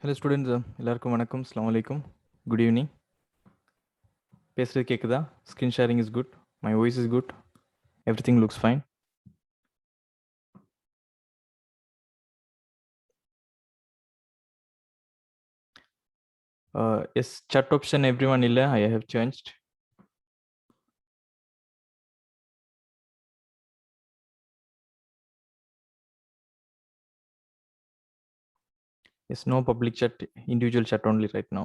Hello students, எல்லாருக்கும் வணக்கம். அஸ்ஸலாமு அலைக்கும். Good evening. பேசுறது கேக்குதா? Screen sharing is good. My voice is good. Everything looks fine. Yes, chat option everyone இல்ல. I have changed. Yes, no public chat, individual chat only right now.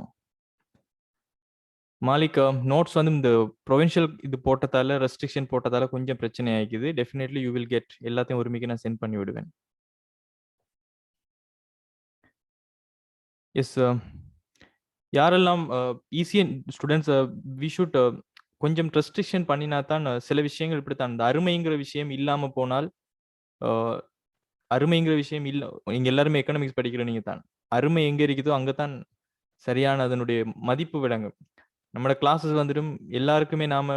Malik notes வந்து இந்த provincial இது போட்டதால restriction போட்டதால கொஞ்சம் பிரச்சனை ஆகிக்குது. Definitely you will get எல்லாத்தையும் ஒருமிக்க நான் send பண்ணி விடுவேன். எஸ், யாரெல்லாம் ஈஸியன் ஸ்டூடெண்ட்ஸ் வி ஷுட் கொஞ்சம் ரெஸ்ட்ரிக்ஷன் பண்ணினா தான் சில விஷயங்கள் இப்படித்தான். இந்த அருமைங்கிற விஷயம் இல்லாம போனால் அருமைங்கிற விஷயம் இல்ல. நீங்க எல்லாருமே எக்கனாமிக்ஸ் படிக்கிற நீங்க தான். அருமை எங்க இருக்குதோ அங்கதான் சரியான அதனுடைய மதிப்பு விளங்கும். நம்மட கிளாஸஸ் வந்துடும் எல்லாருக்குமே நாம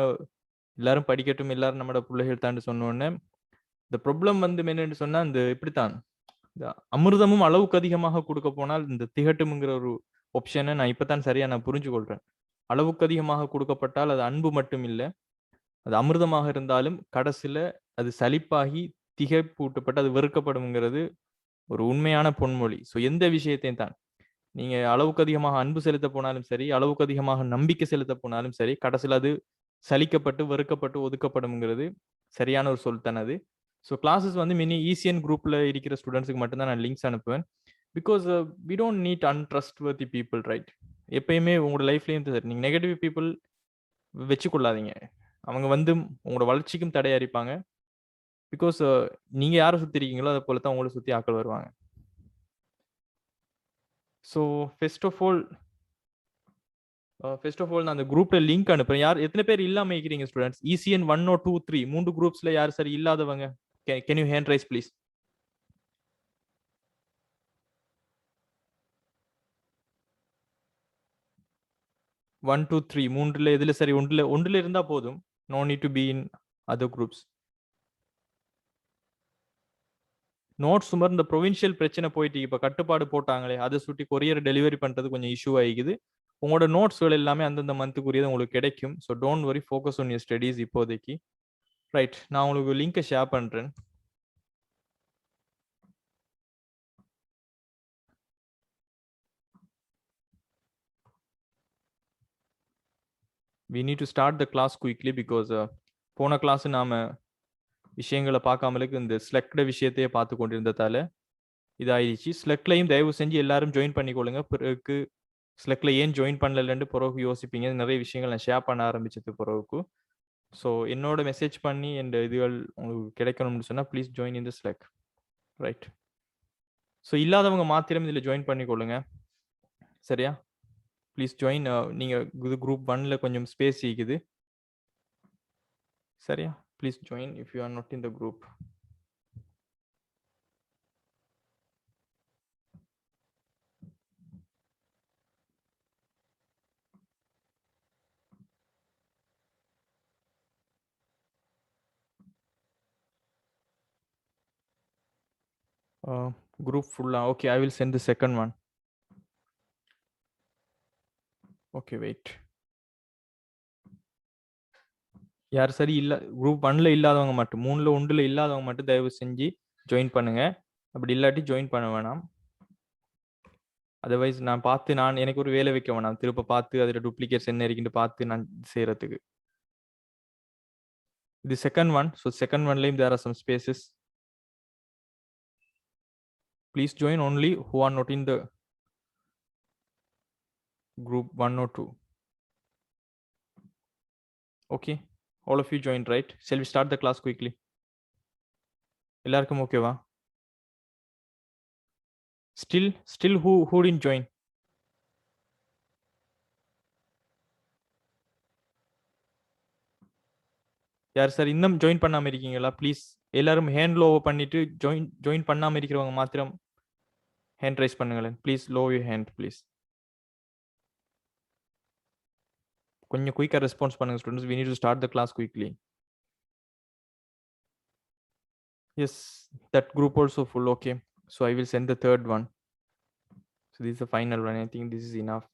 எல்லாரும் படிக்கட்டும், எல்லாரும் நம்மட பிள்ளைகள் தான் சொன்ன உடனே இந்த ப்ராப்ளம் வந்து என்னன்னு சொன்னா இந்த இப்படித்தான். இந்த அமிர்தமும் அளவுக்கு அதிகமாக கொடுக்க போனால் இந்த திகட்டும்ங்கிற ஒரு ஆப்ஷனை நான் இப்பதான் சரியா நான் புரிஞ்சு கொள்றேன். அளவுக்கு அதிகமாக கொடுக்கப்பட்டால் அது அன்பு மட்டும் இல்லை, அது அமிர்தமாக இருந்தாலும் கடைசியில அது சலிப்பாகி திகைப்பூட்டப்பட்டு அது வெறுக்கப்படும்ங்கிறது ஒரு உண்மையான பொன்மொழி. ஸோ எந்த விஷயத்தையும் தான் நீங்க அளவுக்கு அதிகமாக அன்பு செலுத்த போனாலும் சரி, அளவுக்கு அதிகமாக நம்பிக்கை செலுத்த போனாலும் சரி, கடைசியில் அது சலிக்கப்பட்டு வெறுக்கப்பட்டு ஒதுக்கப்படும்ங்கிறது சரியான ஒரு சொல் தானே அது. ஸோ கிளாஸஸ் வந்து மினி ஈசியன் குரூப்ல இருக்கிற ஸ்டூடெண்ட்ஸுக்கு மட்டும்தான் நான் லிங்க்ஸ் அனுப்புவேன். Because we don't need untrustworthy people, right? எப்பயுமே உங்களோட லைஃப்லேயும் சரி நீங்கள் நெகட்டிவ் பீப்புள் வச்சுக்கொள்ளாதீங்க. அவங்க வந்து உங்களோட வளர்ச்சிக்கும் தடையா இருப்பாங்க. பிகாஸ் நீங்க யாரை சுத்தி இருக்கீங்களோ அதை போல தான் உங்களை சுத்தி ஆட்கள் வருவாங்க. ஸோ ஃபர்ஸ்ட் ஆஃப் ஆல் நான் அந்த குரூப்ல லிங்க் அனுப்புறேன். யார் எத்தனை பேர் இல்லாம இருக்கிறீங்க ஸ்டூடெண்ட்ஸ்? இசிஎன் 1 or 2 3 மூன்று குரூப்ஸ்ல யார் சரி இல்லாதவங்க? Can you hand raise please? 1 2 3 மூன்றுல எதுல சரி ஒன்றுல இருந்தா போதும். No need to be in other groups. Notes சுமார் இந்த ப்ரொவின்ஷியல் பிரச்சனை போயிட்டு இப்ப கட்டுப்பாடு போட்டாங்களே, அதை சுட்டி கொரியர் டெலிவரி பண்றது கொஞ்சம் இஷ்யூ ஆகிக்குது. உங்களோட நோட்ஸ்கள் எல்லாமே அந்தந்த மந்த்துக்குரியது உங்களுக்கு கிடைக்கும். So don't worry, focus on your studies இப்போதைக்கு. ரைட், நான் உங்களுக்கு லிங்கை ஷேர் பண்றேன். we need to start the class quickly because போன கிளாஸ் நாம விஷயங்களை பார்க்காமலுக்கு இந்த ஸ்லெக்ட விஷயத்தையே பார்த்து கொண்டிருந்ததால இதாயிடுச்சு. ஸ்லெக்லையும் தயவு செஞ்சு எல்லாரும் ஜாயின் பண்ணிக்கொள்ளுங்க. பிறகு ஸ்லெக்ல ஏன் ஜாயின் பண்ணலன்னு பிறகு யோசிப்பீங்க. நிறைய விஷயங்கள் நான் ஷேர் பண்ண ஆரம்பிச்சது பிறகு. ஸோ என்னோட மெசேஜ் பண்ணி என் இதுகள் உங்களுக்கு கிடைக்கணும்னு சொன்னா please join in the Slack, right? So இல்லாதவங்க மாத்திரம் இதில் ஜாயின் பண்ணிக்கொள்ளுங்க, சரியா? Please join. நீங்க இது குரூப் 1ல கொஞ்சம் ஸ்பேஸ் இருக்குது, சரியா? Please join if you are not in the group. Group full. Okay, I will send the second one. Okay, wait. யார் சரி இல்ல குரூப் 1ல இல்லாதவங்க மட்டும், 3ல 1ல இல்லாதவங்க மட்டும் தயவு செஞ்சு ஜாயின் பண்ணுங்க. அப்படி இல்லாட்டி ஜாயின் பண்ண வேணாம். அதர்வைஸ் நான் பார்த்து எனக்கு ஒரு வேலை வைக்க வேணாம். திருப்ப பார்த்து அதில் டூப்ளிகேட்ஸ் என்ன இருக்குன்னு பார்த்து நான் செய்யறதுக்கு. இது செகண்ட் ஒன். ஸோ செகண்ட் ஒன்லையும் there are some spaces. Please join only who are not in the group 1 or 2. Okay, all of you joined, right? Shall we start the class quickly? எல்லாருக்கும் ஓகேவா? Still who didn't join? யார் sir இன்னும் join பண்ணாம இருக்கீங்களா? Please எல்லாரும் hand low பண்ணிட்டு join பண்ணாம இருக்கிறவங்க மாத்திரம் ஹேண்ட் ரைஸ் பண்ணுங்களேன். Please low your hand please. கொஞ்சம் குயிக்காக ரெஸ்பான்ஸ் பண்ணுங்க students. we need to start the class quickly. Yes, that group also full. Okay, so I will send the third one. So this is the final one. I think this is enough.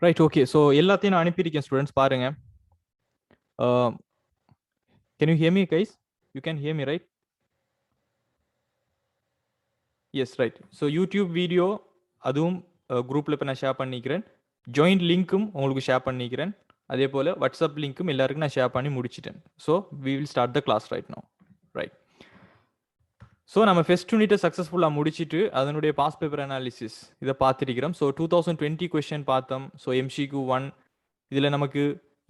Right, okay. So எல்லாத்தையும் நான் அனுப்பியிருக்கேன் students பாருங்க. Can you hear me guys? You can hear me, right? Yes, right. So YouTube video அதுவும் குரூப்பில் இப்போ நான் share பண்ணிக்கிறேன். Joint லிங்க்கும் உங்களுக்கு ஷேர் பண்ணிக்கிறேன். அதே போல் வாட்ஸ்அப் லிங்க்கும் எல்லாருக்கும் நான் ஷேர் பண்ணி முடிச்சிட்டேன். So we will start the class right now. Right. So நம்ம ஃபர்ஸ்ட் யூனிட்டை சக்ஸஸ்ஃபுல்லாக முடிச்சுட்டு அதனுடைய பாஸ் பேப்பர் அனாலிசிஸ் இதை பார்த்துருக்கிறோம். ஸோ 2020 கொஸ்டின் பார்த்தோம். ஸோ MCQ 1 இதில் நமக்கு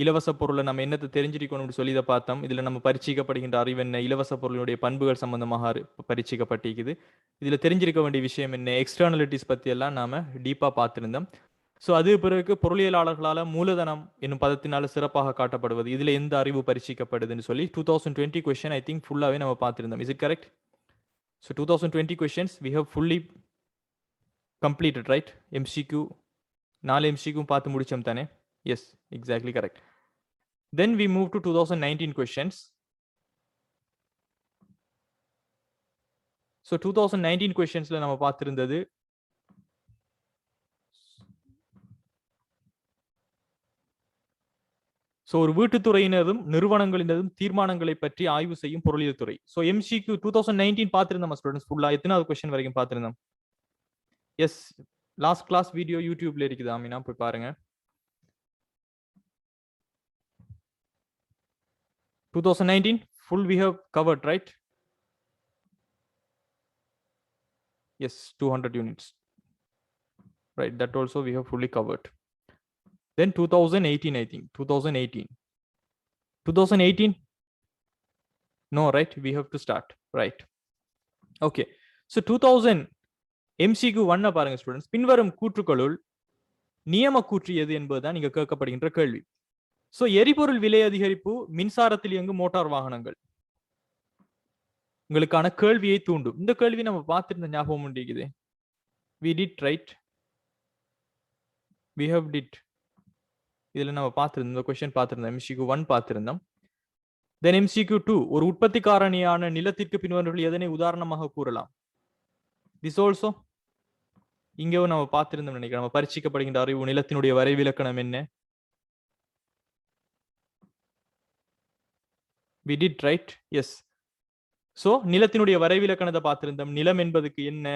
இலவச பொருளை நம்ம என்னத்தை தெரிஞ்சிருக்கணும்னு சொல்லி இதை பார்த்தோம். இதில் நம்ம பரீட்சிக்கப்படுகின்ற அறிவு என்ன, இலவச பொருளினுடைய பண்புகள் சம்பந்தமாக பரீட்சிக்கப்பட்டிருக்குது. இதில் தெரிஞ்சிருக்க வேண்டிய விஷயம் என்ன, எக்ஸ்டர்னலிட்டிஸ் பற்றி எல்லாம் நாம் டீப்பாக பார்த்துருந்தோம். ஸோ அது பிறகு பொருளியலாளர்களால் மூலதனம் என்னும் பதத்தினால சிறப்பாக காட்டப்படுவது, இதில் எந்த அறிவு பரீட்சிக்கப்படுதுன்னு சொல்லி 2020 கொஸ்டின் ஐ திங்க் ஃபுல்லாகவே நம்ம பார்த்துருந்தோம். Is it correct? So 2020 questions we have fully completed, right? MCQ 4 MCQ பார்த்து முடிச்சோம் தானே? Yes, exactly correct. Then we move to 2019 questions. So 2019 questionsல நம்ம பார்த்திருந்தது ஸோ ஒரு வீட்டுத்துறையினதும் நிறுவனங்களினதும் தீர்மானங்களை பற்றி ஆய்வு செய்யும் பொருளியல் துறை. ஸோ MCQ 2019 பார்த்திருந்தோம் ஸ்டூடெண்ட்ஸ். ஃபுல்லா எத்தனாவது கொஸ்டின் வரைக்கும் பார்த்திருந்தோம்? எஸ், லாஸ்ட் கிளாஸ் வீடியோ யூடியூப்ல இருக்குது ஆமினா, போய் பாருங்க. 2019 full we have covered, right? Yes, 200 units, right? That also we have fully covered. Then 2018, I think 2018 no, right? We have to start, right? Okay, so 2000 MCQ 1 பாருங்க students. பின்வரும் கூற்றுக்களுள் நியம கூற்று எது என்பதுதான் நீங்க கேட்கப்படுகின்ற கேள்வி. சோ எரிபொருள் விலை அதிகரிப்பு மின்சாரத்தில் இயங்கும் மோட்டார் வாகனங்கள் உங்களுக்கான கேள்வியை தூண்டும். இந்த கேள்வி நம்ம பார்த்திருந்த ஞாபகம் உண்டிக்குது. we did, right? we have did. இதுல நம்ம பார்த்திருந்தோம், இந்த கொஸ்டின் பார்த்திருந்தோம். MCQ 1 பார்த்திருந்தோம். then MCQ 2 ஒரு உற்பத்தி காரணியான நிலத்திற்கு பின்வருவதில் எதனை உதாரணமாக கூறலாம்? this also இங்கேயும் நம்ம பார்த்திருந்தோம் நினைக்கிறேன். நம்ம பரிட்சிக்கப்படுகின்ற அறிவு நிலத்தினுடைய வரைவிலக்கணம் என்ன? we did, right? yes. So நிலத்தினுடைய வரைவிலக்கணத்தை பார்த்திருந்தோம். நிலம் என்பதுக்கு என்ன?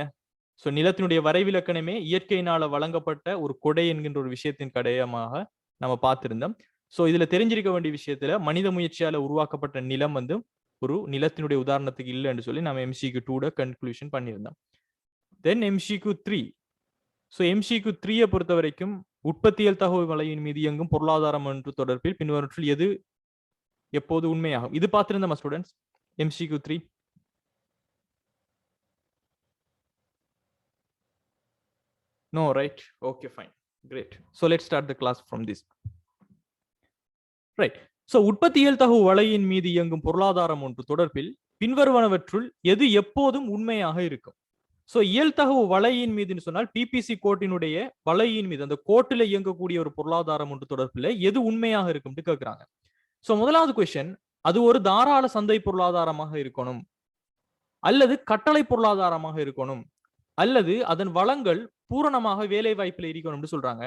சோ நிலத்தினுடைய வரைவிலக்கணமே இயற்கையினால வழங்கப்பட்ட ஒரு கொடை என்கின்ற ஒரு விஷயத்தின் கடையமாக நம்ம பார்த்திருந்தோம். சோ இதுல தெரிஞ்சிருக்க வேண்டிய விஷயத்துல மனித முயற்சியால உருவாக்கப்பட்ட நிலம் வந்து ஒரு நிலத்தினுடைய உதாரணத்துக்கு இல்லைன்னு சொல்லி நம்ம MCQ 2 கன்க்ளூஷன் பண்ணியிருந்தோம். தென் MCQ 3. சோ MCQ 3 பொறுத்த வரைக்கும் உற்பத்தியல் தகவல் வலையின் மீது இயங்கும் பொருளாதாரம் என்று தொடர்பில் பின்வருவற்றில் எது எப்போது உண்மையாகும்? இது பார்த்திருந்தோம் students. MCQ 3. No, right? Okay, fine. Great. So let's start the class from this. Right. So உற்பத்தியல் தகவல் வலையின் மீது இயங்கும் பொருளாதாரம் ஒன்று தொடர்பில் பின்வருவனவற்றுள் எது எப்போதும் உண்மையாக இருக்கும்? சோ இயல் தகவல் வலையின் மீதுன்னு சொன்னால் PPC கோட்டினுடைய வலையின் மீது அந்த கோட்டில இயங்கக்கூடிய ஒரு பொருளாதாரம் ஒன்று தொடர்பில் எது உண்மையாக இருக்கும்னு கேட்கிறாங்க. சோ முதலாவது கொஸ்டின், அது ஒரு தாராள சந்தை பொருளாதாரமாக இருக்கணும், அல்லது கட்டளை பொருளாதாரமாக இருக்கணும், அல்லது அதன் வளங்கள் பூரணமாக வேலை வாய்ப்பில் இருக்கணும்னு சொல்றாங்க.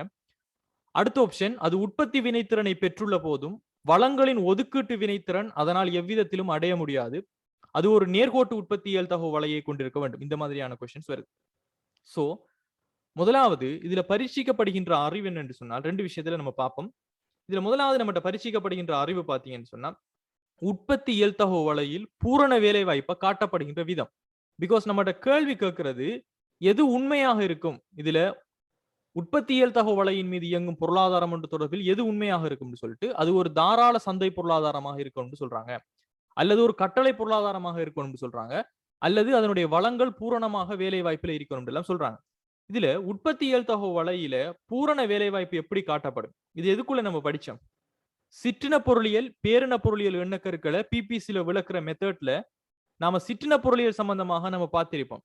அடுத்த ஆப்ஷன், அது உற்பத்தி வினைத்திறனை பெற்றுள்ள போதும் வளங்களின் ஒதுக்கீட்டு வினைத்திறன் அதனால் எவ்விதத்திலும் அடைய முடியாது, அது ஒரு நேர்கோட்டு உற்பத்தியல் தகவல் வலையை கொண்டிருக்க வேண்டும். இந்த மாதிரியான கொஸ்டின்ஸ் வருது. சோ முதலாவது இதுல பரீட்சிக்கப்படுகின்ற அறிவு என்னன்னு சொன்னால் ரெண்டு விஷயத்துல நம்ம பார்ப்போம். இதுல முதலாவது நம்மகிட்ட பரீட்சிக்கப்படுகின்ற அறிவு பாத்தீங்கன்னு சொன்னா உற்பத்தி இயல் தகவல் வலையில் பூரண வேலை வாய்ப்பை காட்டப்படுகின்ற விதம். பிகாஸ் நம்மகிட்ட கேள்வி கேட்கிறது எது உண்மையாக இருக்கும், இதுல உற்பத்தியல் தகவல் வலையின் மீது இயங்கும் பொருளாதாரம் என்று தொடர்பில் எது உண்மையாக இருக்கும்னு சொல்லிட்டு அது ஒரு தாராள சந்தை பொருளாதாரமாக இருக்கும்னு சொல்றாங்க, அல்லது ஒரு கட்டளை பொருளாதாரமாக இருக்கணும்னு சொல்றாங்க, அல்லது அதனுடைய வளங்கள் பூரணமாக வேலை வாய்ப்பில் இருக்கணும் எல்லாம் சொல்றாங்க. இதுல உற்பத்தியல் தகவல் வலையில பூரண வேலை வாய்ப்பு எப்படி காட்டப்படும்? இது எதுக்குள்ள நம்ம படிச்சோம்? சிற்றின பொருளியல் பேரின பொருளியல் எண்ணக்கருக்களை PPCல விளக்குற மெத்தட்ல நாம சிற்றின பொருளியல் சம்பந்தமாக நம்ம பார்த்திருப்போம்.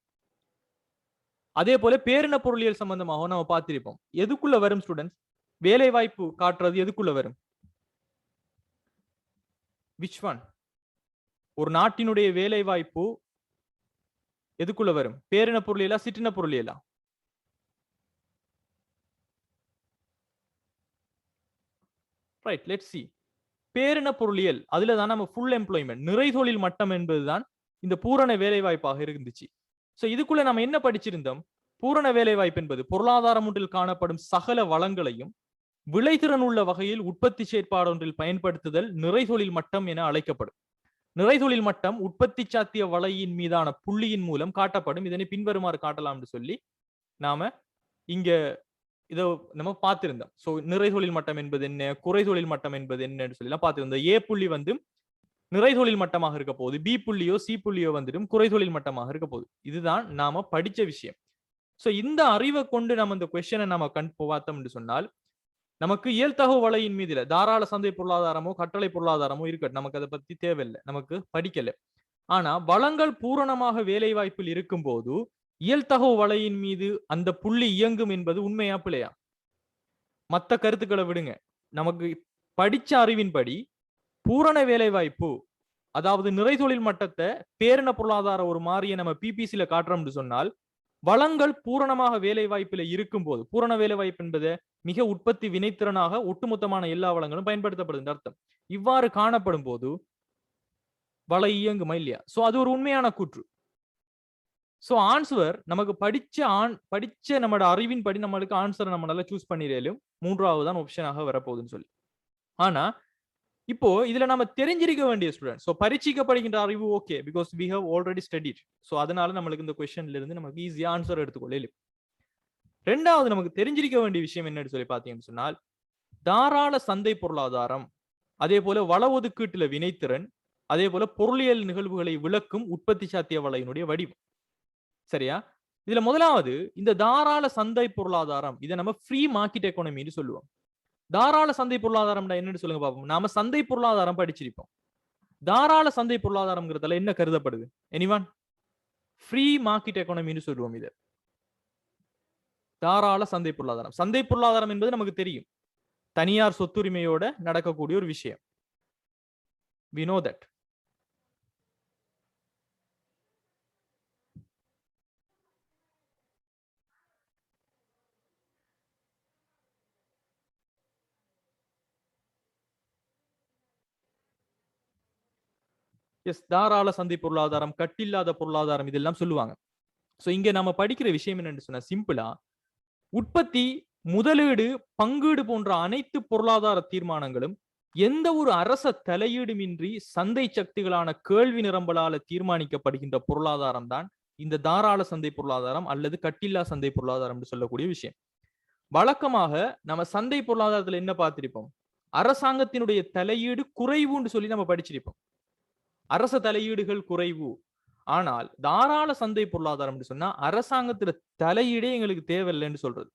அதே போல பேரின பொருளியல் சம்பந்தமாக நம்ம பார்த்திருப்போம். எதுக்குள்ள வரும் ஸ்டூடெண்ட்ஸ்? வேலை வாய்ப்பு காட்டுறது எதுக்குள்ள வரும்? which one? ஒரு நாட்டினுடைய வேலை வாய்ப்பு எதுக்குள்ள வரும்? பேரின பொருளியலா சிற்றின பொருளியலா? Right, let's see. பேரின பொருளியல் அதுல தான் நம்ம ஃபுல் எம்ப்ளாய்மெண்ட் நிறை தொழில் மட்டம் என்பதுதான் இந்த பூரண வேலை வாய்ப்பாக இருந்துச்சு. சோ இதுக்குள்ள நம்ம என்ன படிச்சிருந்தோம்? பூரண வேலை வாய்ப்பு என்பது பொருளாதாரம் ஒன்றில் காணப்படும் சகல வளங்களையும் விளைதிறன் உள்ள வகையில் உற்பத்தி செயற்பாடு ஒன்றில் பயன்படுத்துதல் நிறை தொழில் மட்டம் என அழைக்கப்படும். நிறை தொழில் மட்டம் உற்பத்தி சாத்திய வலையின் மீதான புள்ளியின் மூலம் காட்டப்படும். இதனை பின்வருமாறு காட்டலாம்னு சொல்லி நாம இங்க இதை நம்ம பார்த்திருந்தோம். சோ நிறை தொழில் மட்டம் என்பது என்ன, குறை தொழில் மட்டம் என்பது என்னன்னு சொல்லி எல்லாம் பார்த்திருந்தோம். A புள்ளி வந்து நிறை தொழில் மட்டமாக இருக்க போகுது, B புள்ளியோ C புள்ளியோ வந்துடும் குறை தொழில் மட்டமாக இருக்க போகுது. இதுதான் நாம படிச்ச விஷயம். சோ இந்த அறிவை கொண்டு நம்ம இந்த கொஸ்டினை நாம பார்த்தோம்னு சொன்னால் நமக்கு இயல் தகவல் வலையின் மீதுல தாராள சந்தை பொருளாதாரமோ கட்டளை பொருளாதாரமோ இருக்கட்டும், நமக்கு அதை பத்தி தேவையில்லை, நமக்கு படிக்கல. ஆனா வளங்கள் பூரணமாக வேலை வாய்ப்பில் இருக்கும் போது இயல் தகவல் வலையின் மீது அந்த புள்ளி இயங்கும் என்பது உண்மையா பிள்ளையா? மத்த கருத்துக்களை விடுங்க, நமக்கு படிச்ச அறிவின்படி பூரண வேலை வாய்ப்பு அதாவது நிறை தொழில் மட்டத்தை பேரின பொருளாதார ஒரு மாறிய நம்ம PPCல காட்டுறோம்னு சொன்னால் வளங்கள் பூரணமாக வேலை வாய்ப்பில் இருக்கும் போது, பூரண வேலை வாய்ப்பு என்பது மிக உற்பத்தி வினைத்திறனாக ஒட்டுமொத்தமான எல்லா வளங்களும் பயன்படுத்தப்படுது அர்த்தம். இவ்வாறு காணப்படும் போது வள இயங்குமா இல்லையா? சோ அது ஒரு உண்மையான கூற்று. சோ ஆன்சர் நமக்கு படிச்ச நம்மளோட அறிவின் படி நம்மளுக்கு ஆன்சரை நம்மளால சூஸ் பண்ணிடலும். மூன்றாவது தான் ஆப்ஷனாக வரப்போகுதுன்னு சொல்லி. ஆனா இப்போ இதுல நம்ம தெரிஞ்சிருக்க வேண்டிய ஸ்டூடெண்ட். சோ பரீட்சைக்கப்படுகின்ற அறிவு okay, because we have already studied. So அதனால நம்மளுக்கு இந்த கொஸ்டின்ல இருந்து நமக்கு ஈஸியா ஆன்சர் எடுத்துக்கொள்ளலாம். ரெண்டாவது நமக்கு தெரிஞ்சிருக்க வேண்டிய விஷயம் என்னன்னு சொல்லி பாத்தீங்கன்னு சொன்னால், தாராள சந்தை பொருளாதாரம், அதே போல வள ஒதுக்கீட்டுல வினைத்திறன், அதே போல பொருளியல் நிகழ்வுகளை விளக்கும் உற்பத்தி சாத்திய வளையினுடைய வடிவம். சரியா? இதுல முதலாவது இந்த தாராள சந்தை பொருளாதாரம், இதை நம்ம ஃப்ரீ மார்க்கெட் எக்கானமின்னு சொல்லுவோம். தாராள சந்தை பொருளாதாரம் என்னன்னு சொல்லுங்க பாப்போம். நாம சந்தை பொருளாதாரம் படிச்சிருப்போம். தாராள சந்தை பொருளாதாரம்ங்கிறதுல என்ன கருதப்படுது? எனிவன்? ஃப்ரீ மார்க்கெட் எக்கானமின்னு சொல்லுவோம் இது. தாராள சந்தை பொருளாதாரம். சந்தை பொருளாதாரம் என்பது நமக்கு தெரியும், தனியார் சொத்துரிமையோட நடக்கக்கூடிய ஒரு விஷயம். we know that. எஸ், தாராள சந்தை பொருளாதாரம், கட்டில்லாத பொருளாதாரம், இதெல்லாம் சொல்லுவாங்க. சோ இங்க நம்ம படிக்கிற விஷயம் என்னன்னு சொன்னா, சிம்பிளா உற்பத்தி, முதலீடு, பங்கீடு போன்ற அனைத்து பொருளாதார தீர்மானங்களும் எந்த ஒரு அரச தலையீடுமின்றி சந்தை சக்திகளான கேள்வி நிரம்பலால தீர்மானிக்கப்படுகின்ற பொருளாதாரம் தான் இந்த தாராள சந்தை பொருளாதாரம் அல்லது கட்டில்லா சந்தை பொருளாதாரம் சொல்லக்கூடிய விஷயம். வழக்கமாக நம்ம சந்தை பொருளாதாரத்துல என்ன பார்த்திருப்போம்? அரசாங்கத்தினுடைய தலையீடு குறைவுன்னு சொல்லி நம்ம படிச்சிருப்போம். அரச தலையீடுகள் குறைவு. ஆனால் தாராள சந்தை பொருளாதாரம் சொன்னா அரசாங்கத்துல தலையீடே எங்களுக்கு தேவையில்லைன்னு சொல்றது.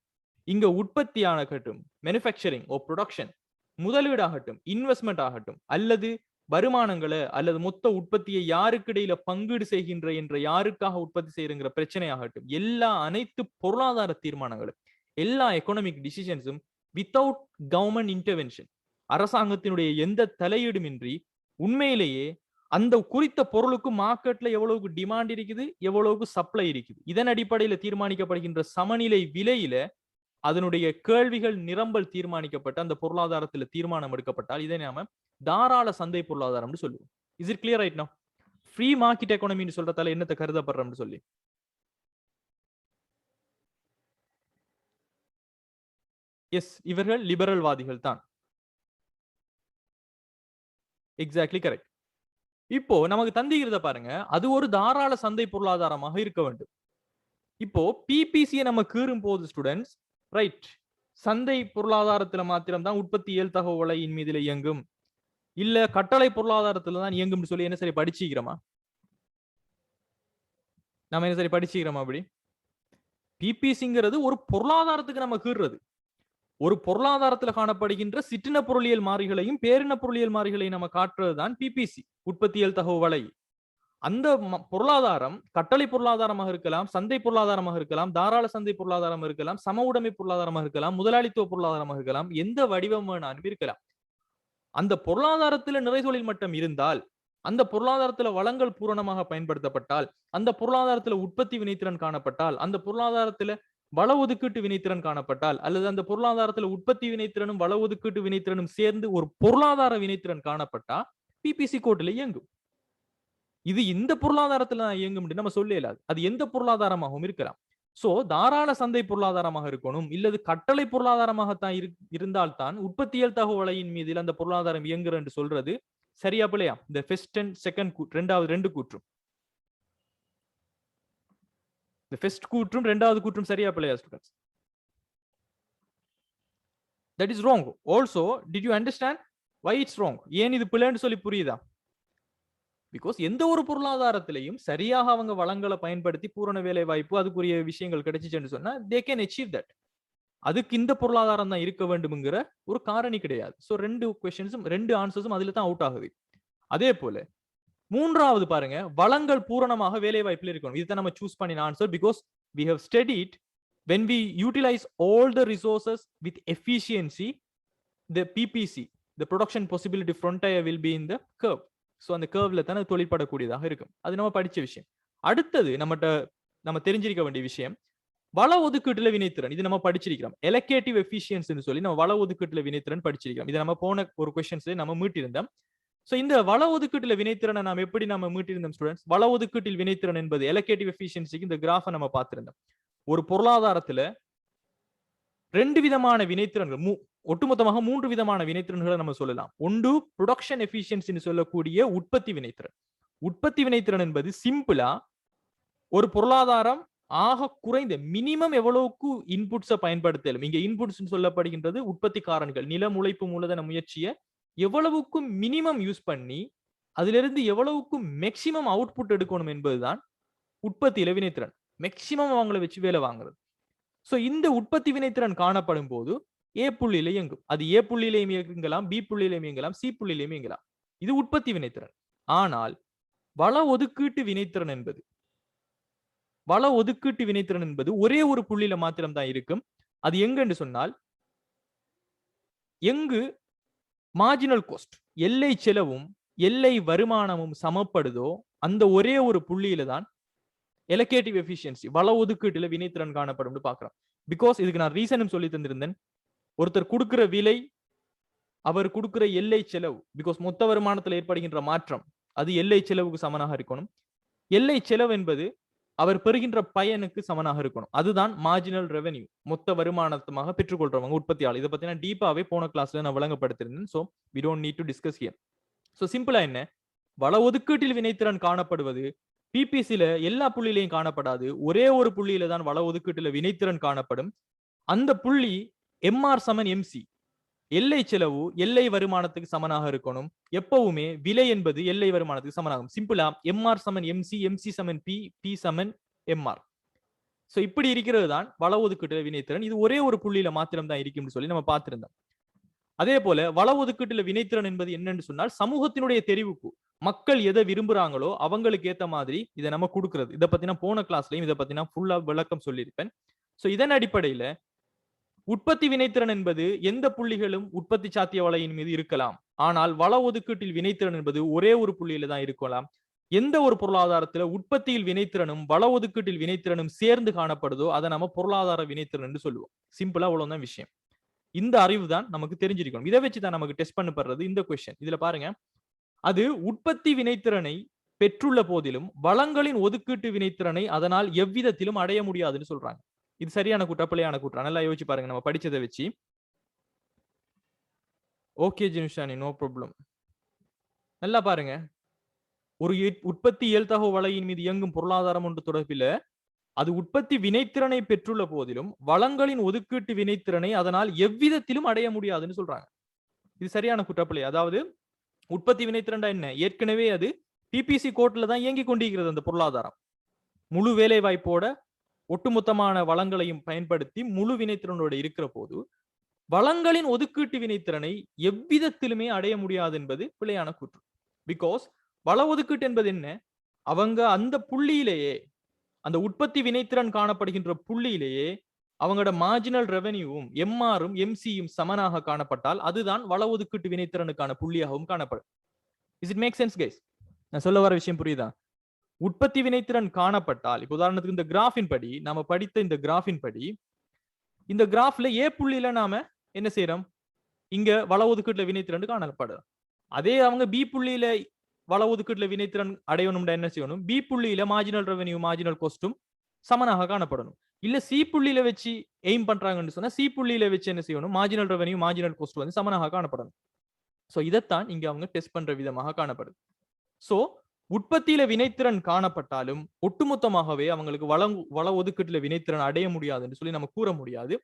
இங்க உற்பத்தி ஆகட்டும், மேனுஃபேக்சரிங் ஓ ப்ரொடக்ஷன், முதலீடு ஆகட்டும், இன்வெஸ்ட்மெண்ட் ஆகட்டும், அல்லது வருமானங்களை அல்லது மொத்த உற்பத்தியை யாருக்கு இடையில பங்கீடு செய்கின்ற என்ற யாருக்காக உற்பத்தி செய்யறங்கிற பிரச்சனை ஆகட்டும், எல்லா அனைத்து பொருளாதார தீர்மானங்களும், எல்லா எக்கனாமிக் டிசிஷன்ஸும் வித்தவுட் கவர்மெண்ட் இன்டர்வென்ஷன், அரசாங்கத்தினுடைய எந்த தலையீடுமின்றி உண்மையிலேயே அந்த குறித்த பொருளுக்கு மார்க்கெட்ல எவ்வளவுக்கு டிமாண்ட் இருக்குது, எவ்வளவுக்கு சப்ளை இருக்குது, இதன் அடிப்படையில் தீர்மானிக்கப்படுகின்ற சமநிலை விலையில அதனுடைய கேள்விகள் நிரம்பல் தீர்மானிக்கப்பட்ட அந்த பொருளாதாரத்தில் தீர்மானம் எடுக்கப்பட்டால் இதை நாம தாராள சந்தை பொருளாதாரம்னு சொல்லுவோம். Is it clear right now? Free market எக்கானமின்னு சொல்றதால என்னத்தை கருதப்படுறோம்னு சொல்லி, எஸ், இவர்கள் லிபரல்வாதிகள் தான். Exactly correct. இப்போ நமக்கு தந்திக்கிறத பாருங்க, அது ஒரு தாராள சந்தை பொருளாதாரமாக இருக்க வேண்டும். இப்போ பிபிசியை நம்ம கீறும் போது ஸ்டூடெண்ட்ஸ், ரைட், சந்தை பொருளாதாரத்துல மாத்திரம்தான் உற்பத்தி தகவலையின் மீதுல இயங்கும், இல்ல கட்டளை பொருளாதாரத்துல தான் இயங்கும் சொல்லி என்ன சரி படிச்சுக்கிறோமா? நம்ம என்ன சரி படிச்சுக்கிறோமா? அப்படி பிபிசிங்கிறது ஒரு பொருளாதாரத்துக்கு நம்ம கீறுறது. ஒரு பொருளாதாரத்துல காணப்படுகின்ற சிற்றின பொருளியல் மாறிகளையும் பேரின பொருளியல் மாறிகளையும் நம்ம காட்டுறதுதான் பிபிசி, உற்பத்தியல் தகவலை. அந்த பொருளாதாரம் கட்டளை பொருளாதாரமாக இருக்கலாம், சந்தை பொருளாதாரமாக இருக்கலாம், தாராள சந்தை பொருளாதாரம் இருக்கலாம், சம உடைமை பொருளாதாரமாக இருக்கலாம், முதலாளித்துவ பொருளாதாரமாக இருக்கலாம், எந்த வடிவம் வேணாலும் இருக்கலாம். அந்த பொருளாதாரத்துல நிறைதொழில் மட்டம் இருந்தால், அந்த பொருளாதாரத்துல வளங்கள் பூரணமாக பயன்படுத்தப்பட்டால், அந்த பொருளாதாரத்துல உற்பத்தி வினைத்திறன் காணப்பட்டால், அந்த பொருளாதாரத்துல வள ஒதுக்கீட்டு வினைத்திறன் காணப்பட்டால், அல்லது அந்த பொருளாதாரத்துல உற்பத்தி வினைத்திறனும் வள ஒதுக்கீட்டு வினைத்திறனும் சேர்ந்து ஒரு பொருளாதார வினைத்திறன் காணப்பட்டா பிபிசி கோட்ல இயங்கும். இது இந்த பொருளாதாரத்துல இயங்கும் நம்ம சொல்ல இயலாது. அது எந்த பொருளாதாரமாகவும் இருக்கலாம். சோ தாராள சந்தை பொருளாதாரமாக இருக்கணும், இல்லது கட்டளை பொருளாதாரமாகத்தான் இருந்தால்தான் உற்பத்தியல் தகவலையின் மீது அந்த பொருளாதாரம் இயங்குற என்று சொல்றது சரியா பிள்ளையா? இந்த ஃபர்ஸ்ட் அண்ட் செகண்ட் ரெண்டாவது ரெண்டு கூற்றும், இந்த ஃபர்ஸ்ட் கூற்றும் ரெண்டாவது கூற்றும் சரியா பிள்ளையா students? That is wrong. Also, did you understand why it's wrong? ஏன் இது பிள்ளைன்னு சொல்லி புரியுதா? பிகாஸ் எந்த ஒரு பொருளாதாரத்திலையும் சரியாக அவங்க வளங்களை பயன்படுத்தி பூரண வேலை வாய்ப்பு அதுக்குரிய விஷயங்கள் கிடைச்சிச்சுன்னு சொன்னா they can achieve that. அதுக்கு இந்த பொருளாதாரம் தான் இருக்க வேண்டும்ங்கிற ஒரு காரணி கிடையாது. சோ ரெண்டு क्वेश्चंसும் ரெண்டு ஆன்சர்ஸும் அதுல தான் அவுட் ஆகுது. அதே போல மூன்றாவது பாருங்க, வளங்கள் பூரணமாக வேலை வாய்ப்பில் இருக்கணும். இதுதான் நம்ம சூஸ் பண்ணின answer. Because we have studied when we utilize all the resources with efficiency, the PPC, the production possibility frontier will be in the curve. So அந்த கர்வ்ல தானே தொழிற்படக்கூடியதாக இருக்கும். அது நம்ம படிச்ச விஷயம். அடுத்தது நம்மகிட்ட நம்ம தெரிஞ்சிருக்க வேண்டிய விஷயம். வள ஒதுக்கீட்டுல வினைத்திறன் இது நம்ம படிச்சிருக்கிறோம். எலகேட்டிவ் எஃபிஷியன்சின்னு சொல்லி நம்ம வள ஒதுக்கீட்டுல வினைத்திறன் படிச்சிருக்கிறோம். இதை நம்ம போன ஒரு கொஸ்டின்ஸ் நம்ம மீட்டிருந்தோம். சோ இந்த வள ஒதுக்கீட்டுல வினைத்திறனை நாம் எப்படி நம்ம மீட்டிருந்தோம் ஸ்டூடெண்ட்ஸ்? வள ஒதுக்கீட்டில் வினைத்திறன் என்பது எலகேட்டிவ் எஃபிஷியன்சிக்கு இந்த கிராஃபை நம்ம பார்த்திருந்தோம். ஒரு பொருளாதாரத்துல 2 விதமான வினைத்திறன்கள், ஒட்டுமொத்தமாக 3 விதமான வினைத்திறன்களை நம்ம சொல்லலாம். ஒன்று ப்ரொடக்ஷன் எஃபிஷியன்சின்னு சொல்லக்கூடிய உற்பத்தி வினைத்திறன். உற்பத்தி வினைத்திறன் என்பது சிம்பிளா ஒரு பொருளாதாரம் ஆக குறைந்த மினிமம் எவ்வளவுக்கு இன்புட்ஸை பயன்படுத்தலும். இங்க இன்புட்ஸ் சொல்லப்படுகின்றது உற்பத்தி காரணிகள், நிலம், உழைப்பு, மூலதன முயற்சியை எவ்வளவுக்கு மினிமம் யூஸ் பண்ணி அதிலிருந்து எவ்வளவுக்கு மேக்சிமம் அவுட்புட் எடுக்கணும் என்பதுதான் உற்பத்தியில வினைத்திறன். மேக்சிமம் அவங்களை வச்சு வேலை வாங்குறது. சோ இந்த உற்பத்தி வினைத்திறன் காணப்படும் போது ஏ புள்ளியில இயங்கும். அது ஏ புள்ளியிலையும் இயங்கலாம், பி புள்ளியிலையும் இயங்கலாம், சி புள்ளியிலையும் இயங்கலாம். இது உற்பத்தி வினைத்திறன். ஆனால் வள ஒதுக்கீட்டு வினைத்திறன் என்பது ஒரே ஒரு புள்ளியில மாத்திரம் தான் இருக்கும். அது எங்கன்னு சொன்னால், எங்கு மார்ஜினல் காஸ்ட், எல்லை செலவும் எல்லை வருமானமும் சமப்படுதோ அந்த ஒரே ஒரு புள்ளியில தான் எலகேட்டிவ் எஃபிஷியன்சி வள ஒதுக்கீட்டுல வினைத்திறன் காணப்படும் பாக்குறோம். பிகாஸ் இதுக்கு நான் ரீசனும் சொல்லி தந்திருந்தேன். ஒருத்தர் கொடுக்கிற விலை, அவர் கொடுக்கிற எல்லை செலவு, பிகாஸ் மொத்த வருமானத்தில் ஏற்படுகின்ற மாற்றம் அது எல்லை செலவுக்கு சமனாக இருக்கணும். எல்லை செலவு என்பது அவர் பெறுகின்ற பயனுக்கு சமனாக இருக்கணும். அதுதான் மார்ஜினல் ரெவென்யூ, மொத்த வருமானமாக பெற்றுக்கொள்றவங்க உற்பத்தியாளர். இதை பத்தி நான் டீப்பாவே போன கிளாஸ்ல நான் விளங்கப்படுத்திருந்தேன். So we don't need to discuss here. So சிம்பிளா என்ன, வள ஒதுக்கீட்டில் வினைத்திறன் காணப்படுவது பிபிசில எல்லா புள்ளியிலையும் காணப்படாது. ஒரே ஒரு புள்ளியில தான் வள ஒதுக்கீட்டுல வினைத்திறன் காணப்படும். அந்த புள்ளி எம்ஆர் சமன் எம்சி, எல்லை செலவு எல்லை வருமானத்துக்கு சமனாக இருக்கணும். எப்பவுமே விலை என்பது எல்லை வருமானத்துக்கு சமனாகும். சிம்பிளா எம்ஆர் சமன் எம்சி, எம்சி சமன் பி, பி சமன் எம்ஆர். சோ இப்படி இருக்கிறது தான் வள ஒதுக்கீட்டுல வினைத்திறன். இது ஒரே ஒரு புள்ளியில மாத்திரம் தான் இருக்கும்னு சொல்லி நம்ம பார்த்திருந்தோம். அதே போல வள ஒதுக்கீட்டுல வினைத்திறன் என்பது என்னன்னு சொன்னால், சமூகத்தினுடைய தெரிவுக்கு மக்கள் எதை விரும்புறாங்களோ அவங்களுக்கு ஏத்த மாதிரி இதை நம்ம கொடுக்கிறது. இதை பத்தி நான் போன கிளாஸ்லயும் இதை பத்தி நான் ஃபுல்லா விளக்கம் சொல்லியிருப்பேன். சோ இதன் அடிப்படையில உற்பத்தி வினைத்திறன் என்பது எந்த புள்ளிகளும் உற்பத்தி சாத்திய வலையின் மீது இருக்கலாம். ஆனால் வள ஒதுக்கீட்டில் வினைத்திறன் என்பது ஒரே ஒரு புள்ளியில தான் இருக்கலாம். எந்த ஒரு பொருளாதாரத்துல உற்பத்தியில் வினைத்திறனும் வள ஒதுக்கீட்டில் வினைத்திறனும் சேர்ந்து காணப்படுதோ அதை நம்ம பொருளாதார வினைத்திறன் என்று சொல்லுவோம். சிம்பிளா அவ்வளவுதான் விஷயம். இந்த அறிவு தான் நமக்கு தெரிஞ்சிருக்கணும். இதை வச்சு தான் நமக்கு டெஸ்ட் பண்ணப்படுறது இந்த கொஸ்டின். இதுல பாருங்க, அது உற்பத்தி வினைத்திறனை பெற்றுள்ள போதிலும் வளங்களின் ஒதுக்கீட்டு வினைத்திறனை அதனால் எவ்விதத்திலும் அடைய முடியாதுன்னு சொல்றாங்க. இது சரியான கூற்றா பிழையான கூற்றா? நல்லா யோசிச்சு பாருங்க நம்ம படிச்சதை வச்சு. Okay Jinushani, no problem. நல்லா பாருங்க, ஒரு உற்பத்தி இயல்தகவு வலையின் மீது இயங்கும் பொருளாதாரம் ஒன்று தொடர்பில் அது உற்பத்தி வினைத்திறனை பெற்றுள்ள போதிலும் வளங்களின் ஒதுக்கீட்டு வினைத்திறனை அதனால் எவ்விதத்திலும் அடைய முடியாதுன்னு சொல்றாங்க. இது சரியான குற்றப்பிழை. அதாவது உற்பத்தி வினைத்திறன் என்ன, ஏற்கனவே அது பிபிசி கோட்ல தான் இயங்கி கொண்டிருக்கிறது. அந்த பொருளாதாரம் முழு வேலை வாய்ப்போட ஒட்டுமொத்தமான வளங்களையும் பயன்படுத்தி முழு வினைத்திறனோட இருக்கிற போது வளங்களின் ஒதுக்கீட்டு வினைத்திறனை எவ்விதத்திலுமே அடைய முடியாது என்பது பிழையான கூற்று. பிகாஸ் வள ஒதுக்கீட்டு என்பது என்ன, அவங்க அந்த புள்ளியிலேயே, அந்த உற்பத்தி வினைத்திறன் காணப்படுகின்ற புள்ளியிலேயே அவங்களோட மார்ஜினல் ரெவென்யூவும் எம்ஆரும் எம்சியும் சமனாக காணப்பட்டால் அதுதான் வள ஒதுக்கீட்டு வினைத்திறனுக்கான புள்ளியாகவும் காணப்படும். Is it make sense guys? நான் சொல்ல வர விஷயம் புரியுதா? உற்பத்தி வினைத்திறன் காணப்பட்டால், இப்ப உதாரணத்துக்கு இந்த கிராஃபின் படி, நாம படித்த இந்த கிராஃபின் படி, இந்த கிராஃப்ல ஏ புள்ளியில நாம என்ன செய்யறோம், இங்க வள ஒதுக்கீட்டுல வினைத்திறன் காணப்படும். அதே அவங்க பி புள்ளியில வள ஒதுக்கீட்டுல வினைத்திறன் அடையணும்னா என்ன செய்யணும், பி புள்ளியில மார்ஜினல் ரெவென்யூ மார்ஜினல் காஸ்டும் சமனாக காணப்படணும். இல்ல சி புள்ளியில வச்சு எய்ம் பண்றாங்கன்னு சொன்னா சி புள்ளியில வச்சு என்ன செய்யணும், மார்ஜினல் ரெவென்யூ மார்ஜினல் காஸ்ட் வந்து சமனாக காணப்படணும். சோ இதைத்தான் இங்க அவங்க டெஸ்ட் பண்ற விதமாக காணப்படுது. சோ உற்பத்தியில வினைத்திறன் காணப்பட்டாலும் ஒட்டுமொத்தமாகவே அவங்களுக்கு வள ஒதுக்கீட்டுல வினைத்திறன் அடைய முடியாதுன்னு சொல்லி நம்ம கூற முடியாது.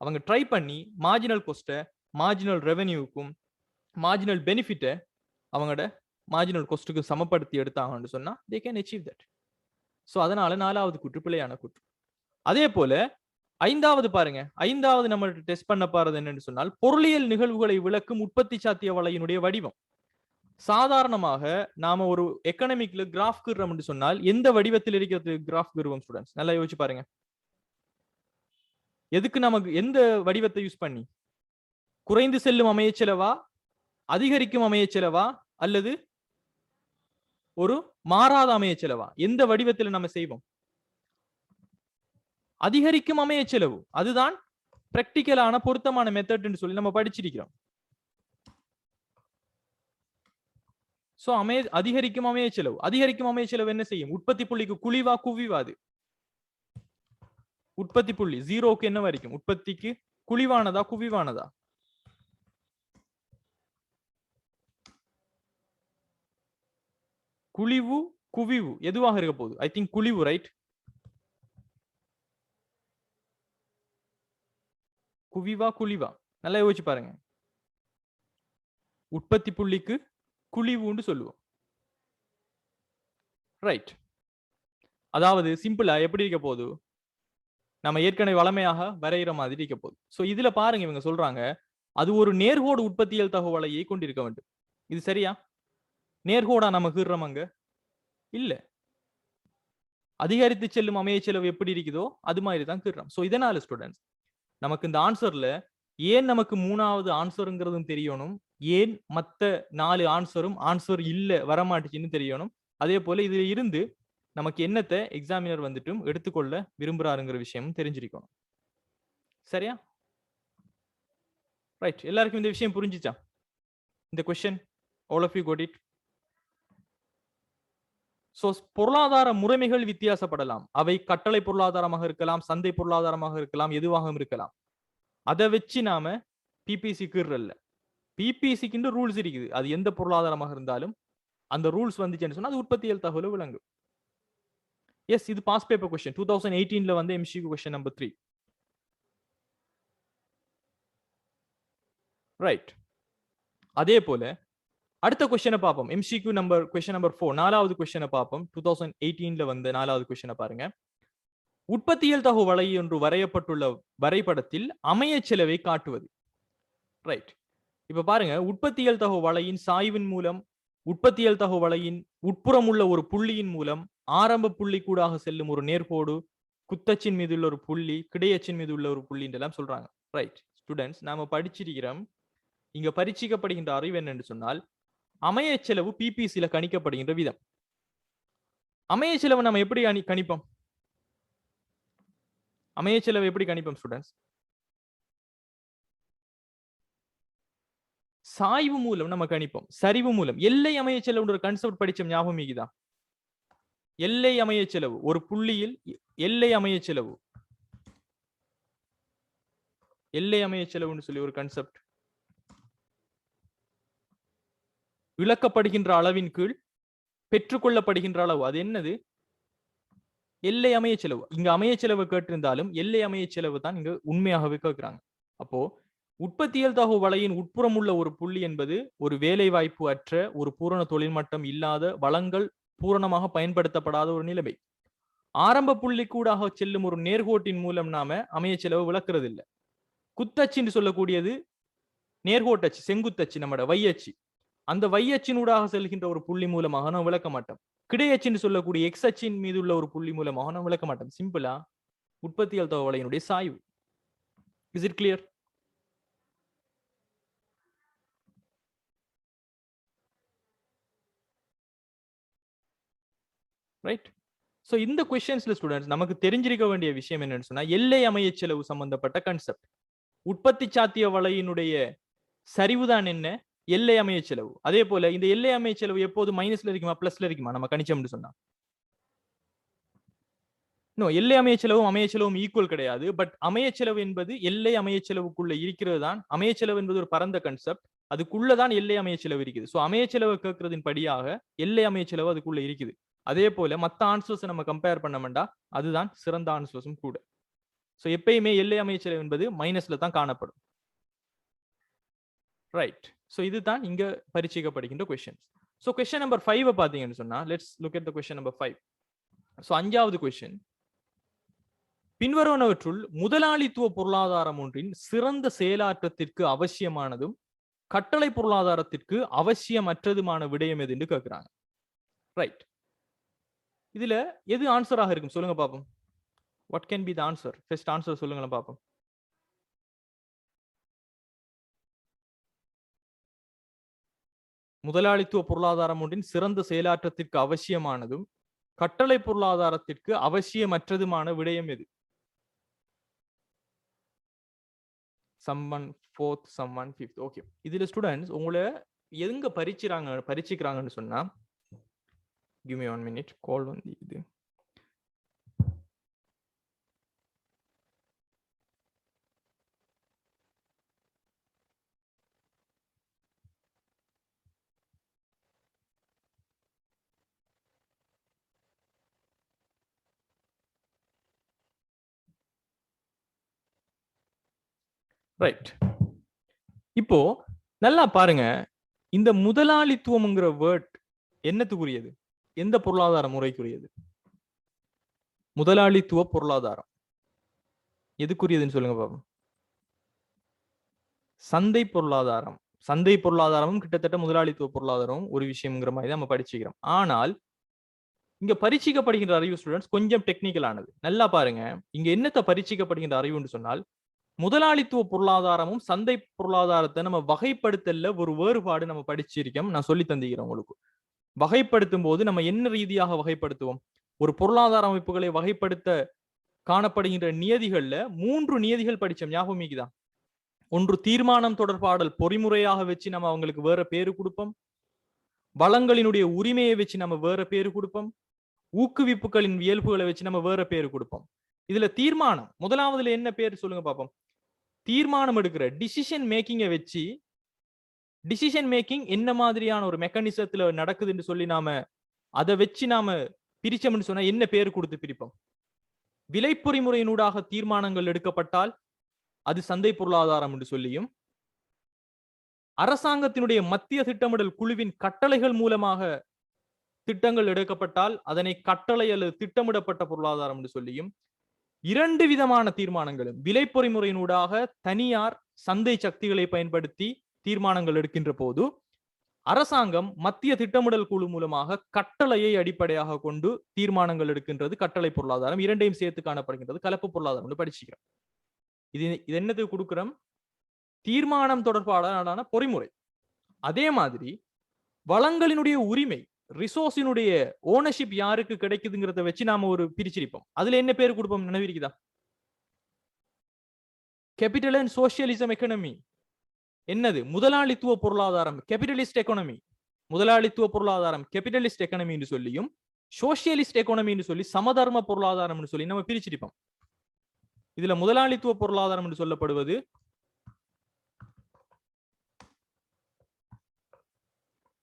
அவங்க ட்ரை பண்ணி மார்ஜினல் காஸ்ட மார்ஜினல் ரெவென்யூக்கும் மார்ஜினல் பெனிஃபிட்டை அவங்களோட மார்ஜினல் காஸ்ட்டுக்கு சமப்படுத்தி எடுத்தாங்கன்னு சொன்னா they can achieve that. So அதனால 4வது கூற்று பிழையான கூற்று. அதே போல 5வது பாருங்க, 5வது நம்ம டெஸ்ட் பண்ண போறது என்னன்னு சொன்னால், பொருளியல் நிகழ்வுகளை விளக்கும் உற்பத்தி சாத்திய வலையினுடைய வடிவம். சாதாரணமாக நாம ஒரு எக்கனாமிக்ல கிராஃப் கீறோம்னு சொன்னால் எந்த வடிவத்தில் இருக்கிறது கிராஃப் கீறுவோம் ஸ்டூடெண்ட்ஸ்? நல்லா யோசிச்சு பாருங்க. எதுக்கு நமக்கு எந்த வடிவத்தை யூஸ் பண்ணி, குறைந்து செல்லும் அமைய செலவா, அதிகரிக்கும் அமைய செலவா, அல்லது ஒரு மாறாத அமைய செலவா, எந்த வடிவத்தில் நம்ம செய்வோம்? அதிகரிக்கும் அமைய செலவு அதுதான் பிராக்டிக்கலான பொருத்தமான மெத்தட் சொல்லி நம்ம படிச்சிருக்கிறோம். சோ அதிகரிக்கும் அமைய செலவு. அதிகரிக்கும் அமைய செலவு என்ன செய்யும்? உற்பத்தி புள்ளிக்கு குழிவா குவிவாது? உற்பத்தி புள்ளி 0க்கு என்ன வரைக்கும்? உற்பத்திக்கு குழிவானதா குவிவானதா? குழிவு குவிவு எதுவாக இருக்க போகுது? ஐ திங்க் குழிவு, ரைட்? குவிவா குழிவா? நல்லா யோசிச்சு பாருங்க. உற்பத்தி புள்ளிக்கு குழிவுன்னு சொல்லுவோம், ரைட்? அதாவது சிம்பிளா எப்படி இருக்க போகுது? நம்ம ஏற்கனவே வளமையாக வரைகிற மாதிரி இருக்க போகுது. சோ இதுல பாருங்க, இவங்க சொல்றாங்க அது ஒரு நேர்கோடு உற்பத்தியல் தகவலையை கொண்டிருக்க வேண்டும். இது சரியா? நேர்கோடா நம்ம கீறோம் அங்க? இல்ல. அதிகரித்து செல்லும் அமைய செலவு எப்படி இருக்குதோ அது மாதிரி தான் கீறோம். சோ இதனால ஸ்டூடெண்ட்ஸ் நமக்கு இந்த ஆன்சர்ல ஏன் நமக்கு 3வது ஆன்சருங்கிறதும் தெரியணும், ஏன் மத்த 4 ஆன்சரும் ஆன்சர் இல்ல வரமாட்டுச்சுன்னு தெரியணும். அதே போல இதுல இருந்து நமக்கு என்னத்தை எக்ஸாமினர் வந்துட்டும் எடுத்துக்கொள்ள விரும்புறாருங்கிற விஷயமும் தெரிஞ்சிருக்கணும். சரியா? ரைட். எல்லாருக்கும் இந்த விஷயம் புரிஞ்சிச்சா? இந்த question all of you got it? So பொருளாதார முறைமைகள் வித்தியாசப்படலாம். அவை கட்டளை பொருளாதாரமாக இருக்கலாம், சந்தை பொருளாதாரமாக இருக்கலாம், எதுவாகவும் இருக்கலாம். அதை வச்சு நாம பிபிசி கீறல்ல. பிபிசிக்கு ரூல்ஸ் இருக்குது. அது எந்த பொருளாதாரமாக இருந்தாலும் அந்த ரூல்ஸ் வந்துச்சுன்னு சொன்னா அது உற்பத்தியல் தகவல் விளங்கும். எஸ், இது பாஸ் பேப்பர் क्वेश्चन 2018ல வந்து MCQ क्वेश्चन நம்பர் 3. ரைட். அதே போல அடுத்த क्वेश्चन பார்ப்போம். MCQ நம்பர் क्वेश्चन நம்பர் 4, 4வது क्वेश्चन பார்ப்போம். 2018ல வந்த 4வது क्वेश्चन பாருங்க. உற்பத்தியல் தகவல் வலை ஒன்று வரையப்பட்டுள்ள வரைபடத்தில் அமைய செலவை காட்டுவது. ரைட். இப்ப பாருங்க, உற்பத்தியல் தகவல் வலையின் சாய்வின் மூலம் உற்பத்தியல் தகவல் வலையின் உட்புறம் உள்ள ஒரு புள்ளியின் மூலம் ஆரம்ப புள்ளி கூடாக செல்லும் ஒரு நேர்கோடு, குத்தச்சின் மீது உள்ள ஒரு புள்ளி, கிடையச்சின் மீது உள்ள ஒரு புள்ளி எல்லாம் சொல்றாங்க. ரைட் ஸ்டூடெண்ட்ஸ், நாம படிச்சிருக்கிறோம். இங்க பரீட்சிக்கப்படுகின்ற அறிவு என்னன்னு சொன்னால் அமைய செலவு பிபிசில கணிக்கப்படுகின்ற விதம். அமைய செலவு நம்ம எப்படி கணிப்போம்? அமைய செலவு எப்படி கணிப்போம் ஸ்டூடெண்ட்ஸ்? சாய்வு மூலம் நம்ம கணிப்போம், சரிவு மூலம். எல்லை அமைய செலவுன்ற கான்செப்ட் படிச்சோம், ஞாபகம் இருக்குதா? எல்லை அமைய செலவு, ஒரு புள்ளியில் எல்லை அமைய செலவு, எல்லை அமைய செலவுன்னு சொல்லி ஒரு கான்செப்ட். இழக்கப்படுகின்ற அளவின் கீழ் பெற்றுக்கொள்ளப்படுகின்ற அளவு, அது என்னது? எல்லை அமைய செலவு. இங்க அமைய செலவு கேட்டிருந்தாலும் எல்லை அமைய செலவு தான் இங்க உண்மையாகவே கேட்கிறாங்க. அப்போ உற்பத்தியல் தகவல் வலையின் உட்புறம் உள்ள ஒரு புள்ளி என்பது ஒரு வேலை வாய்ப்பு அற்ற, ஒரு பூரண தொழில் மட்டம் இல்லாத, வளங்கள் பூரணமாக பயன்படுத்தப்படாத ஒரு நிலைமை. ஆரம்ப புள்ளி கூடாக செல்லும் ஒரு நேர்கோட்டின் மூலம் நாம அமைய செலவு விளக்குறது இல்லை. குத்தச்சின்னு சொல்லக்கூடியது நேர்கோட்டச்சு, செங்குத்தச்சு, நம்மட வையச்சு. அந்த வையச்சினூடாக செல்கின்ற ஒரு புள்ளி மூலமாக நாம் விளக்க மாட்டோம். கிடையச்சின்னு சொல்லக்கூடிய எக்ஸ் அச்சின் மீது உள்ள ஒரு புள்ளி மூலமாக நாம் விளக்க மாட்டோம். சிம்பிளா உற்பத்தியல் தகவல் வலையினுடைய சாய்வு. Is it clear? Right. So இந்த क्वेश्चंसல ஸ்டூடண்ட்ஸ் நமக்கு தெரிஞ்சிருக்க வேண்டிய விஷயம் என்னன்னு சொன்னா எல்லை அமைய செலவு சம்பந்தப்பட்ட கான்செப்ட். உற்பத்தி சாத்திய வலையினுடைய சரிவுதான் என்ன? எல்லை அமைய செலவு. அதே போல இந்த எல்லை அமைய செலவு எப்போது மைனஸ்ல இருக்குமா பிளஸ்ல இருக்குமா நம்ம கணிச்சோம்னு சொன்னா? நோ, எல்லை அமைய செலவும் அமைய செலவும் ஈக்குவல் கிடையாது. பட் அமைய செலவு என்பது எல்லை அமைய செலவுக்குள்ள இருக்கிறது தான். அமைய செலவு என்பது ஒரு பரந்த கான்செப்ட், அதுக்குள்ளதான் எல்லை அமைய செலவு இருக்குது. சோ அமைய செலவு கேட்கறதின் படியாக எல்லை அமைய செலவு அதுக்குள்ள இருக்குது. அதே போல மத்த ஆன்சர்ஸ் நம்ம கம்பேர் பண்ண அதுதான் சிறந்த ஆன்சர்ஸும் கூட. சோ எப்பயுமே எல்லை அமைய செலவு என்பது மைனஸ்ல தான் காணப்படும். ரைட். சோ இதுதான் இங்க பரிச்சயிக்கப்படுகின்ற क्वेश्चंस. சோ क्वेश्चन நம்பர் 5 பாத்தீங்கன்னு சொன்னா let's look at the question number 5. So 5வது क्वेश्चन, பின்வருவனவற்றுள் முதலாளித்துவ பொருளாதாரம் ஒன்றின் சிறந்த செயலாற்றத்திற்கு அவசியமானதும் கட்டளை பொருளாதாரத்திற்கு அவசியமற்றதுமான விடயம் எது என்று கேட்கிறாங்க. ரைட். இதுல எது ஆன்சராக இருக்கும் சொல்லுங்க பாப்போம். What can be the answer? First answer சொல்லுங்க பாப்போம். முதலாளித்துவ பொருளாதாரம் ஒன்றின் சிறந்த செயலாற்றத்திற்கு அவசியமானதும் கட்டளை பொருளாதாரத்திற்கு அவசியமற்றதுமான விடயம் எது? someone fourth, someone fifth. Okay, இதுல ஸ்டூடெண்ட்ஸ் உங்களை எங்க பரீட்சிக்கிறாங்கன்னு சொன்னா, give me 1 minute, call வந்து இது. ரைட். இப்போ நல்லா பாருங்க, இந்த முதலாளித்துவம்ங்கிற வேர்ட் என்னத்துக்குரியது? எந்த பொருளாதார முறைக்குரியது? முதலாளித்துவ பொருளாதாரம் எதுக்குரியதுன்னு சொல்லுங்க பாப்போம். சந்தை பொருளாதாரம். சந்தை பொருளாதாரமும் கிட்டத்தட்ட முதலாளித்துவ பொருளாதாரம் ஒரு விஷயம்ங்கிற மாதிரி நம்ம படிச்சுக்கிறோம். ஆனால் இங்க பரீட்சிக்கப்படுகின்ற அறிவு ஸ்டூடெண்ட்ஸ் கொஞ்சம் டெக்னிக்கலானது. நல்லா பாருங்க, இங்க என்னத்தை பரீட்சிக்கப்படுகின்ற அறிவுன்னு சொன்னால், முதலாளித்துவ பொருளாதாரமும் சந்தை பொருளாதாரத்தை நம்ம வகைப்படுத்தல ஒரு வேறுபாடு நம்ம படிச்சிருக்கோம். நான் சொல்லி தந்துக்கிறேன் உங்களுக்கு. வகைப்படுத்தும் போது நம்ம என்ன ரீதியாக வகைப்படுத்துவோம்? ஒரு பொருளாதார அமைப்புகளை வகைப்படுத்த காணப்படுகின்ற நியதிகள்ல 3 நியதிகள் படிச்சோம். ஞாபகம் இருக்குதா? ஒன்று தீர்மானம் தொடர்பாடல் பொறிமுறையாக வச்சு நம்ம அவங்களுக்கு வேற பேரு கொடுப்போம். வளங்களினுடைய உரிமையை வச்சு நம்ம வேற பேரு கொடுப்போம். ஊக்குவிப்புகளின் இயல்புகளை வச்சு நம்ம வேற பேரு கொடுப்போம். இதுல தீர்மானம் முதலாவதுல என்ன பேர் சொல்லுங்க பாப்போம். தீர்மானம் எடுக்கிற டிசிஷன் மேக்கிங்கை வச்சு, டிசிஷன் மேக்கிங் என்ன மாதிரியான ஒரு மெக்கானிசத்துல நடக்குதுன்னு சொல்லி நாம அதை வச்சு நாம பிரிச்சோம்னு சொன்னா என்ன பேர் கொடுத்து பிரிப்போம்? விலை பொறிமுறையினூடாக தீர்மானங்கள் எடுக்கப்பட்டால் அது சந்தை பொருளாதாரம் என்று சொல்லியும், அரசாங்கத்தினுடைய மத்திய திட்டமிடல் குழுவின் கட்டளைகள் மூலமாக திட்டங்கள் எடுக்கப்பட்டால் அதனை கட்டளை அல்லது திட்டமிடப்பட்ட பொருளாதாரம் என்று சொல்லியும், 2 விதமான தீர்மானங்களும் விலை பொறிமுறையினூடாக தனியார் சந்தை சக்திகளை பயன்படுத்தி தீர்மானங்கள் எடுக்கின்ற போது, அரசாங்கம் மத்திய திட்டமிடல் குழு மூலமாக கட்டளையை அடிப்படையாக கொண்டு தீர்மானங்கள் எடுக்கின்றது கட்டளை பொருளாதாரம். இரண்டையும் சேர்த்து காணப்படுகின்றது கலப்பு பொருளாதாரம் படிச்சுக்கிறோம். இது என்னத்துக்கு கொடுக்கிறோம்? தீர்மானம் தொடர்பான பொறிமுறை. அதே மாதிரி வளங்களினுடைய உரிமை, ரிசோர்ஸினுடைய ஓனர்ஷிப் யாருக்கு கிடைக்குதுங்கிறத வச்சு நாம ஒரு பிரிச்சிருப்போம். அதுல என்ன பேர் கொடுப்போம் நினைவிருக்குதா? Capital and socialism economy. என்னது? முதலாளித்துவ பொருளாதாரம், கேபிட்டலிஸ்ட் எக்கானமி. முதலாளித்துவ பொருளாதாரம் கேபிட்டலிஸ்ட் எக்கானமின்னு சொல்லியும், சோசியலிஸ்ட் எக்கானமின்னு சொல்லி சமதர்ம பொருளாதாரம்னு சொல்லி நம்ம பிரிச்சிருப்போம். இதுல முதலாளித்துவ பொருளாதாரம் என்று சொல்லப்படுவது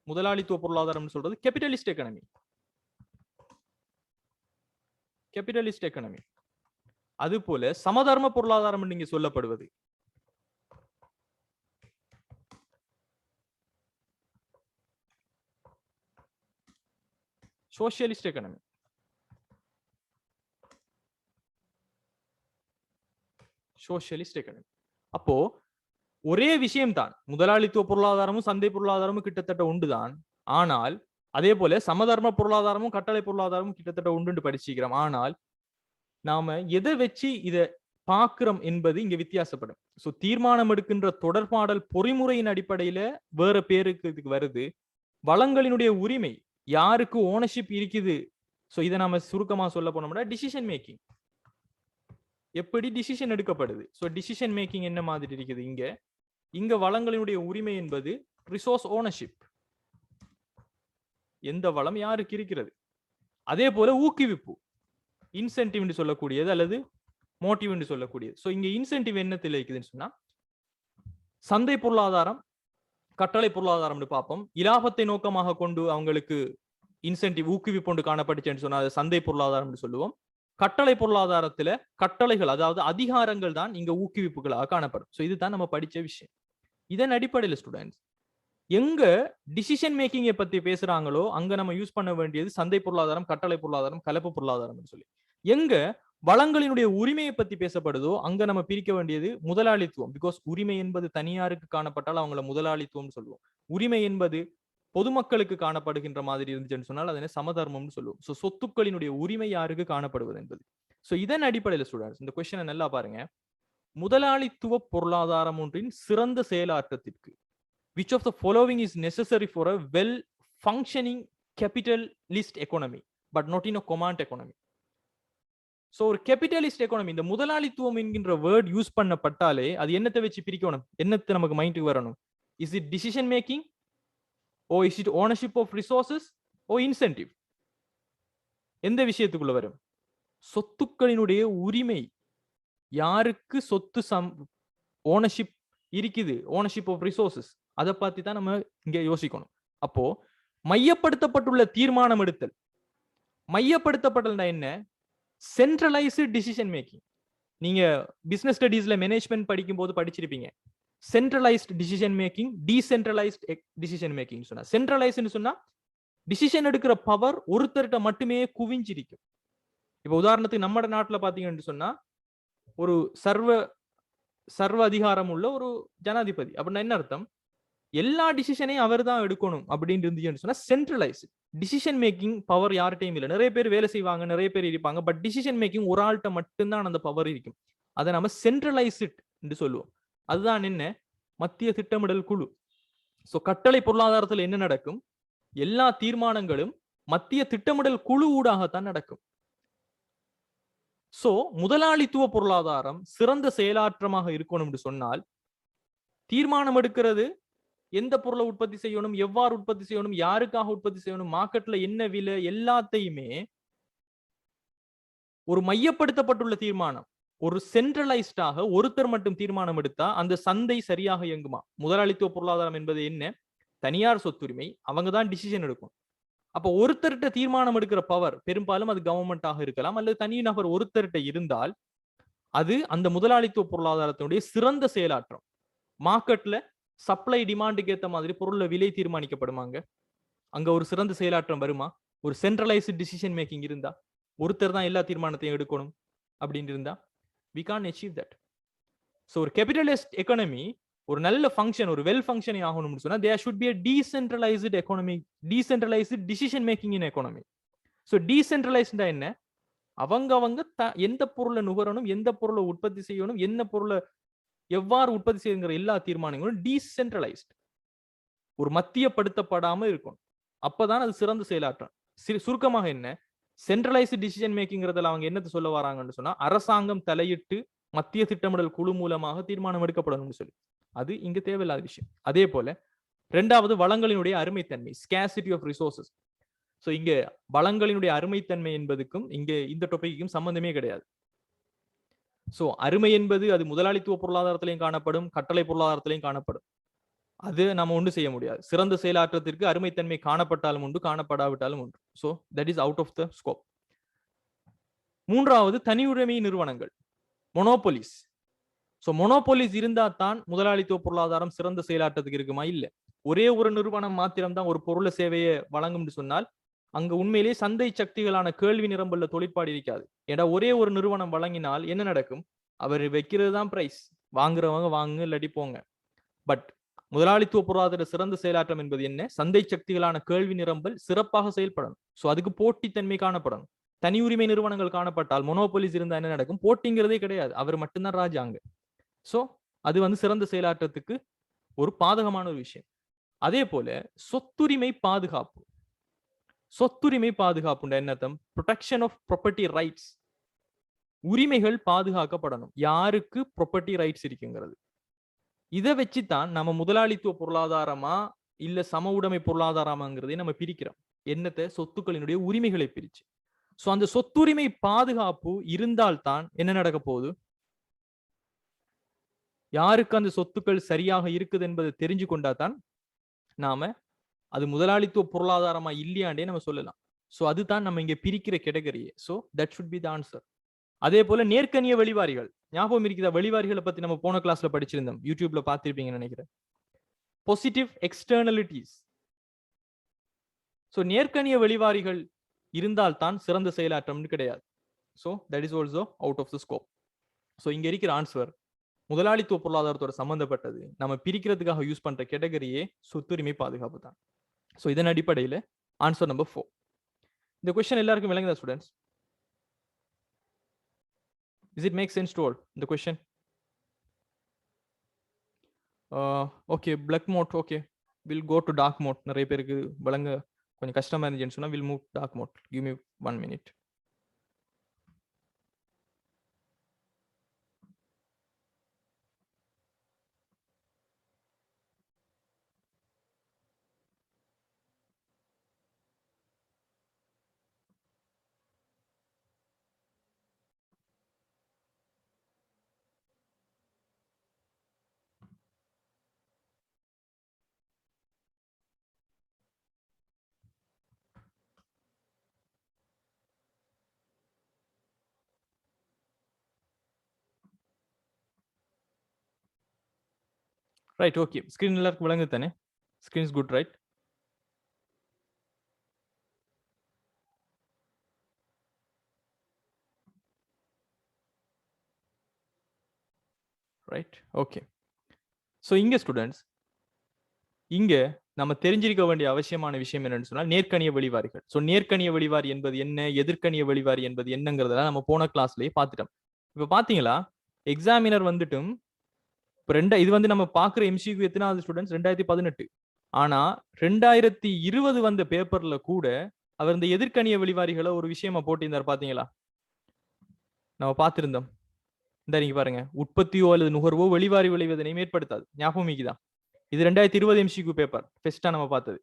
முதலாளித்துவ பொருளாதாரம் சொல்றது கேபிட்டலிஸ்ட் எக்கானமி. Capitalist economy. அது போல சமதர்ம பொருளாதாரம் நீங்க சொல்லப்படுவது சோசியலிஸ்ட் எக்கானமி. Socialist economy. அப்போ ஒரே விஷயம் தான், முதலாளித்துவ பொருளாதாரமும் சந்தை பொருளாதாரமும் கிட்டத்தட்ட உண்டுதான். ஆனால் அதே போல சமதர்ம பொருளாதாரமும் கட்டளை பொருளாதாரமும் கிட்டத்தட்ட உண்டு படிச்சுக்கிறோம். ஆனால் நாம எதை வச்சு இதை பார்க்கிறோம் என்பது இங்க வித்தியாசப்படும். சோ தீர்மானம் எடுக்கின்ற தொடர்பாடல் பொறிமுறையின் அடிப்படையில வேற பேருக்கு இதுக்கு வருது. வளங்களினுடைய உரிமை, யாருக்கு ஓனர்ஷிப் இருக்குது, சோ இதை நாம சுருக்கமா சொல்ல போனோம்னா டிசிஷன் மேக்கிங். எப்படி டிசிஷன் எடுக்கப்படுது, சோ டிசிஷன் மேக்கிங் என்ன மாதிரி இருக்குது இங்க. இங்க வளங்களினுடைய உரிமை என்பது ரிசோர்ஸ் ஓனர்ஷிப், எந்த வளம் யாருக்கு இருக்கிறது. அதே போல ஊக்குவிப்பு, இன்சென்டிவ் என்று சொல்லக்கூடியது அல்லது மோட்டிவ் என்று சொல்லக்கூடியது. சோ இங்க இன்சென்டிவ் என்னத்தில் இருக்குதுன்னு சொன்னா சந்தை பொருளாதாரம், கட்டளை பொருளாதாரம் பார்ப்போம். இலாபத்தை நோக்கமாக கொண்டு அவங்களுக்கு இன்சென்டிவ் ஊக்குவிப்பு காணப்பட்டுச்சுன்னு சொன்னா அது சந்தை பொருளாதாரம் சொல்லுவோம். கட்டளை பொருளாதாரத்துல கட்டளைகள் அதாவது அதிகாரங்கள் தான் இங்க ஊக்குவிப்புகளாக காணப்படும். சோ இதுதான் நம்ம படிச்ச விஷயம். இதன் அடிப்படையில் ஸ்டூடெண்ட்ஸ் எங்க டிசிஷன் மேக்கிங்கை பத்தி பேசுறாங்களோ அங்க நம்ம யூஸ் பண்ண வேண்டியது சந்தை பொருளாதாரம், கட்டளை பொருளாதாரம், கலப்பு பொருளாதாரம் சொல்லி. எங்க வளங்களினுடைய உரிமையை பத்தி பேசப்படுதோ அங்க நம்ம பிரிக்க வேண்டியது முதலாளித்துவம். பிகாஸ் உரிமை என்பது தனியாருக்கு காணப்பட்டால் அவங்கள முதலாளித்துவம் சொல்லுவோம். உரிமை என்பது பொதுமக்களுக்கு காணப்படுகின்ற மாதிரி இருந்துச்சுன்னு சொன்னால் அதனை சமதர்மம்னு சொல்லுவோம். சோ சொத்துக்களினுடைய உரிமை யாருக்கு காணப்படுவது என்பது. சோ இதன் அடிப்படையில் ஸ்டூடெண்ட்ஸ் இந்த கொஸ்டினை நல்லா பாருங்க. முதலாளித்துவ பொருளாதாரம் ஒன்றின் சிறந்த செயலாற்றத்திற்கு which of the following is necessary for a well functioning capitalist economy but not in a command economy? So ஒரு கேபிட்டலிஸ்ட் எக்கானமி, இந்த முதலாளித்துவம் என்கின்ற வேர்ட் யூஸ் பண்ணப்பட்டாலே அது என்னத்தை வச்சு பிரிக்கணும், என்னத்தை நமக்கு மைண்டுக்கு வரணும்? Is it decision making, or is it ownership of resources, or incentive? எந்த விஷயத்துக்குள்ள வரும்? சொத்துக்களினுடைய உரிமை, யாருக்கு சொத்து ஓனர்ஷிப் இருக்குது, ஓனர்ஷிப் ஆஃப் ரிசோர்சஸ், அதை பத்தி தான் நம்ம இங்க யோசிக்கணும். அப்போ மையப்படுத்தப்பட்டுள்ள தீர்மானம் எடுத்தல், மையப்படுத்தப்பட்டல்னா என்ன? Centralised decision making. நீங்க பிசினஸ் ஸ்டடீஸ்ல மேனேஜ்மெண்ட் படிக்கும் போது படிச்சிருப்பீங்க. Centralised decision making, decentralised decision making சொன்னா. சென்ட்ரலைஸ்ட்னு சொன்னா டிசிஷன் எடுக்கிற பவர் ஒருத்தர்கிட்ட மட்டுமே குவிஞ்சிருக்கும். இப்ப உதாரணத்துக்கு நம்ம நாட்டுல பாத்தீங்கன்னு சொன்னா ஒரு சர்வ அதிகாரம் உள்ள ஒரு ஜனாதிபதி. அப்படின்னா என்ன அர்த்தம்? எல்லா டிசிஷனையும் அவர் தான் எடுக்கணும் அப்படின்னு இருந்துச்சுன்னு சொன்னா சென்ட்ரலைஸ். டிசிஷன் மேக்கிங் பவர் யார்கிட்டையும் இல்லை. நிறைய பேர் வேலை செய்வாங்க, நிறைய பேர் இருப்பாங்க, பட் டிசிஷன் மேக்கிங் ஒரு ஆள்கிட்ட மட்டும்தான் அந்த பவர் இருக்கும். அதை நம்ம சென்ட்ரலைஸ்ட் என்று சொல்லுவோம். அதுதான் என்ன? மத்திய திட்டமிடல் குழு. ஸோ கட்டளை பொருளாதாரத்தில் என்ன நடக்கும்? எல்லா தீர்மானங்களும் மத்திய திட்டமிடல் குழு ஊடாகத்தான் நடக்கும். சோ முதலாளித்துவ பொருளாதாரம் சிறந்த செயலாற்றமாக இருக்கணும் என்று சொன்னால், தீர்மானம் எடுக்கிறது, எந்த பொருளை உற்பத்தி செய்யணும், எவ்வாறு உற்பத்தி செய்யணும், யாருக்காக உற்பத்தி செய்யணும், மார்க்கெட்ல என்ன விலை, எல்லாத்தையுமே ஒரு மையப்படுத்தப்பட்டுள்ள தீர்மானம், ஒரு சென்ட்ரலைஸ்டாக ஒருத்தர் மட்டும் தீர்மானம் எடுத்தா அந்த சந்தை சரியாக இயங்குமா? முதலாளித்துவ பொருளாதாரம் என்பது என்ன? தனியார் சொத்துரிமை, அவங்க தான் டிசிஷன் எடுக்கும். அப்ப ஒருத்தர்கிட்ட தீர்மானம் எடுக்கிற பவர், பெரும்பாலும் அது கவர்மெண்டாக இருக்கலாம் அல்லது தனி நபர் ஒருத்தர்கிட்ட இருந்தால், அது அந்த முதலாளித்துவ பொருளாதாரத்தினுடைய சிறந்த செயலாற்றம். மார்க்கெட்ல சப்ளை டிமாண்டுக்கு ஏற்ற மாதிரி பொருள்ல விலை தீர்மானிக்கப்படுமாங்க? அங்க ஒரு சிறந்த செயலாற்றம் வருமா? ஒரு சென்ட்ரலைஸ்டு டிசிஷன் மேக்கிங் இருந்தா, ஒருத்தர் தான் எல்லா தீர்மானத்தையும் எடுக்கணும் அப்படின்னு இருந்தா, we can't achieve that. So ஒரு கேபிட்டலிஸ்ட் எக்கானமி ஒரு நல்ல ஃபங்க்ஷன், ஒரு வெல் ஃபங்க்ஷனிங் ஆகணும்னு சொன்னா there should be a decentralized economy, decentralized decision making in economy. So decentralized என்ன? அவங்க எந்த பொருளை நுகரணும், எந்த பொருளை உற்பத்தி செய்யணும், என்ன பொருளை எவ்வாறு உற்பத்தி செய்யுங்கிற எல்லா தீர்மானங்களும் டீசென்ட்ரலைஸ்ட், ஒரு மத்தியப்படுத்தப்படாம இருக்கும். அப்பதான் அது சிறந்த செயலாற்றம். சுருக்கமாக என்ன? சென்ட்ரலைஸ்டு டிசிஷன் மேக்கிங்கிறதுல அவங்க என்னத்தை சொல்ல வராங்கன்னு சொன்னா, அரசாங்கம் தலையிட்டு மத்திய திட்டமிடல் குழு மூலமாக தீர்மானம் எடுக்கப்படணும்னு சொல்லி. அது இங்க தேவையில்லாத விஷயம். அதே போல இரண்டாவது, வளங்களினுடைய அருமைத்தன்மை, ஸ்கேசிட்டி ஆஃப் ரிசோர்சஸ். ஸோ இங்க வளங்களினுடைய அருமைத்தன்மை என்பதுக்கும் இங்க இந்த டாபிக்கும் சம்பந்தமே கிடையாது. ஸோ அருமை என்பது அது முதலாளித்துவ பொருளாதாரத்திலையும் காணப்படும், கட்டளை பொருளாதாரத்திலையும் காணப்படும். அது நம்ம ஒன்று செய்ய முடியாது. சிறந்த செயலாற்றத்திற்கு அருமைத்தன்மை காணப்பட்டாலும் உண்டு, காணப்படாவிட்டாலும் உண்டு. So that is out of the scope. மூன்றாவது, தனியுரிமை நிறுவனங்கள், மொனோபோலிஸ். ஸோ மொனோபோலிஸ் இருந்தா தான் முதலாளித்துவ பொருளாதாரம் சிறந்த செயலாற்றத்துக்கு இருக்குமா? இல்லை. ஒரே ஒரு நிறுவனம் மாத்திரம்தான் ஒரு பொருளை சேவையை வழங்கும்னு சொன்னால் அங்க உண்மையிலேயே சந்தை சக்திகளான கேள்வி நிரம்புள்ள தொழிற்பாடு இருக்காது. ஏன்னா ஒரே ஒரு நிறுவனம் வழங்கினால் என்ன நடக்கும்? அவர் வைக்கிறது தான் பிரைஸ், வாங்குறவங்க வாங்க இல்லாட்டி போங்க. பட் முதலாளித்துவ பொருளாதார சிறந்த செயலாற்றம் என்பது என்ன? சந்தை சக்திகளான கேள்வி நிரம்பல் சிறப்பாக செயல்படணும். ஸோ அதுக்கு போட்டித்தன்மை காணப்படணும். தனி உரிமை நிறுவனங்கள் காணப்பட்டால், மொனோபோலிஸ் இருந்தா என்ன நடக்கும்? போட்டிங்கிறதே கிடையாது, அவர் மட்டும்தான் ராஜாங்க. ஸோ அது சிறந்த செயலாற்றத்துக்கு ஒரு பாதகமான ஒரு விஷயம். அதே போல சொத்துரிமை பாதுகாப்பு. சொத்துரிமை பாதுகாப்பு என்னத்தம்? Protection of property rights. உரிமைகள் பாதுகாக்கப்படணும். யாருக்கு ப்ராப்பர்ட்டி ரைட்ஸ் இருக்குங்கிறது. இதை வச்சுதான் நம்ம முதலாளித்துவ பொருளாதாரமா இல்ல சம உடைமை பொருளாதாரமாங்கிறதை நம்ம பிரிக்கிறோம். என்னத்தை? சொத்துக்களினுடைய உரிமைகளை பிரிச்சு. ஸோ அந்த சொத்துரிமை பாதுகாப்பு இருந்தால்தான் என்ன நடக்க போகுது? யாருக்கு அந்த சொத்துக்கள் சரியாக இருக்குது என்பதை தெரிஞ்சு கொண்டாதான் நாம அது முதலாளித்துவ பொருளாதாரமா இல்லையாண்டே நம்ம சொல்லலாம். ஸோ அதுதான் நம்ம இங்க பிரிக்கிற கேட்டகரியே. So that should be the answer. அதே போல நேர்கணிய வெளிவாரிகள், ஞாபகம் இருக்கிற வெளிவாரிகளை பத்தி நம்ம போன கிளாஸ்ல படிச்சிருந்தோம், யூடியூப்ல பார்த்திருப்பீங்கன்னு நினைக்கிறேன். பாசிட்டிவ் எக்ஸ்டர்னலிட்டிஸ். ஸோ நேர்கணிய வெளிவாரிகள் இருந்தால்தான் சிறந்த செயலாற்றம்னு கிடையாது. So that is also out of the scope. So இங்க இருக்கிற ஆன்சர் முதலாளித்துவ பொருளாதாரத்தோட சம்பந்தப்பட்டது. நம்ம பிரிக்கிறதுக்காக யூஸ் பண்ற கேட்டகரியே சொத்துரிமை பாதுகாப்பு தான். ஸோ இதன் அடிப்படையில் ஆன்சர் நம்பர் 4. இந்த கொஸ்டின் எல்லாருக்கும் விளங்குதா students? Does it make sense to all the question? Okay, black mode. Okay, we'll go to dark mode. நிறைய பேருக்கு விளங்க கொஞ்சம் கஷ்டமா இருந்துச்சுன்னு சொன்னா we'll move dark mode. Give me 1 minute. Right, okay. Screen எல்லாருக்கும் விளங்குது தானே? Screen is good, right? Right, okay. So இங்க ஸ்டூடெண்ட்ஸ், இங்க நம்ம தெரிஞ்சிருக்க வேண்டிய அவசியமான விஷயம் என்னன்னு சொன்னால் நேர்க்கணிய வெளிவாரிகள். ஸோ நேர்க்கணிய வெளிவாரி என்பது என்ன, எதிர்க்கணிய வெளிவாரி என்பது என்னங்கிறதெல்லாம் நம்ம போன கிளாஸ்லயே பார்த்துட்டோம். இப்ப பாத்தீங்களா, எக்ஸாமினர் வந்துட்டும் இது வந்து நம்ம பாக்குற எம்சிக்யூ எத்தனாவது ஸ்டூடெண்ட்ஸ்? 2018. ஆனா 2020 வந்த பேப்பர்ல கூட அவர் இந்த எதிர்க்கணிய வெளிவாரிகளை ஒரு விஷயமா போட்டிருந்தார். பாத்தீங்களா? நம்ம பார்த்திருந்தோம். இந்த நீங்க பாருங்க, உற்பத்தியோ அல்லது நுகர்வோ வெளிவாரி விளைவதனை ஏற்படுத்தாது. ஞாபகம் தான். இது 2020 எம்சிக்யூ பேப்பர் ஃபெஸ்டா நம்ம பார்த்தது.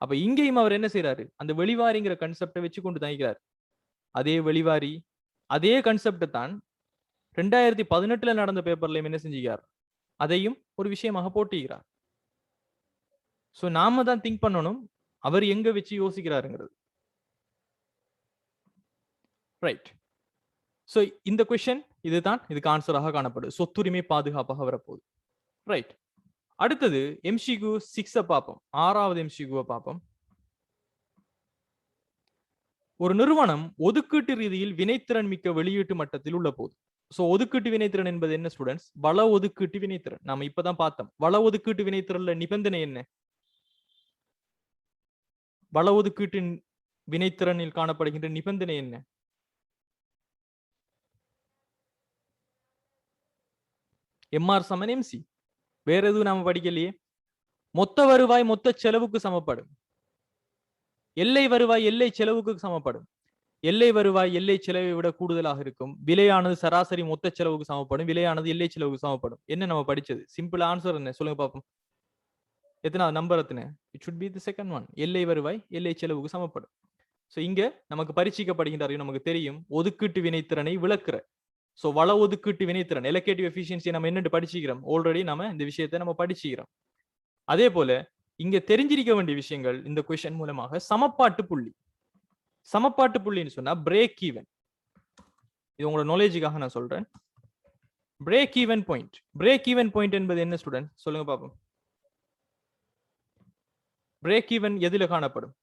அப்ப இங்கேயும் அவர் என்ன செய்யறாரு? அந்த வெளிவாரிங்கிற கன்செப்டை வச்சு கொண்டு தங்கிக்கிறார். அதே வெளிவாரி, அதே கன்செப்டை தான் 2018 நடந்த பேப்பர்லயும் என்ன செஞ்சுக்கிறார்? அதையும் ஒரு விஷயமாக போட்டுகிறார். சோ நாம தான் திங்க் பண்ணணும், அவர் எங்க வச்சு யோசிக்கிறாருங்கிறது. ரைட். சோ இந்த கொஸ்டின் இதுதான், இதுக்கு ஆன்சராக காணப்படுது. சொத்துரிமை பாதுகாப்பாக வரப்போகுது. ரைட். அடுத்தது எம்சிக்யூ 6 பார்ப்போம். 6வது எம்சிக்யூ பார்ப்போம். ஒரு நிறுவனம் ஒதுக்கீட்டு ரீதியில் வினைத்திறன் மிக்க வெளியீட்டு மட்டத்தில் உள்ள போது. சோ ஒதுக்கீட்டு வினைத்திறன் என்பது என்ன ஸ்டூடெண்ட்ஸ்? வள ஒதுக்கீட்டு வினைத்திறன். நாம இப்பதான் பார்த்தோம். வள ஒதுக்கீட்டு வினைத்திறன்ல நிபந்தனை என்ன? வள ஒதுக்கீட்டின் வினைத்திறனில் காணப்படுகின்ற நிபந்தனை என்ன? எம்ஆர் சமன் எம்சி. வேற எதுவும் நாம படிக்கலையே. மொத்த வருவாய் மொத்த செலவுக்கு சமப்படும். எல்லை வருவாய் எல்லை செலவுக்கு சமப்படும். எல்லை வருவாய் எல்லை செலவை விட கூடுதலாக இருக்கும். விலையானது சராசரி மொத்த செலவுக்கு சமப்படும். விலையானது எல்லை செலவுக்கு சமப்படும். என்ன நம்ம படிச்சது? சிம்பிள் ஆன்சர் என்ன சொல்லுங்க பாப்போம். எத்தனாவது நம்பர் எத்தனை? It should be the second one. எல்லை வருவாய் எல்லை செலவுக்கு சமப்படும். சோ இங்க நமக்கு பரிசீலிக்கப்படுகின்ற நமக்கு தெரியும் ஒதுக்கீட்டு வினைத்திறனை விளக்குற. சோ வள ஒதுக்கீட்டு வினைத்திறன் எலோகேட்டிவ் எஃபிஷியன்சி நம்ம என்னன்னு படிச்சுக்கிறோம். ஆல்ரெடி நம்ம இந்த விஷயத்தை நம்ம படிச்சுக்கிறோம். அதே போல இங்க தெரிஞ்சிருக்க வேண்டிய விஷயங்கள் இந்த கொஸ்டின் மூலமாக சமப்பாட்டு புள்ளி. சமப்பாட்டு புள்ளின்னு சொன்னா பிரேக் ஈவன். இது உங்களோட நாலேஜுக்காக நான் சொல்றேன். Break even point. Break even point என்பது என்ன ஸ்டூடெண்ட்? சொல்லுங்க பாப்போம். பிரேக் ஈவன் எதுல காணப்படும்?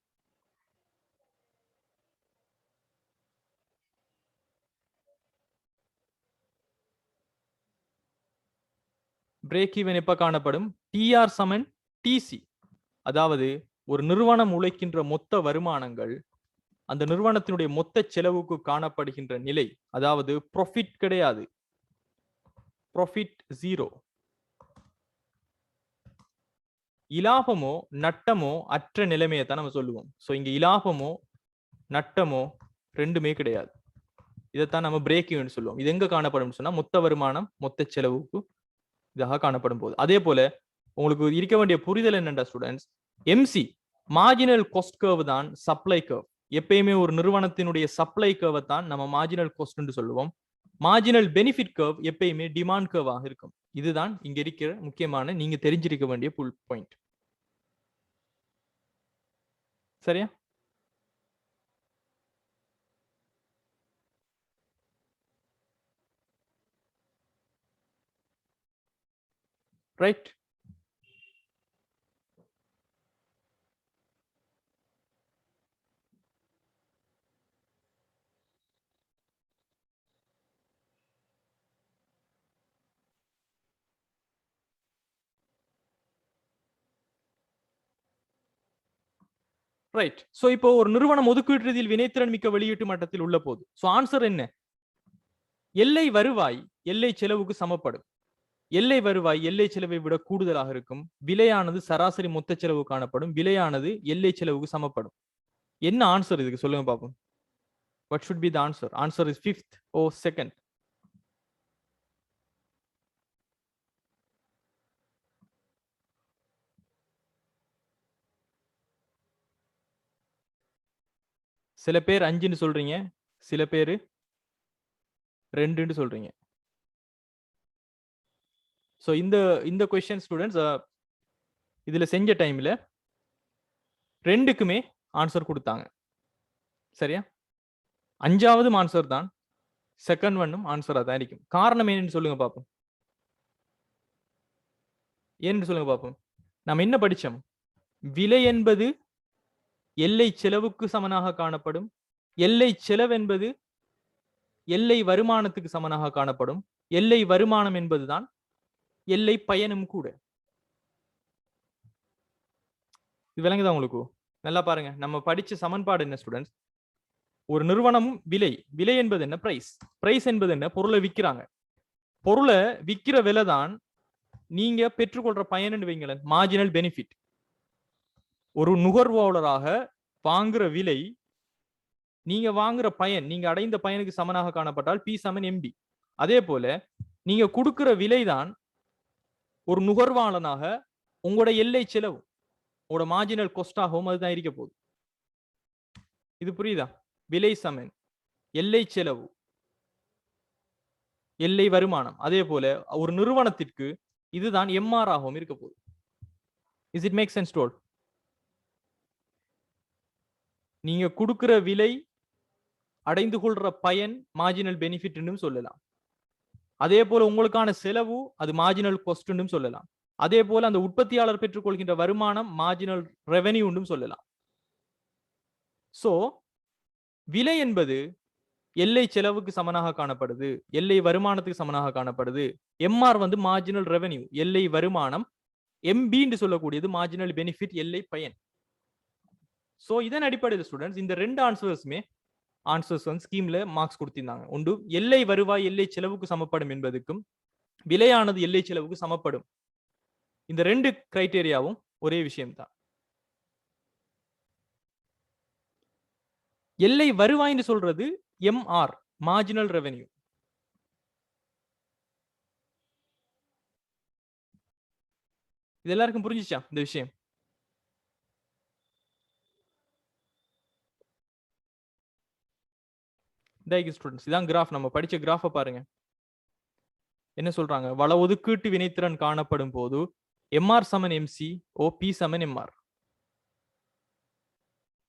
பிரேக் ஈவன் எப்ப காணப்படும்? டிஆர் சமன் டிசி. அதாவது ஒரு நிறுவனம் உழைக்கின்ற மொத்த வருமானங்கள் அந்த நிறுவனத்தினுடைய மொத்த செலவுக்கு காணப்படுகின்ற நிலை, அதாவது ப்ராஃபிட் கிடையாது, ப்ராஃபிட் ஜீரோ. இலாபமோ நட்டமோ அற்ற நிலைமையை தான் நம்ம சொல்லுவோம். சோ இங்க இலாபமோ நட்டமோ ரெண்டுமே கிடையாது. இதைத்தான் நம்ம பிரேக் ஈவன் சொல்லுவோம். இது எங்க காணப்படும் சொன்னா மொத்த வருமானம் மொத்த செலவுக்கு இதாக காணப்படும் போது. அதே போல உங்களுக்கு இருக்க வேண்டிய புரிதல் என்னென்ன students? MC marginal cost curve தான் சப்ளை கர்வ். எப்பயுமே ஒரு நிறுவனத்தினுடைய சப்ளை கர்வை தான் நம்ம மார்ஜினல் காஸ்ட் சொல்லுவோம். மார்ஜினல் பெனிஃபிட் கர்வ் எப்பயுமே டிமாண்ட் கர்வாக இருக்கும். இதுதான் இங்க இருக்கிற முக்கியமான நீங்க தெரிஞ்சிருக்க வேண்டிய புல் பாயிண்ட். சரியா? ரைட். ரைட். சோ இப்போ ஒரு நிறுவனம் ஒதுக்கீட்டு ரீதியில் வினைத்திறன் மிக்க வெளியீட்டு மட்டத்தில் உள்ள போது. சோ ஆன்சர் என்ன? எல்லை வருவாய் எல்லை செலவுக்கு சமப்படும். எல்லை வருவாய் எல்லை செலவை விட கூடுதலாக இருக்கும். விலையானது சராசரி மொத்த செலவு காணப்படும். விலையானது எல்லை செலவுக்கு சமப்படும். என்ன ஆன்சர் இதுக்கு சொல்லுங்க பாப்போம். What should be the answer? Answer is fifth or second. சில பேர் 5ன்னு சொல்றீங்க, சில பேர் 2ன்னு சொல்றீங்க. சோ இந்த क्वेश्चन ஸ்டூடண்ட்ஸ் இதுல செஞ்ச டைம்ல 2க்குமே ஆன்சர் கொடுத்தாங்க. சரியா? 5வது ஆன்சர் தான், செகண்ட் ஒன்னும் ஆன்சரா தான் இருக்கும். காரணம் என்னன்னு சொல்லுங்க பாப்போம். ஏன்னு சொல்லுங்க பார்ப்போம். நாம் என்ன படிச்சோம்? விலை என்பது எல்லை செலவுக்கு சமனாக காணப்படும். எல்லை செலவு என்பது எல்லை வருமானத்துக்கு சமனாக காணப்படும். எல்லை வருமானம் என்பதுதான் எல்லை பயனும் கூட. இது விளங்குதா உங்களுக்கு? நல்லா பாருங்க. நம்ம படிச்ச சமன்பாடு என்ன ஸ்டூடெண்ட்ஸ்? ஒரு நிறுவனம் விலை, விலை என்பது என்ன? பிரைஸ். பிரைஸ் என்பது என்ன? பொருளை விற்கிறாங்க. பொருளை விற்கிற விலை தான் நீங்க பெற்றுக்கொள்ற பயன் வைங்களேன், மார்ஜினல் பெனிஃபிட். ஒரு நுகர்வோளராக வாங்குற விலை, நீங்க வாங்குற பயன், நீங்க அடைந்த பயனுக்கு சமனாக காணப்பட்டால் பி சமன் எம்பி. அதே போல நீங்க கொடுக்கிற விலைதான் ஒரு நுகர்வாளனாக உங்களோட எல்லை செலவு, உங்களோட மார்ஜினல் கொஸ்டாகவும் அதுதான் இருக்க போகுது. இது புரியுதா? விலை சமன் எல்லை செலவு, எல்லை வருமானம். அதே போல ஒரு நிறுவனத்திற்கு இதுதான் எம்ஆர் ஆகவும் இருக்க போகுது. இஸ் இட் மேக் சென்ஸ் டோல்? நீங்க கொடுக்கிற விலை, அடைந்து கொள்ற பயன் மார்ஜினல் பெனிஃபிட் சொல்லலாம். அதே போல உங்களுக்கான செலவு அது மார்ஜினல் காஸ்ட் சொல்லலாம். அதே போல அந்த உற்பத்தியாளர் பெற்றுக்கொள்கின்ற வருமானம் மார்ஜினல் ரெவென்யூ சொல்லலாம். சோ விலை என்பது எல்லை செலவுக்கு சமனாக காணப்படுது, எல்லை வருமானத்துக்கு சமனாக காணப்படுது. எம்ஆர் வந்து மார்ஜினல் ரெவென்யூ, எல்லை வருமானம். எம்பி என்று சொல்லக்கூடியது மார்ஜினல் பெனிஃபிட், எல்லை பயன். சோ இதன் அடிப்படையில் ஸ்டூடெண்ட்ஸ் இந்த ரெண்டு ஆன்சர்ஸ்மே ஆன்சர்ஸ் வந்து ஸ்கீம்ல மார்க்ஸ் கொடுத்திருந்தாங்க. ஒன்று எல்லை வருவாய் எல்லை செலவுக்கு சமப்படும் என்பதுக்கும் விலையானது எல்லை செலவுக்கு சமப்படும். இந்த ரெண்டு கிரைட்டேரியாவும் ஒரே விஷயம் தான். எல்லை வருவாய்னு சொல்றது எம்ஆர், மார்ஜினல் ரெவென்யூ. இது எல்லாருக்கும் புரிஞ்சிச்சா இந்த விஷயம்? ஸ்டூடெண்ட்ஸ் இதான் கிராஃப். நம்ம படிச்ச கிராஃபை பாருங்க. என்ன சொல்றாங்க? வள ஒதுக்கீட்டு வினைத்திறன் காணப்படும் போது எம்ஆர் சமன் எம்சி, ஓ பி சமன் எம்ஆர்.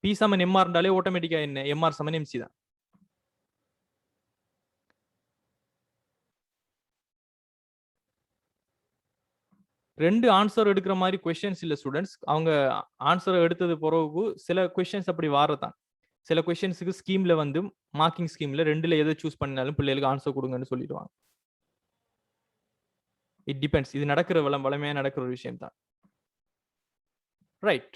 பி சமன் எம்ஆர் என்றாலே ஆட்டோமேட்டிக்கா என்ன? எம்ஆர் சமன் எம்சி தான். ரெண்டு ஆன்சர் எடுக்கிற மாதிரி கொஸ்டின்ஸ் இல்ல ஸ்டூடெண்ட்ஸ். அவங்க ஆன்சர் எடுத்தது பிறகு சில கொஸ்டின்ஸ் அப்படி வாரதான். சில கொஸ்டின்ஸுக்கு ஸ்கீம்ல வந்து மார்க்கிங் ஸ்கீம்ல ரெண்டுல எதை சூஸ் பண்ணாலும் பிள்ளைகளுக்கு ஆன்சர் கொடுங்கன்னு சொல்லிடுவாங்க. It depends. இது நடக்கிற வளமையா நடக்கிற ஒரு விஷயம் தான். ரைட்.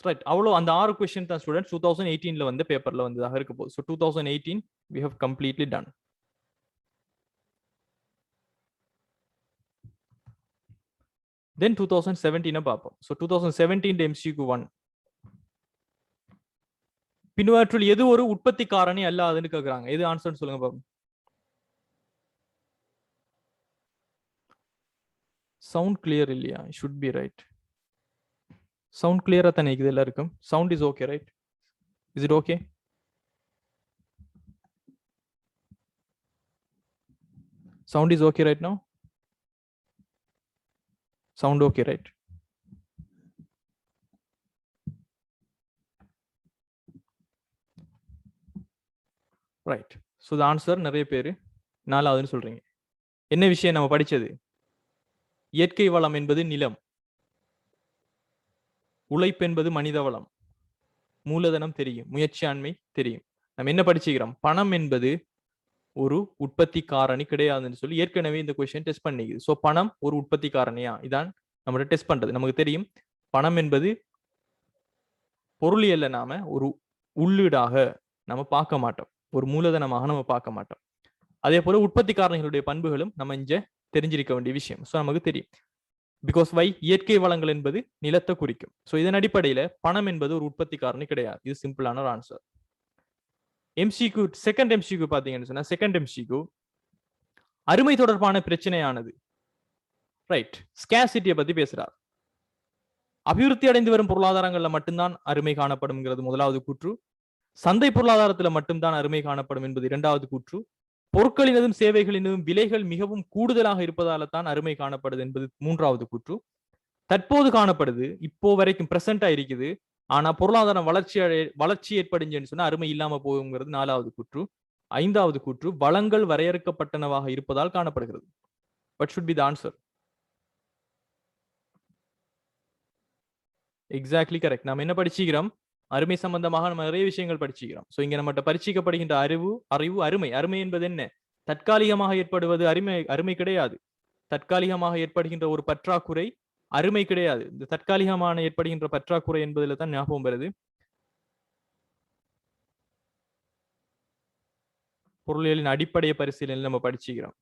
ரைட். அவ்வளோ அந்த 6 கொஸ்டின் தான் ஸ்டூடெண்ட்ஸ் 2018ல வந்து பேப்பர்ல வந்ததாக இருக்க போகுது. So 2018 we have completely done. Then 2017 பார்ப்போம். ஸோ 2017 MCQ 1 பின்வற்றுள் எது ஒரு உற்பத்தி காரணி அல்லாதுன்னு கேக்குறாங்க. எது ஆன்சர்னு சொல்லுங்க பாப்போம். சவுண்ட் கிளியர் இல்லையா? should be right. சவுண்ட் கிளியரா தானே இருக்குது எல்லாருக்கும்? Sound is okay right? Is it okay? Sound is okay right now? Sound okay right? Right. So the answer நிறைய பேர் 4வதுன்னு சொல்றீங்க. என்ன விஷயம் நம்ம படிச்சது? இயற்கை வளம் என்பது நிலம், உழைப்பு என்பது மனித வளம், மூலதனம் தெரியும், முயற்சியாண்மை தெரியும். நம்ம என்ன படிச்சுக்கிறோம்? பணம் என்பது ஒரு உற்பத்தி காரணி கிடையாதுன்னு சொல்லி ஏற்கனவே இந்த கொஸ்டின் டெஸ்ட் பண்ணிக்குது. ஸோ பணம் ஒரு உற்பத்தி காரணியா? இதான் நம்ம டெஸ்ட் பண்றது. நமக்கு தெரியும் பணம் என்பது பொருளியல்ல, நாம ஒரு உள்ளீடாக நம்ம பார்க்க மாட்டோம், ஒரு மூலதனமாக நம்ம பார்க்க மாட்டோம். அதே போல உற்பத்தி காரணிகளுடைய பண்புகளும் நம்ம இங்க தெரிஞ்சிருக்க வேண்டிய விஷயம். ஸோ நமக்கு தெரியும் பிகாஸ் வை இயற்கை வளங்கள் என்பது நிலத்தை குறிக்கும். ஸோ இதன் அடிப்படையில பணம் என்பது ஒரு உற்பத்தி காரணி கிடையாது. இது சிம்பிளான ஒரு ஆன்சர். எம்சிக்யூ செகண்ட் எம்சிக்யூ பாத்தீங்கன்னு சொன்னா, செகண்ட் எம்சிக்யூ அருமை தொடர்பான பிரச்சனையானது. ரைட். ஸ்கேசிட்டியை பத்தி பேசுறார். அபிவிருத்தி அடைந்து வரும் பொருளாதாரங்கள்ல மட்டும்தான் அருமை காணப்படும்ங்கிறது முதலாவது கூற்று. சந்தை பொருளாதாரத்துல மட்டும்தான் அருமை காணப்படும் என்பது இரண்டாவது கூற்று. பொருட்களினதும் சேவைகளினதும் விலைகள் மிகவும் கூடுதலாக இருப்பதால தான் அருமை காணப்படுது என்பது மூன்றாவது கூற்று. தற்போது காணப்படுது, இப்போ வரைக்கும் பிரசண்டா இருக்குது, ஆனா பொருளாதாரம் வளர்ச்சி ஏற்படுச்சுன்னு சொன்னா அருமை இல்லாம போகுங்கிறது நாலாவது கூற்று. ஐந்தாவது கூற்று வளங்கள் வரையறுக்கப்பட்டனவாக இருப்பதால் காணப்படுகிறது. What should be the answer? Exactly correct. நாம் என்ன படிச்சுக்கிறோம்? அருமை சம்பந்தமாக நம்ம நிறைய விஷயங்கள் படிச்சுக்கிறோம். ஸோ இங்க நம்மகிட்ட பரிச்சீக்கப்படுகின்ற அறிவு அருமை என்பது என்ன? தற்காலிகமாக ஏற்படுவது அருமை கிடையாது. தற்காலிகமாக ஏற்படுகின்ற ஒரு பற்றாக்குறை அருமை கிடையாது. இந்த தற்காலிகமான ஏற்படுகின்ற பற்றாக்குறை என்பதில் தான் ஞாபகம் வருது. பொருளியலின் அடிப்படை பரிசீலனையில் நம்ம படிச்சுக்கிறோம்.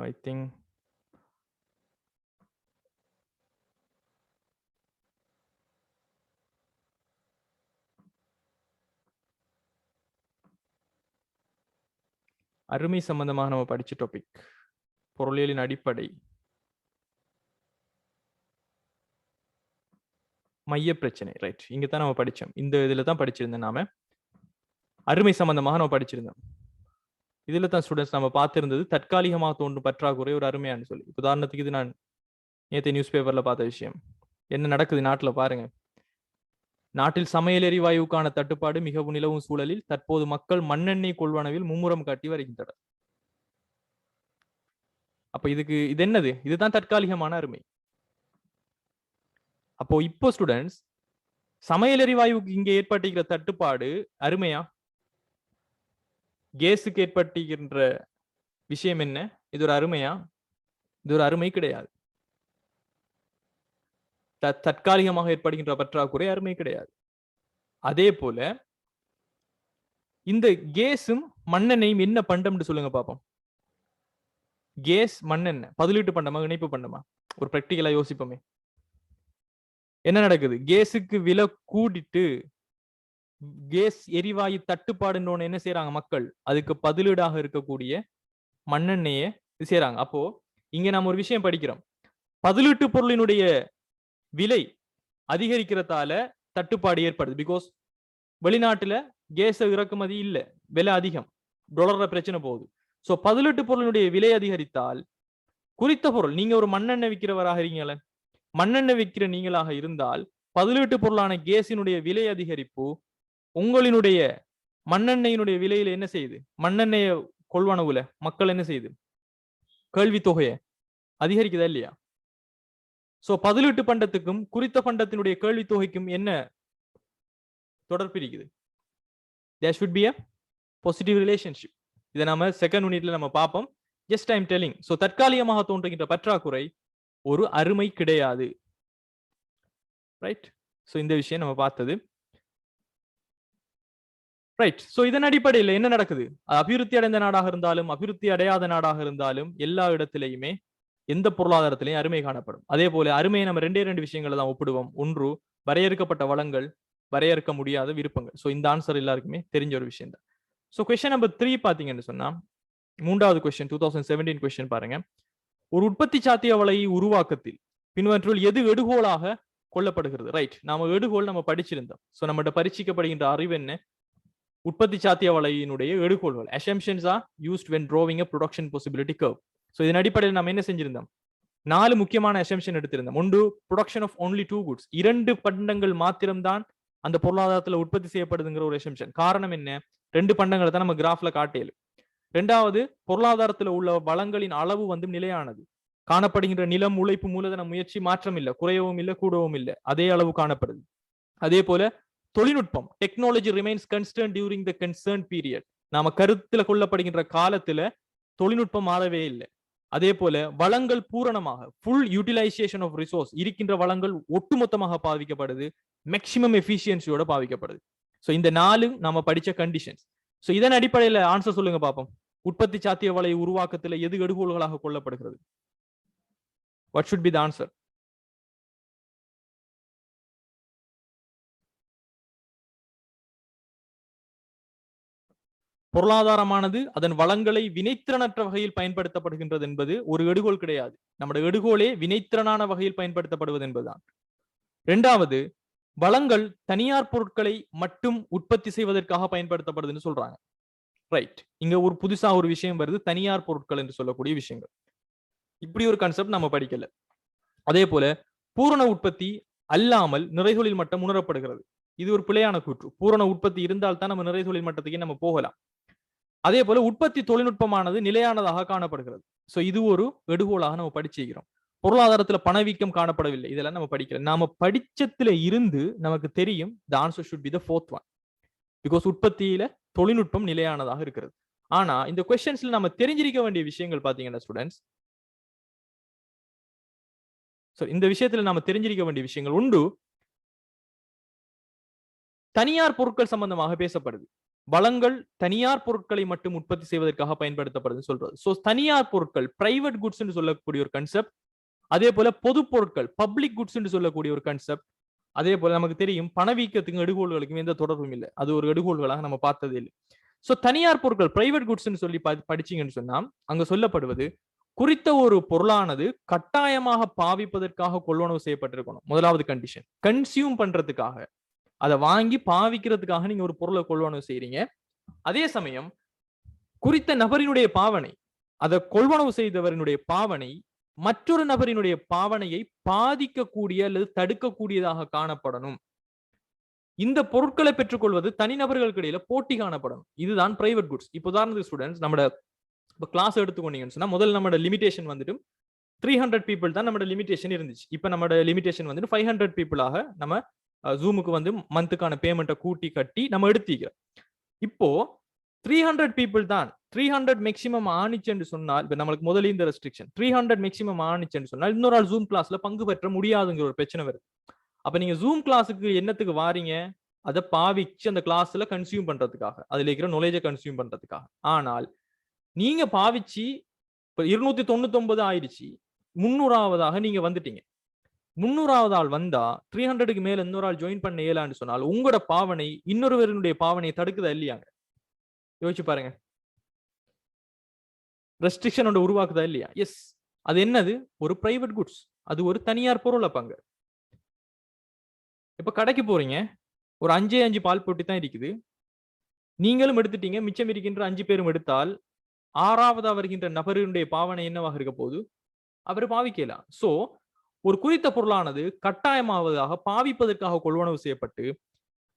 ஐ திங்க் அருமை சம்பந்தமாக நம்ம படிச்ச டாபிக் பொருளியலின் அடிப்படை மைய பிரச்சனை. ரைட், இங்க தான் நம்ம படிச்சோம். இந்த இதுல தான் படிச்சிருந்தோம். நாம அருமை சம்பந்தமாக நம்ம படிச்சிருந்தோம். இதுல தான் ஸ்டூடெண்ட்ஸ் நம்ம பார்த்திருந்தது தற்காலிகமாக தோன்றும் பற்றாக்குறை ஒரு அருமையானு சொல்லி. உதாரணத்துக்கு இது நான் நேற்று நியூஸ் பேப்பர்ல பார்த்த விஷயம். என்ன நடக்குது நாட்டுல பாருங்க. நாட்டில் சமையல் எரிவாயுக்கான தட்டுப்பாடு மிகவும் நிலவும் சூழலில் தற்போது மக்கள் மண்ணெண்ணெய் கொள்வனவில் மும்முரம் காட்டி வருகின்றனர். அப்ப இது என்னது? இதுதான் தற்காலிகமான அருமை. அப்போ இப்போ ஸ்டூடெண்ட்ஸ் சமையல் எரிவாயுக்கு இங்க ஏற்பட்டிருக்கிற தட்டுப்பாடு அருமையா? கேஸுக்கு ஏற்பட்டிருக்கின்ற விஷயம் என்ன? இது ஒரு அருமையா? இது ஒரு அருமை கிடையாது. தற்காலிகமாக ஏற்படுகின்ற பற்றாக்குறை அருமை கிடையாது. அதே போல இந்த கேஸும் மண்ணெண்ணையும் என்ன பண்டம்னு சொல்லுங்க பாப்போம். கேஸ் மண்ணெண்ணெய் பதிலீட்டு பண்டமா இணைப்பு பண்டமா? ஒரு பிராக்டிகலா யோசிப்போமே. என்ன நடக்குது? கேஸுக்கு விலை கூடிட்டு கேஸ் எரிவாயு தட்டுப்பாடுன்னு என்ன செய்யறாங்க மக்கள்? அதுக்கு பதிலீடாக இருக்கக்கூடிய மண்ணெண்ணெயை செய்யறாங்க. அப்போ இங்க நாம ஒரு விஷயம் படிக்கிறோம். பதிலீட்டு பொருளினுடைய விலை அதிகரிக்கிறதால தட்டுப்பாடு ஏற்படுது. பிகாஸ் வெளிநாட்டுல கேஸ் இறக்குமதி இல்ல, விலை அதிகம், டாலர்ல பிரச்சனை போகுது. சோ பதிலீட்டு பொருளினுடைய விலை அதிகரித்தால் குறித்த பொருள், நீங்க ஒரு மண்ணெண்ணெய் விற்கிறவராக இருக்கீங்களே, மண்ணெண்ணெய் விற்கிற நீங்களாக இருந்தால் பதிலீட்டு பொருளான கேஸினுடைய விலை அதிகரிப்பு உங்களினுடைய மண்ணெண்ணெயினுடைய விலையில என்ன செய்யுது? மண்ணெண்ணெய கொள்வனவுல மக்கள் என்ன செய்யுது? கேள்வி தொகையை அதிகரிக்குதா இல்லையா? சோ பதிலீட்டு பண்டத்துக்கும் குறித்த பண்டத்தினுடைய கேள்வி தொகைக்கும் என்ன தொடர்பு இருக்குது? There should be a positive relationship. இதை நாம செகண்ட் யூனிட்ல நம்ம பார்ப்போம். Just I am telling. So தற்காலிகமாக தோன்றுகின்ற பற்றாக்குறை ஒரு அருமை கிடையாது. ரைட். சோ இந்த விஷயம் நம்ம பார்த்தது. ரைட். சோ இதன் அடிப்படையில் என்ன நடக்குது? அபிவிருத்தி அடைந்த நாடாக இருந்தாலும் அபிவிருத்தி அடையாத நாடாக இருந்தாலும் எல்லா இடத்திலையுமே எந்த பொருளாதாரத்திலையும் அருமை காணப்படும். அதே போல அருமையை நம்ம ரெண்டு விஷயங்களை தான் ஒப்பிடுவோம். ஒன்று வரையறுக்கப்பட்ட வளங்கள், வரையறுக்க முடியாத விருப்பங்கள். சோ இந்த ஆன்சர் எல்லாருக்குமே தெரிஞ்ச ஒரு விஷயம் தான். சோ கொஸ்டின் நம்பர் 3 பாத்தீங்கன்னு சொன்னா, மூன்றாவது கொஸ்டின் 2017 கொஸ்டின் பாருங்க. ஒரு உற்பத்தி சாத்திய வலை உருவாக்கத்தில் பின்வற்றுள் எது எடுகோலாக கொள்ளப்படுகிறது? ரைட், நாம எடுகோல் நம்ம படிச்சிருந்தோம். சோ நம்மகிட்ட பரிச்சீக்கப்படுகின்ற அறிவு என்ன? உற்பத்தி சாத்திய வலையினுடைய எடுகோள்கள். Assumptions are used when drawing a production possibility curve. So இதன் அடிப்படையில் நம்ம என்ன செஞ்சிருந்தோம்? 4 முக்கியமான அசம்ஷன் எடுத்திருந்தோம். ஒன்று, ப்ரொடக்ஷன் ஆஃப் ஒன்லி 2 goods, 2 பண்டங்கள் மாத்திரம்தான் அந்த பொருளாதாரத்துல உற்பத்தி செய்யப்படுதுங்கிற ஒரு அசம்ஷன். காரணம் என்ன? 2 பண்டங்களை தான் நம்ம கிராஃப்ல காட்டேன். ரெண்டாவது, பொருளாதாரத்துல உள்ள வளங்களின் அளவு நிலையானது. காணப்படுகின்ற நிலம், உழைப்பு, மூலதன முயற்சி மாற்றம் இல்லை, குறையவும் இல்லை, கூடவும் இல்லை, அதே அளவு காணப்படுது. அதே போல தொழில்நுட்பம், technology remains constant during the concern period. நாம கருத்துல கொள்ளப்படுகின்ற காலத்துல தொழில்நுட்பம் மாறவே இல்லை. அதே போல வளங்கள் பூரணமாக ஃபுல் யூட்டிலைசேஷன் ஆஃப் ரிசோர்ஸ், இருக்கின்ற வளங்கள் ஒட்டுமொத்தமாக பாவிக்கப்படுது, மேக்சிமம் எஃபிஷியன்சியோட பாவிக்கப்படுது. சோ இந்த 4 நாம படிச்ச கண்டிஷன்ஸ். சோ இதன் அடிப்படையில ஆன்சர் சொல்லுங்க பாப்போம். உற்பத்தி சாத்திய வலை உருவாக்கத்துல எது எடுகோள்களாக கொள்ளப்படுகிறது? What should be the answer? பொருளாதாரமானது அதன் வளங்களை வினைத்திறனற்ற வகையில் பயன்படுத்தப்படுகின்றது என்பது ஒரு எடுகோள் கிடையாது. நம்முடைய எடுகோளே வினைத்திறனான வகையில் பயன்படுத்தப்படுவது என்பதுதான். இரண்டாவது, வளங்கள் தனியார் பொருட்களை மட்டும் உற்பத்தி செய்வதற்காக பயன்படுத்தப்படுதுன்னு சொல்றாங்க. ரைட், இங்க ஒரு புதுசா ஒரு விஷயம் வருது, தனியார் பொருட்கள் என்று சொல்லக்கூடிய விஷயங்கள். இப்படி ஒரு கான்செப்ட் நம்ம படிக்கல. அதே போல பூரண உற்பத்தி அல்லாமல் நிறைதொழில் மட்டம் உணரப்படுகிறது. இது ஒரு பிழையான கூற்று. பூரண உற்பத்தி இருந்தால் தான் நம்ம நிறைதொழில் மட்டத்துக்கே நம்ம போகலாம். அதே போல உற்பத்தி தொழில்நுட்பமானது நிலையானதாக காணப்படுகிறது. சோ இது ஒரு எடுகோலாக நம்ம படிச்சுக்கிறோம். பொருளாதாரத்துல பணவீக்கம் காணப்படவில்லை, இதெல்லாம் நம்ம படிக்கல. நாம படிச்சத்துல இருந்து நமக்கு தெரியும் the answer should be the fourth one, because உற்பத்தியில தொழில்நுட்பம் நிலையானதாக இருக்கிறது. ஆனா இந்த கொஸ்டின்ஸ்ல நம்ம தெரிஞ்சிருக்க வேண்டிய விஷயங்கள் பாத்தீங்கன்னா ஸ்டூடெண்ட்ஸ், இந்த விஷயத்துல நாம தெரிஞ்சிருக்க வேண்டிய விஷயங்கள் உண்டு. தனியார் பொருட்கள் சம்பந்தமாக பேசப்படுது. வளங்கள் தனியார் பொருட்களை மட்டும் உற்பத்தி செய்வதற்காக பயன்படுத்தப்படுது சொல்றது. சோ தனியார் பொருட்கள் பிரைவேட் குட்ஸ் என்று சொல்லக்கூடிய ஒரு கன்செப்ட், அதே போல பொது பொருட்கள் பப்ளிக் குட்ஸ் என்று சொல்லக்கூடிய ஒரு கன்செப்ட். அதே போல நமக்கு தெரியும் பணவீக்கத்துக்கும் எடுகோள்களுக்கும் எந்த தொடர்பும் இல்லை, அது ஒரு எடுகோள்களாக நம்ம பார்த்ததே இல்லை. சோ தனியார் பொருட்கள் பிரைவேட் குட்ஸ் சொல்லி படிச்சீங்கன்னு சொன்னா அங்க சொல்லப்படுவது குறித்த ஒரு பொருளானது கட்டாயமாக பாவிப்பதற்காக கொள்வனவு செய்யப்பட்டிருக்கணும். முதலாவது கண்டிஷன். கன்சியூம் பண்றதுக்காக, அதை வாங்கி பாவிக்கிறதுக்காக நீங்க ஒரு பொருளை கொள்வனவு செய்றீங்க. அதே சமயம் குறித்த நபரினுடைய பாவனை, அதை கொள்வனவு செய்தவரினுடைய பாவனை மற்றொரு நபரினுடைய பாவனையை பாதிக்கக்கூடிய அல்லது தடுக்கக்கூடியதாக காணப்படணும். இந்த பொருட்களை பெற்றுக்கொள்வது தனிநபர்களுக்கு இடையில போட்டி காணப்படணும். இதுதான் பிரைவேட் குட்ஸ். இப்போ உதாரணத்துக்கு ஸ்டூடெண்ட்ஸ், நம்ம கிளாஸ் எடுத்துக்கொண்டீங்கன்னு சொன்னா முதல்ல நம்மளோட லிமிடேஷன் வந்துட்டு 300 பீப்புள் தான் நம்மளோட லிமிடேஷன் இருந்துச்சு. இப்போ நம்மளோட லிமிடேஷன் வந்துட்டு 500 பீப்புளாக நம்ம ஜூமுக்கு வந்து மந்த்துக்கான பேமெண்ட்டை கூட்டி கட்டி நம்ம எடுத்திக்கிறோம். இப்போ 300 பீப்புள் தான் 300 மேக்ஸிமம் ஆனிச்சுன்னு சொன்னால், இப்போ நம்மளுக்கு முதல்ல இந்த ரெஸ்ட்ரிக்ஷன் 300 மேக்ஸிமம் ஆனிச்சுன்னு சொன்னால் இன்னொரு ஆள் ஜூம் கிளாஸ்ல பங்கு பெற்ற முடியாதுங்கிற ஒரு பிரச்சனை வருது. அப்ப நீங்க ஜூம் கிளாஸுக்கு என்னத்துக்கு வாரீங்க? அதை பாவிச்சு அந்த கிளாஸ்ல கன்சியூம் பண்றதுக்காக, அதுல இருக்கிற நாலேஜை கன்சியூம் பண்றதுக்காக. ஆனால் நீங்க பாவிச்சு இப்ப 299 ஆயிடுச்சு, 300ஆவதாக நீங்க வந்துட்டீங்க. 300ஆவது ஆள் வந்தா 300க்கு மேல இன்னொரு ஆள் ஜாயின் பண்ண இயலான்னு சொன்னால் உங்களோட பாவனை இன்னொருவருடைய பாவனையை தடுக்குதா இல்லையாங்க? யோசிச்சு பாருங்க. ரெஸ்ட்ரிக்ஷன் உருவாக்குதா இல்லையா? எஸ். அது என்னது? ஒரு பிரைவேட் குட்ஸ், அது ஒரு தனியார் பொருளை பங்கு. இப்ப கடைக்கு போறீங்க, ஒரு 5 பால் போட்டி தான் இருக்குது, நீங்களும் எடுத்துட்டீங்க, மிச்சம் இருக்கின்ற 5 பேரும் எடுத்தால் 6ஆவதா வருகின்ற நபருடைய பாவனை என்னவாக இருக்க போகுது? அவர் பாவிக்கலாம். சோ ஒரு குறித்த பொருளானது கட்டாயமாவதாக பாவிப்பதற்காக கொள்வனவு செய்யப்பட்டு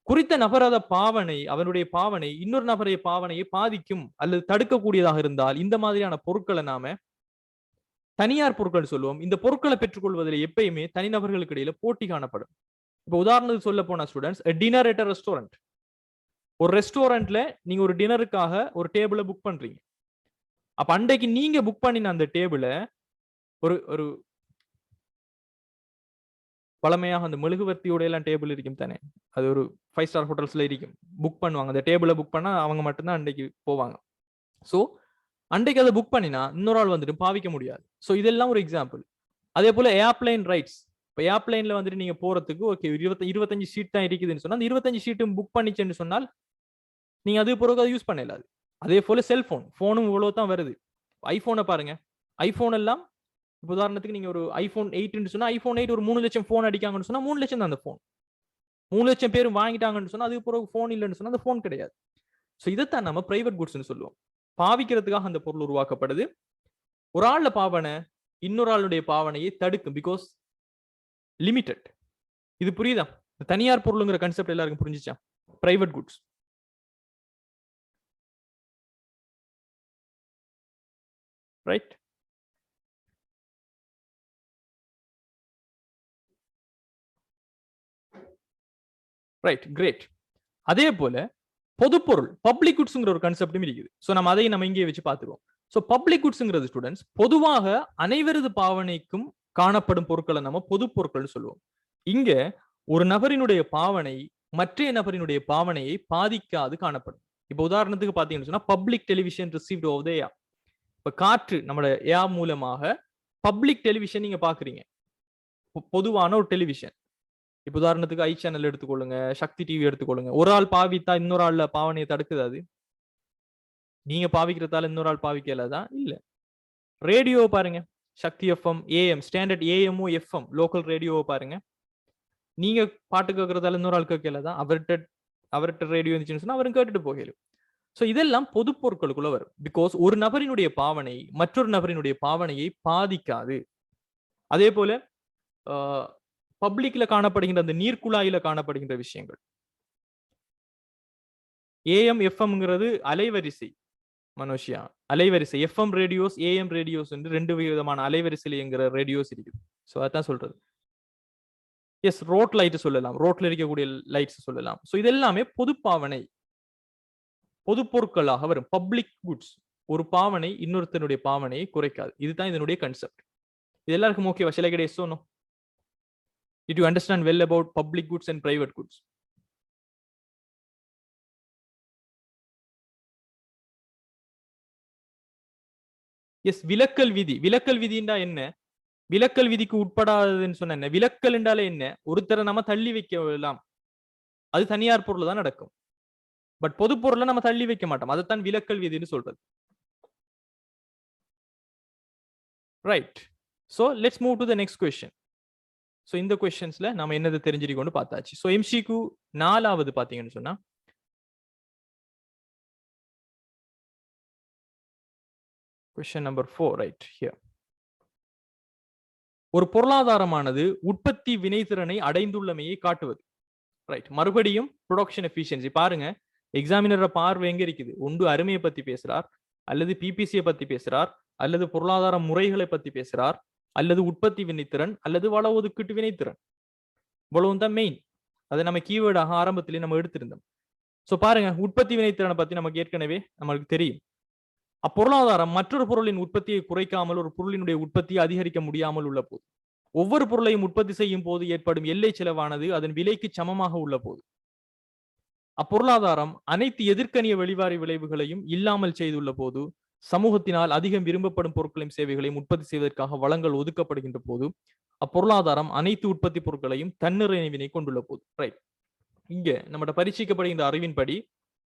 குறித்த நபரத பாவனை, அவனுடைய பாவனை இன்னொரு நபரைய பாவனையை பாதிக்கும் அல்லது தடுக்கக்கூடியதாக இருந்தால் இந்த மாதிரியான பொருட்களை நாம தனியார் பொருட்கள் சொல்லுவோம். இந்த பொருட்களை பெற்றுக்கொள்வதில் எப்பயுமே தனிநபர்களுக்கு இடையில போட்டி காணப்படும். இப்ப உதாரணத்துக்கு சொல்ல போனா ஸ்டூடெண்ட்ஸ், டின்னர் அட் ரெஸ்டாரண்ட். ஒரு ரெஸ்டாரண்ட்ல நீங்க ஒரு டின்னருக்காக ஒரு டேபிளை புக் பண்றீங்க. அப்ப அன்றைக்கு நீங்க புக் பண்ணின அந்த டேபிளை ஒரு ஒரு பழமையாக அந்த மெழுகுவர்த்தியோட எல்லாம் டேபிள் இருக்கும் தானே, அது ஒரு 5 ஸ்டார் ஹோட்டல்ஸ்ல இருக்கும், புக் பண்ணுவாங்க. அந்த டேபிளை புக் பண்ணா அவங்க மட்டும்தான் அன்றைக்கு போவாங்க. ஸோ அன்றைக்கு அதை புக் பண்ணினா இன்னொரு ஆள் வந்துட்டு பாவிக்க முடியாது. ஸோ இதெல்லாம் ஒரு எக்ஸாம்பிள். அதே போல ஏர்பிளைன் ரைட்ஸ். இப்போ ஏர்பிளைன்ல வந்துட்டு நீங்க போறதுக்கு ஓகே 25 சீட் தான் இருக்குதுன்னு சொன்னா அந்த 25 சீட்டும் புக் பண்ணிச்சுன்னு சொன்னால் நீங்க அது பிறகு அதை யூஸ் பண்ணலாது. அதே போல செல்போன், போனும் இவ்வளவு தான் வருது. ஐபோனை பாருங்க, ஐபோன் எல்லாம் இப்போ உதாரணத்துக்கு நீங்க ஒரு ஐபோன் 8 சொன்னா ஐபோன் 8 ஒரு 3 லட்சம் போன் அடிக்காங்கன்னு சொன்னா 3 லட்சம் தான் அந்த போன். 3 லட்சம் பேரும் வாங்கிட்டாங்கன்னு சொன்னா அதுக்கு பிறகு போன் இல்லைன்னு சொன்னா அந்த போன் கிடையாது. ஸோ இதைத்தான் நம்ம பிரைவேட் குட்ஸ்ன்னு சொல்லுவோம். பாவிக்கிறதுக்காக அந்த பொருள் உருவாக்கப்படுது. ஒரு ஆள்ல பாவனை இன்னொரு ஆளுடைய பாவனையை தடுக்கும், பிகாஸ் லிமிட்டட். இது புரியுதா? தனியார் பொருளுங்கிற கான்செப்ட் எல்லாருக்கும் புரிஞ்சுச்சா? Private goods. Right. Right, great. அதே போல பொதுப்பொருள் பப்ளிக் குட்ஸ்ங்கிற ஒரு கான்செப்டும் இருக்குது. ஸோ நம்ம அதையும் நம்ம இங்கே வச்சு பார்த்துருவோம். ஸோ பப்ளிக் குட்ஸ்ங்கிறது ஸ்டூடெண்ட்ஸ் பொதுவாக அனைவரது பாவனைக்கும் காணப்படும் பொருட்களை நம்ம பொது பொருட்கள் சொல்லுவோம். இங்க ஒரு நபரினுடைய பாவனை மற்ற நபரினுடைய பாவனையை பாதிக்காது காணப்படும். இப்போ உதாரணத்துக்கு பாத்தீங்கன்னு சொன்னா public television received over the air. இப்ப காற்று நம்மளோட ஏர் மூலமாக பப்ளிக் டெலிவிஷன் நீங்க பாக்குறீங்க, பொதுவான ஒரு டெலிவிஷன். இப்ப உதாரணத்துக்கு ஐ சேனல் எடுத்துக்கொள்ளுங்க, சக்தி டிவி எடுத்துக்கொள்ளுங்க. ஒரு ஆள் பாவித்தா இன்னொரு ஆள்ல பாவனையை தடுக்குது. அது நீங்க பாவிக்கிறதால இன்னொரு ஆள் பாவிக்கலதான் இல்ல. ரேடியோ பாருங்க, Shakthi FM, AM, standard AM or FM, local ரேடியோவை பாருங்க. நீங்க பாட்டு கேட்கறதால இன்னொரு ஆள் கேட்கலதான், அவர்கிட்ட ரேடியோ இருந்துச்சுன்னு சொன்னா அவரும் கேட்டுட்டு போகலும். ஸோ இதெல்லாம் பொது பொருட்களுக்குள்ள வரும். பிகாஸ் ஒரு நபரினுடைய பாவனை மற்றொரு நபரினுடைய பாவனையை பாதிக்காது. அதே போல பப்ளிக்ல காணப்படுகின்ற அந்த நீர்க்குழாயில காணப்படுகின்ற விஷயங்கள், ஏஎம் எஃப்எம்ங்கிறது அலைவரிசை. மனோஷியா, அலைவரிசை எஃப்எம் ரேடியோஸ் ஏஎம் ரேடியோஸ் என்று 2 விதமான அலைவரிசையில் இயங்குற ரேடியோஸ் இருக்குது. ஸோ அதான் சொல்றது. எஸ், ரோட் லைட் சொல்லலாம், ரோட்ல இருக்கக்கூடிய லைட்ஸ் சொல்லலாம். ஸோ இது எல்லாமே பொது பாவனை, பொது பொருட்களாக வரும், பப்ளிக் குட்ஸ். ஒரு பாவனை இன்னொருத்தனுடைய பாவனையை குறைக்காது. இதுதான் இதனுடைய கன்செப்ட். இது எல்லாருக்கும் ஓகேவா? சில கிடையாது. So no, did you understand well about public goods and private goods? Yes, விலக்கல் விதி. விலக்கல் விதிண்டா என்ன? விலக்கல் விதிக்கு உட்படாததுன்னு சொன்ன என்ன? விலக்கல் என்றாலே என்ன? ஒருத்தரை நம்ம தள்ளி வைக்கலாம், அது தனியார் பொருள் தான் நடக்கும். பட் பொது பொருளை நம்ம தள்ளி வைக்க மாட்டோம், அதைத்தான் விலக்கல் விதின்னு சொல்றது. Right. So let's move to the next question. So இந்த கொஸ்டின்ஸ்ல நம்ம என்னதை தெரிஞ்சுக்கொண்டு பார்த்தாச்சு. ஸோ எம்சிக்கு 4வது பாத்தீங்கன்னு சொன்னா, question number 4 right here. ஒரு பொருளாதாரமானது உற்பத்தி வினைத்திறனை அடைந்துள்ளமையை காட்டுவது. ரைட். மறுபடியும் ப்ரொடக்ஷன் எஃபிஷியன்சி பாருங்க. எக்ஸாமினர பார்வை எங்க இருக்குது? ஒன்று அருமையை பத்தி பேசுறார், அல்லது பிபிசியை பத்தி பேசுறார், அல்லது பொருளாதார முறைகளை பத்தி பேசுறார், அல்லது உற்பத்தி வினைத்திறன், அல்லது வள ஒதுக்கீட்டு வினைத்திறன். இவ்வளவு தான் மெயின். அதை நம்ம கீவேர்டாக ஆரம்பத்திலே நம்ம எடுத்திருந்தோம். ஸோ பாருங்க, உற்பத்தி வினைத்திறனை பத்தி நமக்கு ஏற்கனவே நம்மளுக்கு தெரியும். அப்பொருளாதாரம் மற்றொரு பொருளின் உற்பத்தியை குறைக்காமல் ஒரு பொருளினுடைய உற்பத்தியை அதிகரிக்க முடியாமல் உள்ள போது, ஒவ்வொரு பொருளையும் உற்பத்தி செய்யும் போது ஏற்படும் எல்லை செலவானது அதன் விலைக்கு சமமாக உள்ள போது, அப்பொருளாதாரம் அனைத்து எதிர்க்கணிய வெளிவாரி விளைவுகளையும் இல்லாமல் செய்துள்ள போது, சமூகத்தினால் அதிகம் விரும்பப்படும் பொருட்களையும் சேவைகளையும் உற்பத்தி செய்வதற்காக வளங்கள் ஒதுக்கப்படுகின்ற போது, அப்பொருளாதாரம் அனைத்து உற்பத்தி பொருட்களையும் தன்னிறைவினை கொண்டுள்ள போது. ரைட். இங்க நம்மகிட்ட பரீட்சிக்கப்படுகின்ற அறிவின்படி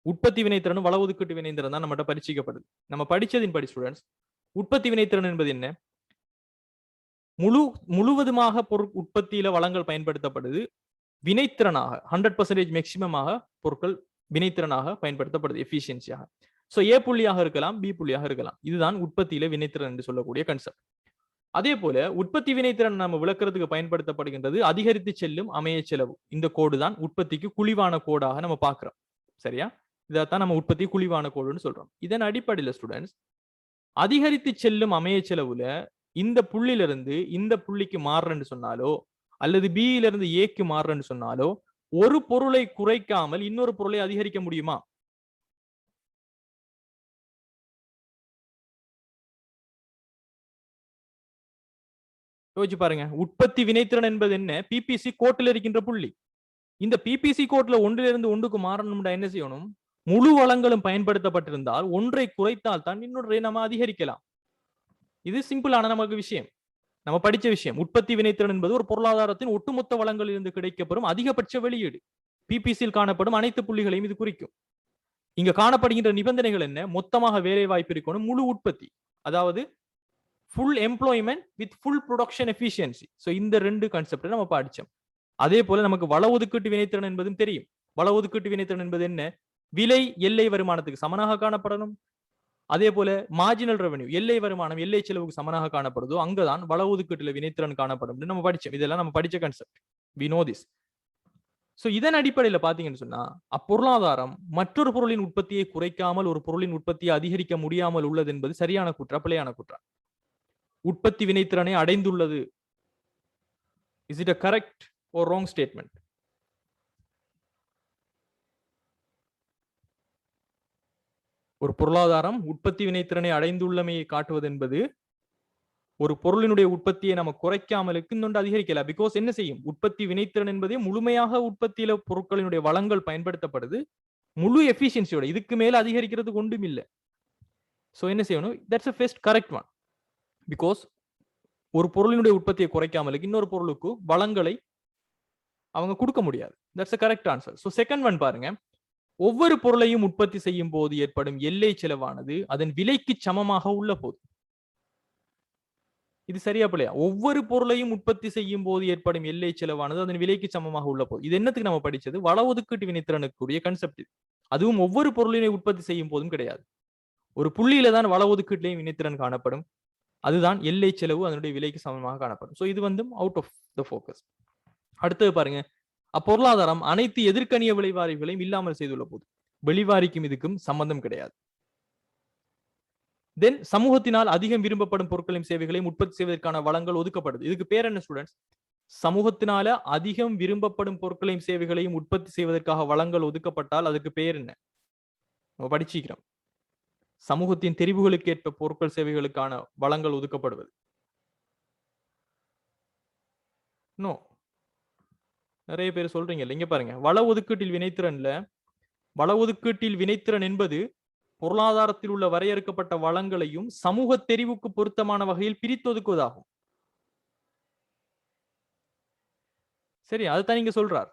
உற்பத்தி வினைத்திறன் வள ஒதுக்கீட்டு வினைத்திறன் தான் நம்மகிட்ட பரீட்சிக்கப்படுது. நம்ம படிச்சதின் படி ஸ்டூடெண்ட்ஸ், உற்பத்தி வினைத்திறன் என்பது என்ன? முழுவதுமாக பொருள் உற்பத்தியில வளங்கள் பயன்படுத்தப்படுது, வினைத்திறனாக 100% மேக்சிமமாக பொருட்கள் வினைத்திறனாக பயன்படுத்தப்படுது, எஃபிஷியன்சியாக. ஸோ ஏ புள்ளியாக இருக்கலாம், பி புள்ளியாக இருக்கலாம். இதுதான் உற்பத்தியில வினைத்திறன் என்று சொல்லக்கூடிய கன்செப்ட். அதே போல உற்பத்தி வினைத்திறன் நம்ம விளக்குறதுக்கு பயன்படுத்தப்படுகின்றது அதிகரித்து செல்லும் அமைய செலவு. இந்த கோடு தான் உற்பத்திக்கு குழிவான கோடாக நம்ம பார்க்கிறோம். சரியா? இதைத்தான் நம்ம உற்பத்தி குழிவான கோடுன்னு சொல்றோம். இதன் அடிப்படையில் ஸ்டூடெண்ட்ஸ், அதிகரித்து செல்லும் அமைய செலவுல இந்த புள்ளியிலிருந்து இந்த புள்ளிக்கு மாறுறன்னு சொன்னாலோ, அல்லது பியில இருந்து ஏக்கு மாறுறன்னு சொன்னாலோ, ஒரு பொருளை குறைக்காமல் இன்னொரு பொருளை அதிகரிக்க முடியுமா? யோசிச்சு பாருங்க. உற்பத்தி வினைத்திறன் என்பது என்ன? பிபிசி கோட்டில் இருக்கின்ற புள்ளி. இந்த பிபிசி கோட்ல ஒன்றிலிருந்து ஒன்றுக்கு மாறணும்னா என்ன செய்யணும்? முழு வளங்களும் பயன்படுத்தப்பட்டிருந்தால் ஒன்றை குறைத்தால் தான் இன்னொன்றை நம்ம அதிகரிக்கலாம். இது சிம்பிளான நமக்கு விஷயம், நம்ம படிச்ச விஷயம். உற்பத்தி வினைத்திறன் என்பது ஒரு பொருளாதாரத்தின் ஒட்டுமொத்த வளங்களில் இருந்து கிடைக்கப்படும் அதிகபட்ச வெளியீடு. பிபிசியில் காணப்படும் அனைத்து புள்ளிகளையும் இது குறிக்கும். இங்க காணப்படுகின்ற நிபந்தனைகள் என்ன? மொத்தமாக வேலை வாய்ப்பு இருக்கணும், முழு உற்பத்தி, அதாவது full employment with full production efficiency. So இந்த 2 கான்செப்ட் நம்ம படிச்சோம். அதே போல நமக்கு வள ஒதுக்கீட்டு வினைத்திறன் என்பதும் தெரியும். வள ஒதுக்கீட்டு வினைத்திறன் என்பது என்ன? விலை எல்லை வருமானத்துக்கு சமனாக காணப்படணும். அதே போல மார்ஜினல் ரெவன்யூ, எல்லை வருமானம் எல்லை செலவுக்கு சமனாக காணப்படுதோ அங்கதான் வள ஒதுக்கீட்டுல வினைத்திறன் காணப்படும் நம்ம படிச்சோம். இதெல்லாம் நம்ம படிச்ச concept. We know this. So இதன் அடிப்படையில் பாத்தீங்கன்னு சொன்னா, அப்பொருளாதாரம் மற்றொரு பொருளின் உற்பத்தியை குறைக்காமல் ஒரு பொருளின் உற்பத்தியை அதிகரிக்க முடியாமல் உள்ளது என்பது சரியான குற்றா பிழையான குற்றா? உற்பத்தி வினைத்திறனை அடைந்துள்ளது. Is it a correct or wrong statement? ஒரு பொருளாதாரம் உற்பத்தி வினைத்திறனை அடைந்துள்ளமையை காட்டுவது என்பது ஒரு பொருளினுடைய உற்பத்தியை நம்ம குறைக்காமலுக்கு இன்னொன்று அதிகரிக்கல. பிகாஸ் என்ன செய்யும்? உற்பத்தி வினைத்திறன் என்பதே முழுமையாக உற்பத்தியில பொருட்களினுடைய வளங்கள் பயன்படுத்தப்படுது முழு எஃபிஷியன்சியோட. இதுக்கு மேல அதிகரிக்கிறதுக்கு ஒன்றும் இல்லை. சோ என்ன செய்யணும்? That's a first correct one. Because ஒரு பொருளினுடைய உற்பத்தியை குறைக்காமலுக்கு இன்னொரு பொருளுக்கு வளங்களை அவங்க கொடுக்க முடியாது. That's a correct answer. So second one பாருங்க. ஒவ்வொரு பொருளையும் உற்பத்தி செய்யும் போது ஏற்படும் எல்லை செலவானது அதன் விலைக்கு சமமாக உள்ள போது. இது சரியா பிள்ளையா? ஒவ்வொரு பொருளையும் உற்பத்தி செய்யும் போது ஏற்படும் எல்லை செலவானது அதன் விலைக்கு சமமாக உள்ள போது. இது என்னத்துக்கு நம்ம படிச்சது? வள ஒதுக்கீட்டு வினைத்திறனுக்குரிய கான்செப்ட். அதுவும் ஒவ்வொரு பொருளினை உற்பத்தி செய்யும் போதும் கிடையாது. ஒரு புள்ளியில தான் வள ஒதுக்கீட்டிலையும் வினைத்திறன் காணப்படும். அதுதான் எல்லை செலவு அதனுடைய விலைக்கு சமமாக காணப்படும். சோ இது வந்து அவுட் ஆஃப் த ஃபோக்கஸ். அடுத்தது பாருங்க. அப்பொருளாதாரம் அனைத்து எதிர்க்கணிய விளைவாரிகளையும் இல்லாமல் செய்துள்ள போது, வெளிவாரிக்கும் இதுக்கும் சம்பந்தம் கிடையாது. தென் சமூகத்தினால் அதிகம் விரும்பப்படும் பொருட்களையும் சேவைகளையும் உற்பத்தி செய்வதற்கான வளங்கள் ஒதுக்கப்படுது. இதுக்கு பேர் என்ன ஸ்டூடெண்ட்ஸ்? சமூகத்தினால அதிகம் விரும்பப்படும் பொருட்களையும் சேவைகளையும் உற்பத்தி செய்வதற்காக வளங்கள் ஒதுக்கப்பட்டால் அதுக்கு பேர் என்ன? நம்ம படிச்சுக்கிறோம். சமூகத்தின் தெரிவுகளுக்கு ஏற்ப பொருட்கள் சேவைகளுக்கான வளங்கள் ஒதுக்கப்படுவது. நோ, நிறைய பேர் சொல்றீங்க. இங்க பாருங்க, வள ஒதுக்கீட்டில் வினைத்திறன் என்பது பொருளாதாரத்தில் உள்ள வரையறுக்கப்பட்ட வளங்களையும் சமூக தெரிவுக்கு பொருத்தமான வகையில் பிரித்தொதுக்குவதாகும். சரி, அதுதான் நீங்க சொல்றார்.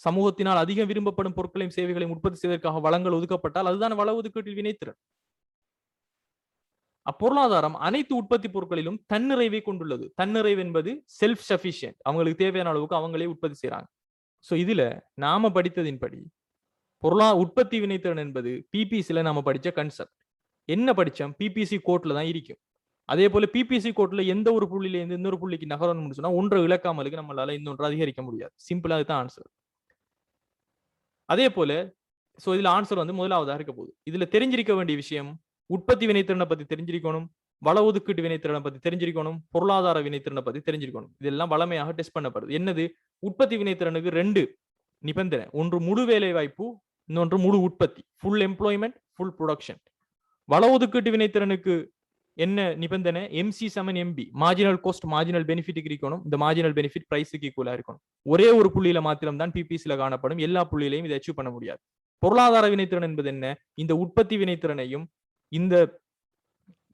சமூகத்தினால் அதிகம் விரும்பப்படும் பொருட்களையும் சேவைகளையும் உற்பத்தி செய்வதற்காக வளங்கள் ஒதுக்கப்பட்டால் அதுதான் வள ஒதுக்கீட்டில் வினைத்திறன். அப்பொருளாதாரம் அனைத்து உற்பத்தி பொருட்களிலும் தன்னிறைவை கொண்டுள்ளது. தன்னிறைவு என்பது செல்ஃப் சஃபிஷியன்ட், அவங்களுக்கு தேவையான அளவுக்கு அவங்களே உற்பத்தி செய்யறாங்க. சோ இதுல நாம படித்ததின்படி உற்பத்தி வினைத்திறன் என்பது பிபிசில நாம படிச்ச கன்செப்ட். என்ன படிச்சோம்? பிபிசி கோட்ல தான் இருக்கும். அதே போல பிபிசி கோட்ல எந்த ஒரு புள்ளியில இருந்து இன்னொரு புள்ளிக்கு நகரணும்னு சொன்னா ஒன்றை இழக்காமலுக்கு நம்மளால இன்னொன்று அதிகரிக்க முடியாது. சிம்பிளா தான் ஆன்சர். அதே போல சோ இதுல ஆன்சர் வந்து முதலாவதாக இருக்க போகுது. இதுல தெரிஞ்சிருக்க வேண்டிய விஷயம், உற்பத்தி வினைத்திறனை பத்தி தெரிஞ்சிருக்கணும், வள ஒதுக்கீட்டு வினைத்திறனை பத்தி தெரிஞ்சிருக்கணும், பொருளாதார வினைத்திறனை பத்தி தெரிஞ்சிருக்கணும். இதெல்லாம் வளமையாக டெஸ்ட் பண்ணப்படுது. என்னது? உற்பத்தி வினைத்திறனுக்கு 2 நிபந்தனை. ஒன்று முழு வேலை வாய்ப்பு, இன்னொன்று முழு உற்பத்தி, ஃபுல் எம்ப்ளாய்மெண்ட், ஃபுல் ப்ரொடக்ஷன். வள ஒதுக்கீட்டு வினைத்திறனுக்கு என்ன நிபந்தனை? எம்சி சமன் MP, marginal cost marginal benefit இருக்கணும். இந்த மார்ஜினல் பெனிஃபிட் பிரைஸுக்கு ஈக்குவலா இருக்கணும். ஒரே ஒரு புள்ளியில மாத்திரம் தான் பிபிசில காணப்படும். எல்லா புள்ளியிலையும் இதை அச்சீவ் பண்ண முடியாது. பொருளாதார வினைத்திறன் என்பது என்ன? இந்த உற்பத்தி வினைத்திறனையும் இந்த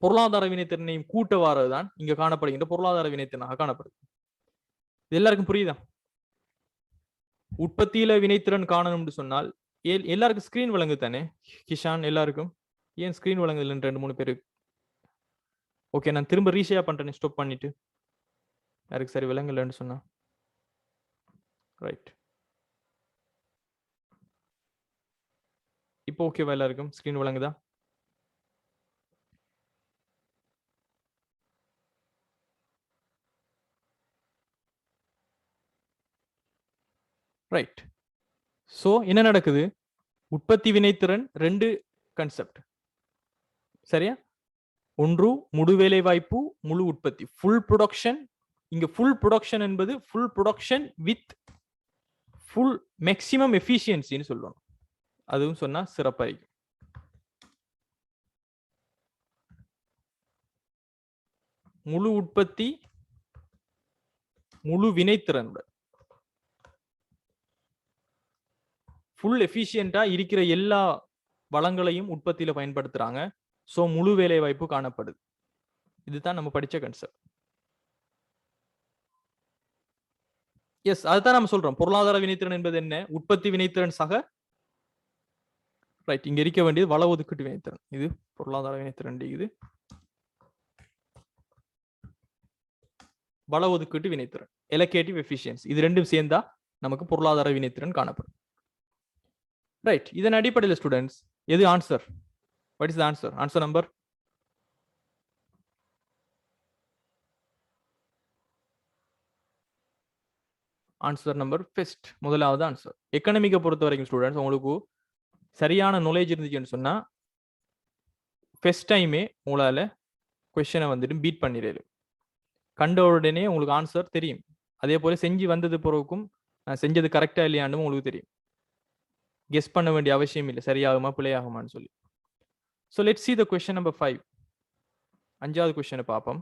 பொருளாதார வினைத்திறனையும் கூட்ட வாரதுதான் இங்க காணப்படுகின்ற பொருளாதார வினைத்திறனாக காணப்படுது. இது எல்லாருக்கும் புரியுதா? உற்பத்தியில வினைத்திறன் காணணும்னு சொன்னால் எல்லாருக்கும் ஸ்கிரீன் வழங்கு தானே கிஷான்? எல்லாருக்கும் ஏன் ஸ்கிரீன் வழங்குது? 2-3 பேரு. ஓகே, நான் திரும்ப ரீஷேர் பண்றேன். ஸ்டாப் பண்ணிட்டு யாருக்கு சரி விளங்கலன்னு சொன்னா ரைட். இப்போ ஓகேவா? எல்லாருக்கும் ஸ்கிரீன் வழங்குதா? ரைட். சோ என்ன நடக்குது? உற்பத்தி வினைத்திறன் 2 கான்செப்ட், சரியா? ஒன்று முழு வேலை வாய்ப்பு, முழு உற்பத்தி, ஃபுல் ப்ரொடக்ஷன். இங்க ஃபுல் ப்ரொடக்ஷன் என்பது full production with full maximum எஃபிஷியன்சின்னு சொல்றோம். அதுவும் சொன்னா சிறப்பாயிருக்கும். முழு உற்பத்தி முழு வினைத்திறன் ஃபுல் எஃபிஷியன்டா இருக்கிற எல்லா வளங்களையும் உற்பத்தியில பயன்படுத்துறாங்க. சோ முழு வேலை வாய்ப்பு காணப்படுது. இதுதான் நம்ம படிச்ச கான்செப்ட். எஸ், அதுதான் நம்ம சொல்றோம். பொருளாதார வினைத்திறன் என்பது என்ன? உற்பத்தி வினைத்திறன் சக ரைட். இங்க இருக்க வேண்டியது வள ஒதுக்கீட்டு வினைத்திறன். இது பொருளாதார வினைத்திறன், இது வள ஒதுக்கீட்டு வினைத்திறன், எலோகேட்டிவ் எஃபிஷியன்சி. இது ரெண்டும் சேர்ந்தா நமக்கு பொருளாதார வினைத்திறன் காணப்படும். ரைட். இதன் அடிப்படையில் ஸ்டூடெண்ட்ஸ் எது answer? What is the answer? Answer number first, முதலாவது ஆன்சர். எக்கனாமிக்கை பொறுத்த வரைக்கும் ஸ்டூடெண்ட்ஸ் உங்களுக்கு சரியான நாலேஜ் இருந்துச்சுன்னு சொன்னா ஃபர்ஸ்ட் டைமே உங்களால கொஸ்டினை வந்துட்டு பீட் பண்ணிடுது. கண்ட உடனே உங்களுக்கு ஆன்சர் தெரியும். அதே போல செஞ்சு வந்தது பிறகுக்கும் நான் செஞ்சது கரெக்டா இல்லையான்னு உங்களுக்கு தெரியும். கெஸ் பண்ண வேண்டிய அவசியம் இல்லை சரியாகுமா பிழையாகுமான்னு சொல்லி. So let's see the question number 5. 5வது கொஸ்டினை பார்ப்போம்.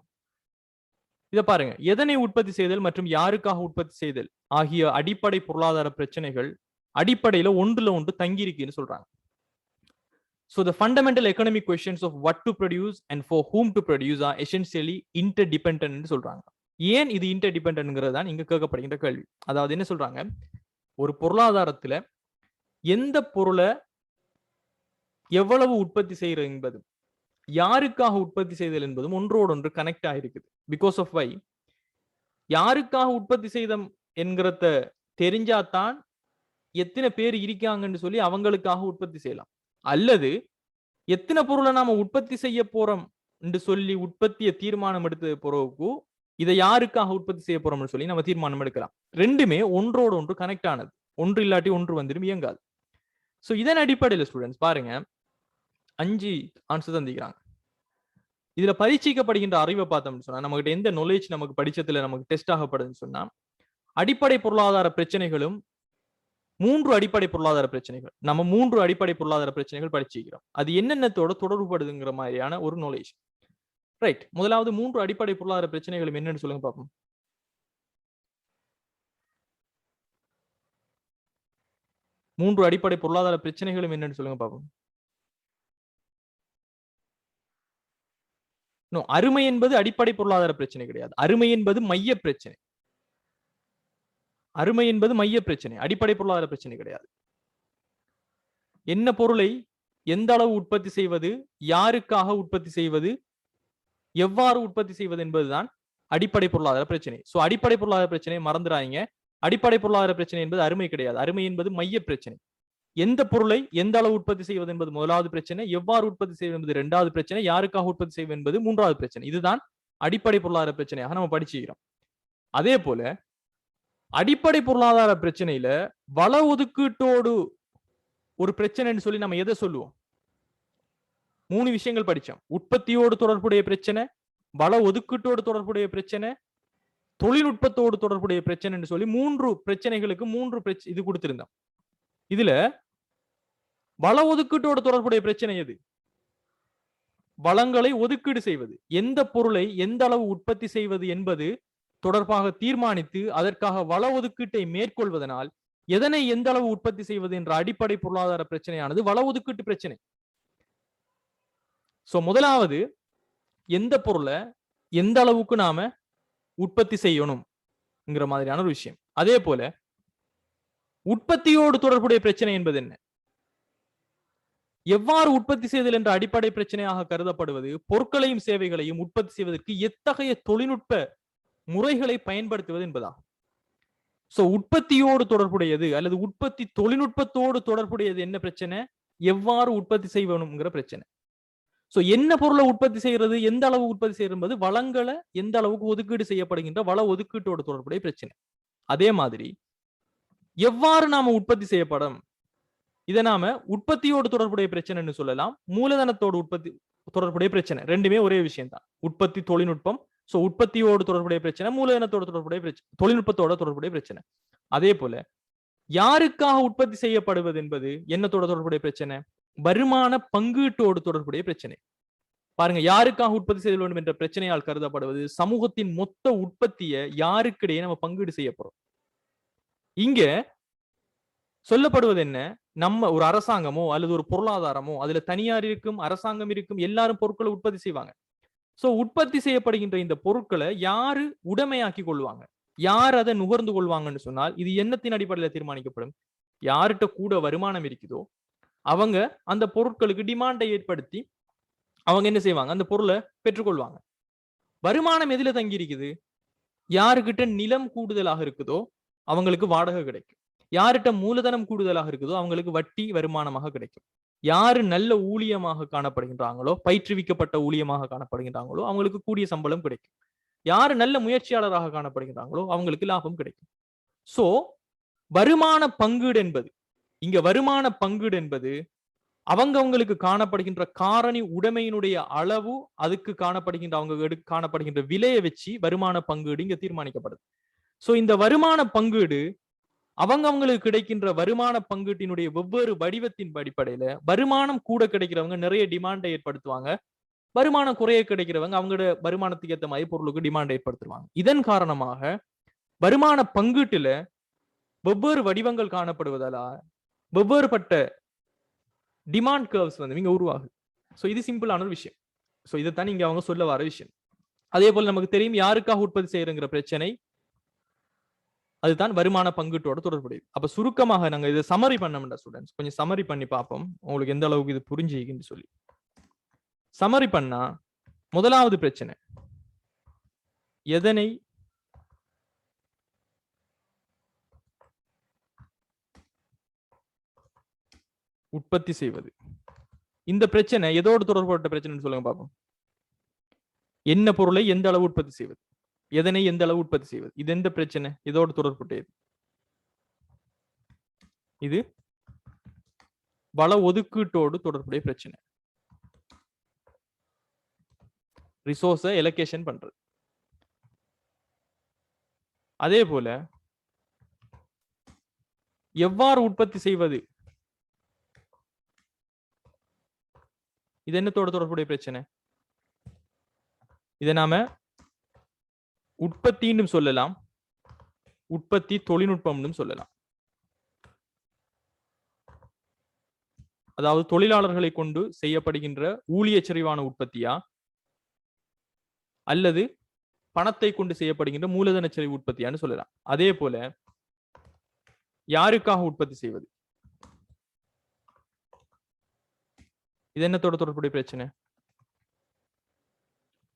இதை பாருங்க. எதனை உற்பத்தி செய்தல் மற்றும் யாருக்காக உற்பத்தி செய்தல் ஆகிய அடிப்படை பொருளாதார பிரச்சனைகள் அடிப்படையில ஒன்றுல ஒன்று தங்கி இருக்குன்னு சொல்றாங்க. So the fundamental economic questions of what to produce and for whom to produce are essentially interdependent சொல்றாங்க. ஏன் இது இன்டர்டிபெண்டன்ட்ங்கிறது தான் இங்க கேட்கப்படுகின்ற கேள்வி. அதாவது என்ன சொல்றாங்க? ஒரு பொருளாதாரத்துல எந்த பொருளை எவ்வளவு உற்பத்தி செய்யறது என்பது, யாருக்காக உற்பத்தி செய்தல் என்பதும் ஒன்றோடு ஒன்று கனெக்ட் ஆகிருக்குது. பிகாஸ் ஆஃப் வை? யாருக்காக உற்பத்தி செய்தம் என்கிறத தெரிஞ்சாதான் எத்தனை பேர் இருக்காங்கன்னு சொல்லி அவங்களுக்காக உற்பத்தி செய்யலாம். அல்லது எத்தனை பொருளை நாம உற்பத்தி செய்ய போறோம் என்று சொல்லி உற்பத்தியை தீர்மானம் எடுத்தது பிறகு இதை யாருக்காக உற்பத்தி செய்ய போறோம்னு சொல்லி நம்ம தீர்மானம் எடுக்கலாம். ரெண்டுமே ஒன்றோடு ஒன்று கனெக்ட் ஆனது. ஒன்று இல்லாட்டி ஒன்று வந்துடும், இயங்காது. சோ இதன் அடிப்படையில் ஸ்டூடெண்ட்ஸ் பாருங்க, 5 ஆன்சர் தந்திக்கிறாங்க. இதுல பரீட்சிக்கப்படுகின்ற அறிவை பார்த்தோம்னு சொன்னா நமக்கு எந்த நாலேஜ் நமக்கு படிச்சதுல நமக்கு டெஸ்ட் ஆகப்படுதுன்னு சொன்னா அடிப்படை பொருளாதார பிரச்சனைகளும் 3 அடிப்படை பொருளாதார பிரச்சனைகள். நம்ம 3 அடிப்படை பொருளாதார பிரச்சனைகள் படிச்சிருக்கிறோம். அது என்னென்னத்தோட தொடர்புபடுதுங்கிற மாதிரியான ஒரு நாலேஜ். ரைட். முதலாவது 3 அடிப்படை பொருளாதார பிரச்சனைகளும் என்னன்னு சொல்லுங்க பாப்போம். 3 அடிப்படை பொருளாதார பிரச்சனைகளும் என்னன்னு சொல்லுங்க பாப்போம். அருமை என்பது அடிப்படை பொருளாதார பிரச்சனை கிடையாது. அருமை என்பது மைய பிரச்சனை. அருமை என்பது மைய பிரச்சனை, அடிப்படை பொருளாதார பிரச்சனை கிடையாது. என்ன பொருளை எந்த அளவு உற்பத்தி செய்வது, யாருக்காக உற்பத்தி செய்வது, எவ்வாறு உற்பத்தி செய்வது என்பதுதான் அடிப்படை பொருளாதார பிரச்சனை. சோ அடிப்படை பொருளாதார பிரச்சனையை மறந்துடாதீங்க. அடிப்படை பொருளாதார பிரச்சனை என்பது அருமை கிடையாது. அருமை என்பது மைய பிரச்சனை. எந்த பொருளை எந்த அளவு உற்பத்தி செய்வது என்பது முதலாவது பிரச்சனை, எவ்வாறு உற்பத்தி செய்வது என்பது இரண்டாவது பிரச்சனை, யாருக்காக உற்பத்தி செய்வது என்பது மூன்றாவது பிரச்சனை. இதுதான் அடிப்படை பொருளாதார பிரச்சனையாக நம்ம படிச்சுக்கிறோம். அதே போல அடிப்படை பொருளாதார பிரச்சனையில வள ஒதுக்கீட்டோடு ஒரு பிரச்சனைன்னு சொல்லி நம்ம எதை சொல்லுவோம்? 3 விஷயங்கள் படிச்சோம். உற்பத்தியோடு தொடர்புடைய பிரச்சனை, வள ஒதுக்கீட்டோடு தொடர்புடைய பிரச்சனை, தொழில்நுட்பத்தோடு தொடர்புடைய பிரச்சனைன்னு சொல்லி 3 பிரச்சனைகளுக்கு 3 இது கொடுத்திருந்தோம். இதுல வள ஒதுக்கீட்டோடு தொடர்புடைய பிரச்சனை எது? வளங்களை ஒதுக்கீடு செய்வது. எந்த பொருளை எந்த அளவு உற்பத்தி செய்வது என்பது தொடர்பாக தீர்மானித்து அதற்காக வள ஒதுக்கீட்டை மேற்கொள்வதனால் எதனை எந்த அளவு உற்பத்தி செய்வது என்ற அடிப்படை பொருளாதார பிரச்சனையானது வள ஒதுக்கீட்டு பிரச்சனை. சோ முதலாவது எந்த பொருளை எந்த அளவுக்கு நாம உற்பத்தி செய்யணும்ங்கிற மாதிரியான ஒரு விஷயம். அதே போல உற்பத்தியோடு தொடர்புடைய பிரச்சனை என்பது என்ன? எவ்வாறு உற்பத்தி செய்தல் என்ற அடிப்படை பிரச்சனையாக கருதப்படுவது பொருட்களையும் சேவைகளையும் உற்பத்தி செய்வதற்கு எத்தகைய தொழில்நுட்ப முறைகளை பயன்படுத்துவது என்பதாகும். சோ உற்பத்தியோடு தொடர்புடையது அல்லது உற்பத்தி தொழில்நுட்பத்தோடு தொடர்புடையது என்ன பிரச்சனை? எவ்வாறு உற்பத்தி செய்யணும்ங்கிற பிரச்சனை. சோ என்ன பொருளை உற்பத்தி செய்யறது, எந்த அளவு உற்பத்தி செய்யறது என்பது வளங்களை எந்த அளவுக்கு ஒதுக்கீடு செய்யப்படுகின்ற வள ஒதுக்கீட்டோடு தொடர்புடைய பிரச்சனை. அதே மாதிரி எவ்வாறு நாம உற்பத்தி செய்யப்படும், இதை நாம உற்பத்தியோடு தொடர்புடைய பிரச்சனைன்னு சொல்லலாம், மூலதனத்தோடு உற்பத்தி தொடர்புடைய பிரச்சனை. ரெண்டுமே ஒரே விஷயம் தான். உற்பத்தி தொழில்நுட்பம். சோ உற்பத்தியோடு தொடர்புடைய பிரச்சனை, மூலதனத்தோடு தொடர்புடைய பிரச்சனை, தொழில்நுட்பத்தோட தொடர்புடைய பிரச்சனை. அதே போல யாருக்காக உற்பத்தி செய்யப்படுவது என்பது என்னத்தோட தொடர்புடைய பிரச்சனை? வருமான பங்கீட்டோடு தொடர்புடைய பிரச்சனை. பாருங்க, யாருக்காக உற்பத்தி செய்ய வேண்டும் என்ற பிரச்சனையால் கருதப்படுவது சமூகத்தின் மொத்த உற்பத்தியை யாருக்கிடையே நம்ம பங்கீடு செய்ய போறோம். இங்க சொல்லப்படுவது என்ன? நம்ம ஒரு அரசாங்கமோ அல்லது ஒரு பொருளாதாரமோ, அதுல தனியார் இருக்கும், அரசாங்கம் இருக்கும், எல்லாரும் பொருட்களை உற்பத்தி செய்வாங்க. சோ உற்பத்தி செய்யப்படுகின்ற இந்த பொருட்களை யாரு உடைமையாக்கி கொள்வாங்க, யார் அதை நுகர்ந்து கொள்வாங்கன்னு சொன்னால் இது என்னத்தின் அடிப்படையில் தீர்மானிக்கப்படும்? யார்கிட்ட கூட வருமானம் இருக்குதோ அவங்க அந்த பொருட்களுக்கு டிமாண்டை ஏற்படுத்தி அவங்க என்ன செய்வாங்க? அந்த பொருளை பெற்றுக்கொள்வாங்க. வருமானம் எதுல தங்கி இருக்குது? யாருக்கிட்ட நிலம் கூடுதலாக இருக்குதோ அவங்களுக்கு வாடகை கிடைக்கும். யார்கிட்ட மூலதனம் கூடுதலாக இருக்குதோ அவங்களுக்கு வட்டி வருமானமாக கிடைக்கும். யாரு நல்ல ஊழியமாக காணப்படுகின்றாங்களோ, பயிற்றுவிக்கப்பட்ட ஊழியமாக காணப்படுகின்றாங்களோ அவங்களுக்கு கூடிய சம்பளம் கிடைக்கும். யாரு நல்ல முயற்சியாளராக காணப்படுகின்றாங்களோ அவங்களுக்கு லாபம் கிடைக்கும். சோ வருமான பங்கீடு என்பது, இங்க வருமான பங்கீடு என்பது அவங்களுக்கு காணப்படுகின்ற காரணி உடைமையினுடைய அளவு, அதுக்கு காணப்படுகின்ற அவங்க காணப்படுகின்ற விலையை வச்சு வருமான பங்கீடு இங்க தீர்மானிக்கப்படுது. சோ இந்த வருமான பங்கீடு அவங்களுக்கு கிடைக்கின்ற வருமான பங்கீட்டினுடைய வெவ்வேறு வடிவத்தின் அடிப்படையில வருமானம் கூட கிடைக்கிறவங்க நிறைய டிமாண்டை ஏற்படுத்துவாங்க, வருமானம் குறைய கிடைக்கிறவங்க அவங்களோட வருமானத்துக்கு ஏற்ற மாதிரி பொருளுக்கு டிமாண்ட் ஏற்படுத்துவாங்க. இதன் காரணமாக வருமான பங்கீட்டுல வெவ்வேறு வடிவங்கள் காணப்படுவதால வெவ்வேறுபட்ட டிமாண்ட் கர்வ்ஸ் வந்து இங்க உருவாகுது. சோ இது சிம்பிளான ஒரு விஷயம். சோ இதைத்தான் இங்க அவங்க சொல்ல வர விஷயம். அதே போல நமக்கு தெரியும் யாருக்காக உற்பத்தி செய்யறங்கிற பிரச்சனை, அதுதான் வருமான பங்கீட்டோட தொடர்புடையது. அப்ப சுருக்கமாக நாங்க இதை சமரி பண்ணோம்டா ஸ்டூடெண்ட்ஸ், கொஞ்சம் சமரி பண்ணி பார்ப்போம் உங்களுக்கு எந்த அளவுக்கு இது புரிஞ்சுக்குன்னு சொல்லி. சமரி பண்ணா முதலாவது பிரச்சனை எதனை உற்பத்தி செய்வது. இந்த பிரச்சனை எதோடு தொடர்புடைய பிரச்சனைன்னு சொல்லுங்க பார்ப்போம். என்ன பொருளை எந்த அளவு உற்பத்தி செய்வது, எதனை எந்த அளவு உற்பத்தி செய்வது, இது எந்த பிரச்சனை? இதோடு தொடர்புடையது. இது வள ஒதுக்கீட்டோடு தொடர்புடைய பிரச்சனை. ரிசோர்ஸை எலோகேஷன் பண்றது. அதே போல எவ்வாறு உற்பத்தி செய்வது, இது என்னத்தோட தொடர்புடைய பிரச்சனை? இதை நாம உற்பத்தின்னு சொல்லலாம், உற்பத்தி தொழில்நுட்பம்னு சொல்லலாம். அதாவது தொழிலாளர்களை கொண்டு செய்யப்படுகின்ற ஊழியச் செறிவான உற்பத்தியா அல்லது பணத்தை கொண்டு செய்யப்படுகின்ற மூலதன செறிவு உற்பத்தியான்னு சொல்லலாம். அதே போல யாருக்காக உற்பத்தி செய்வது, இது என்னத்தோட தொடர்புடைய பிரச்சனை?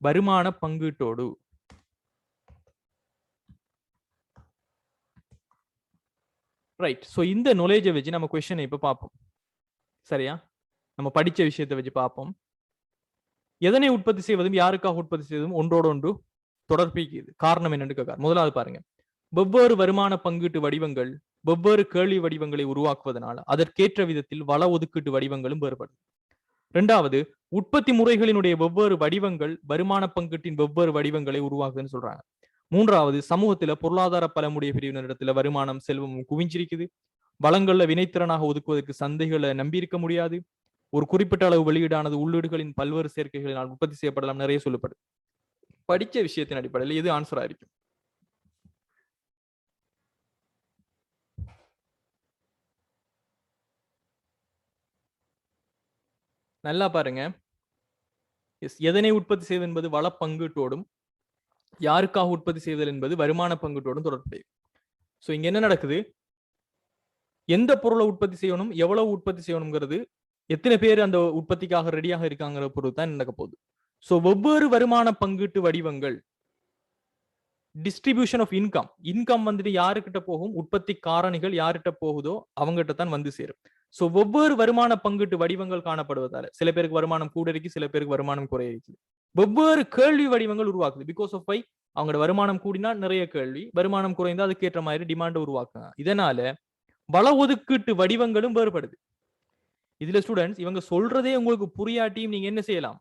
வருமான பங்கீட்டோடு. ரைட். சோ இந்த நாலேஜை வச்சு நம்ம क्वेश्चन இப்ப பார்ப்போம். சரியா? நம்ம படிச்ச விஷயத்தை வச்சு பார்ப்போம். எதனை உற்பத்தி செய்வதும் யாருக்காக உற்பத்தி செய்வதும் ஒன்றோடு ஒன்று தொடர்பிக்குது. காரணம் என்னன்னு கேட்கார். முதலாவது பாருங்க, வெவ்வேறு வருமான பங்கீட்டு வடிவங்கள் வெவ்வேறு கேள்வி வடிவங்களை உருவாக்குவதனால அதற்கேற்ற விதத்தில் வள ஒதுக்கீட்டு வடிவங்களும் வேறுபடும். இரண்டாவது, உற்பத்தி முறைகளினுடைய வெவ்வேறு வடிவங்கள் வருமான பங்கீட்டின் வெவ்வேறு வடிவங்களை உருவாக்குதுன்னு சொல்றாங்க. மூன்றாவது, சமூகத்துல பொருளாதார பலமுடைய பிரிவினரிடத்துல வருமானம் செல்வமும் குவிஞ்சிருக்குது. வளங்கள்ல வினைத்திறனாக ஒதுக்குவதற்கு சந்தைகளை நம்பி இருக்க முடியாது. ஒரு குறிப்பிட்ட அளவு வெளியீடானது உள்ளீடுகளின் பல்வேறு சேர்க்கைகளினால் உற்பத்தி செய்யப்படலாம், நிறைய சொல்லப்படுது. படிச்ச விஷயத்தின் அடிப்படையில் எது ஆன்சரா இருக்கும்? நல்லா பாருங்க. எதனை உற்பத்தி செய்வது என்பது வள பங்கீட்டோடும் யாருக்காக உற்பத்தி செய்தல் என்பது வருமான பங்கீட்டோடும் தொடர்புடைய. சோ இங்க என்ன நடக்குது? எந்த பொருளை உற்பத்தி செய்யணும், எவ்வளவு உற்பத்தி செய்யணுங்கிறது, எத்தனை பேர் அந்த உற்பத்திக்காக ரெடியாக இருக்காங்கிற பொருள் தான் நடக்க போகுது. சோ வெவ்வேறு வருமான பங்கீட்டு வடிவங்கள், டிஸ்ட்ரிபியூஷன் ஆஃப் இன்கம், இன்கம் வந்துட்டு யாருக்கிட்ட போகும், உற்பத்தி காரணிகள் யார்கிட்ட போகுதோ அவங்ககிட்ட தான் வந்து சேரும். சோ வெவ்வேறு வருமான பங்கீட்டு வடிவங்கள் காணப்படுவதால சில பேருக்கு வருமானம் கூட இருக்கு, சில பேருக்கு வருமானம் குறைய இருக்குது. வெவ்வேறு கேள்வி வடிவங்கள் உருவாக்குது. பிகாஸ் ஆஃப் வை, அவங்களோட வருமானம் கூடினா நிறைய கேள்வி, வருமானம் குறைந்தா அதுக்கேற்ற மாதிரி டிமாண்ட் உருவாக்குங்க. இதனால வள ஒதுக்கீட்டு வடிவங்களும் வேறுபடுது. இதுல ஸ்டூடெண்ட்ஸ், இவங்க சொல்றதே உங்களுக்கு புரியாட்டியும் நீங்க என்ன செய்யலாம்,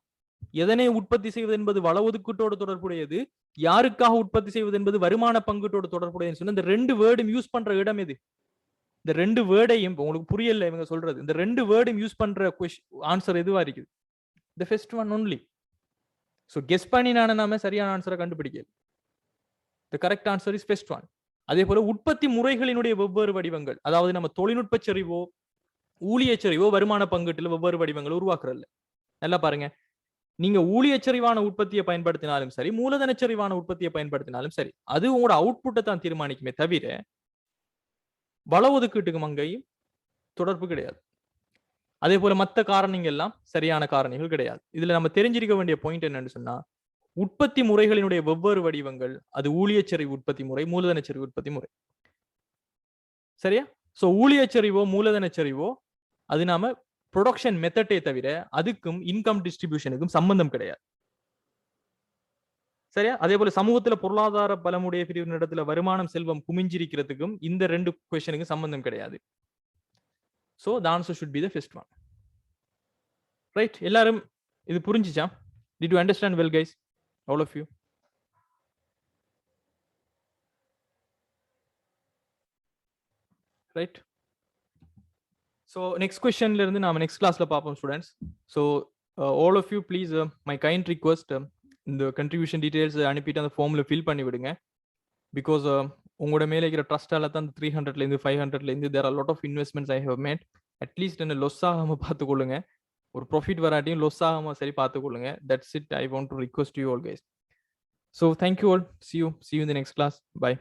எதனை உற்பத்தி செய்வது என்பது வள ஒதுக்கீட்டோடு தொடர்புடையது, யாருக்காக உற்பத்தி செய்வது என்பது வருமான பங்கீட்டோடு தொடர்புடையதுன்னு சொன்னா இந்த ரெண்டு வேர்டும் யூஸ் பண்ற இடம் எது? இந்த ரெண்டு வேர்டையும் உங்களுக்கு புரியல இவங்க சொல்றது, இந்த ரெண்டு வேர்டையும் யூஸ் பண்ற ஆன்சர் எதுவா இருக்குது? the first one only. so guess பண்ணி நாம சரியான ஆன்சரை கண்டுபிடிக்கல. the correct answer is first one. அதே போல உற்பத்தி முறைகளினுடைய வெவ்வேறு வடிவங்கள், அதாவது நம்ம தொழில்நுட்ப செறிவோ ஊழியச்சரிவோ வருமான பங்கீட்டுல வெவ்வேறு வடிவங்களை உருவாக்குறல்ல. நல்லா பாருங்க, நீங்க ஊழியச்சரிவான உற்பத்தியை பயன்படுத்தினாலும் சரி, மூலதனச்சரிவான உற்பத்தியை பயன்படுத்தினாலும் சரி, அது உங்களோட அவுட்புட்டை தான் தீர்மானிக்குமே தவிர வள ஒதுக்கீட்டுக்கு அங்கேயும் தொடர்பு கிடையாது. அதே போல மற்ற காரணிகள் எல்லாம் சரியான காரணிகள் கிடையாது. இதுல நம்ம தெரிஞ்சிருக்க வேண்டிய பாயிண்ட் என்னன்னு சொன்னா, உற்பத்தி முறைகளினுடைய வெவ்வேறு வடிவங்கள், அது ஊழியச்சரிவு உற்பத்தி முறை, மூலதனச்சரிவு உற்பத்தி முறை. சரியா? சோ ஊழியச்சரிவோ மூலதனச்சரிவோ அது நாம ப்ரொடக்ஷன் மெத்தட்டே தவிர அதுக்கும் இன்கம் டிஸ்ட்ரிபியூஷனுக்கும் சம்பந்தம் கிடையாது. சரியா? அதே போல சமூகத்துல பொருளாதார பலமுடைய பிரிவினரிடத்துல வருமானம் செல்வம் குமிஞ்சிருக்கிறதுக்கும் இந்த ரெண்டு क्वेश्चनக்கு சம்பந்தம் கிடையாது. So the answer should be the first one. Right? எல்லாரும் இது புரிஞ்சிச்சா? Did you understand well guys? All of you? Right? So next question ல இருந்து நாம next classல பாப்போம் students. So all of you please my kind request, இந்த contribution details அனுப்பிட்டு அந்த ஃபார்ம்ல fill பண்ணி விடுங்க. Because உங்களோட மேல இருக்கிற ட்ரஸ்டால தான் 300ல இருந்து 500ல இருந்து there are a lot of investments I have made. At least என்ன loss ஆகாம பார்த்துக்கொள்ளுங்க. ஒரு ப்ராஃபிட் வராட்டியும் loss ஆகாம சரி பார்த்துக்கொள்ளுங்க. That's it I want to request you all guys. So thank you all. See you in the next class. Bye.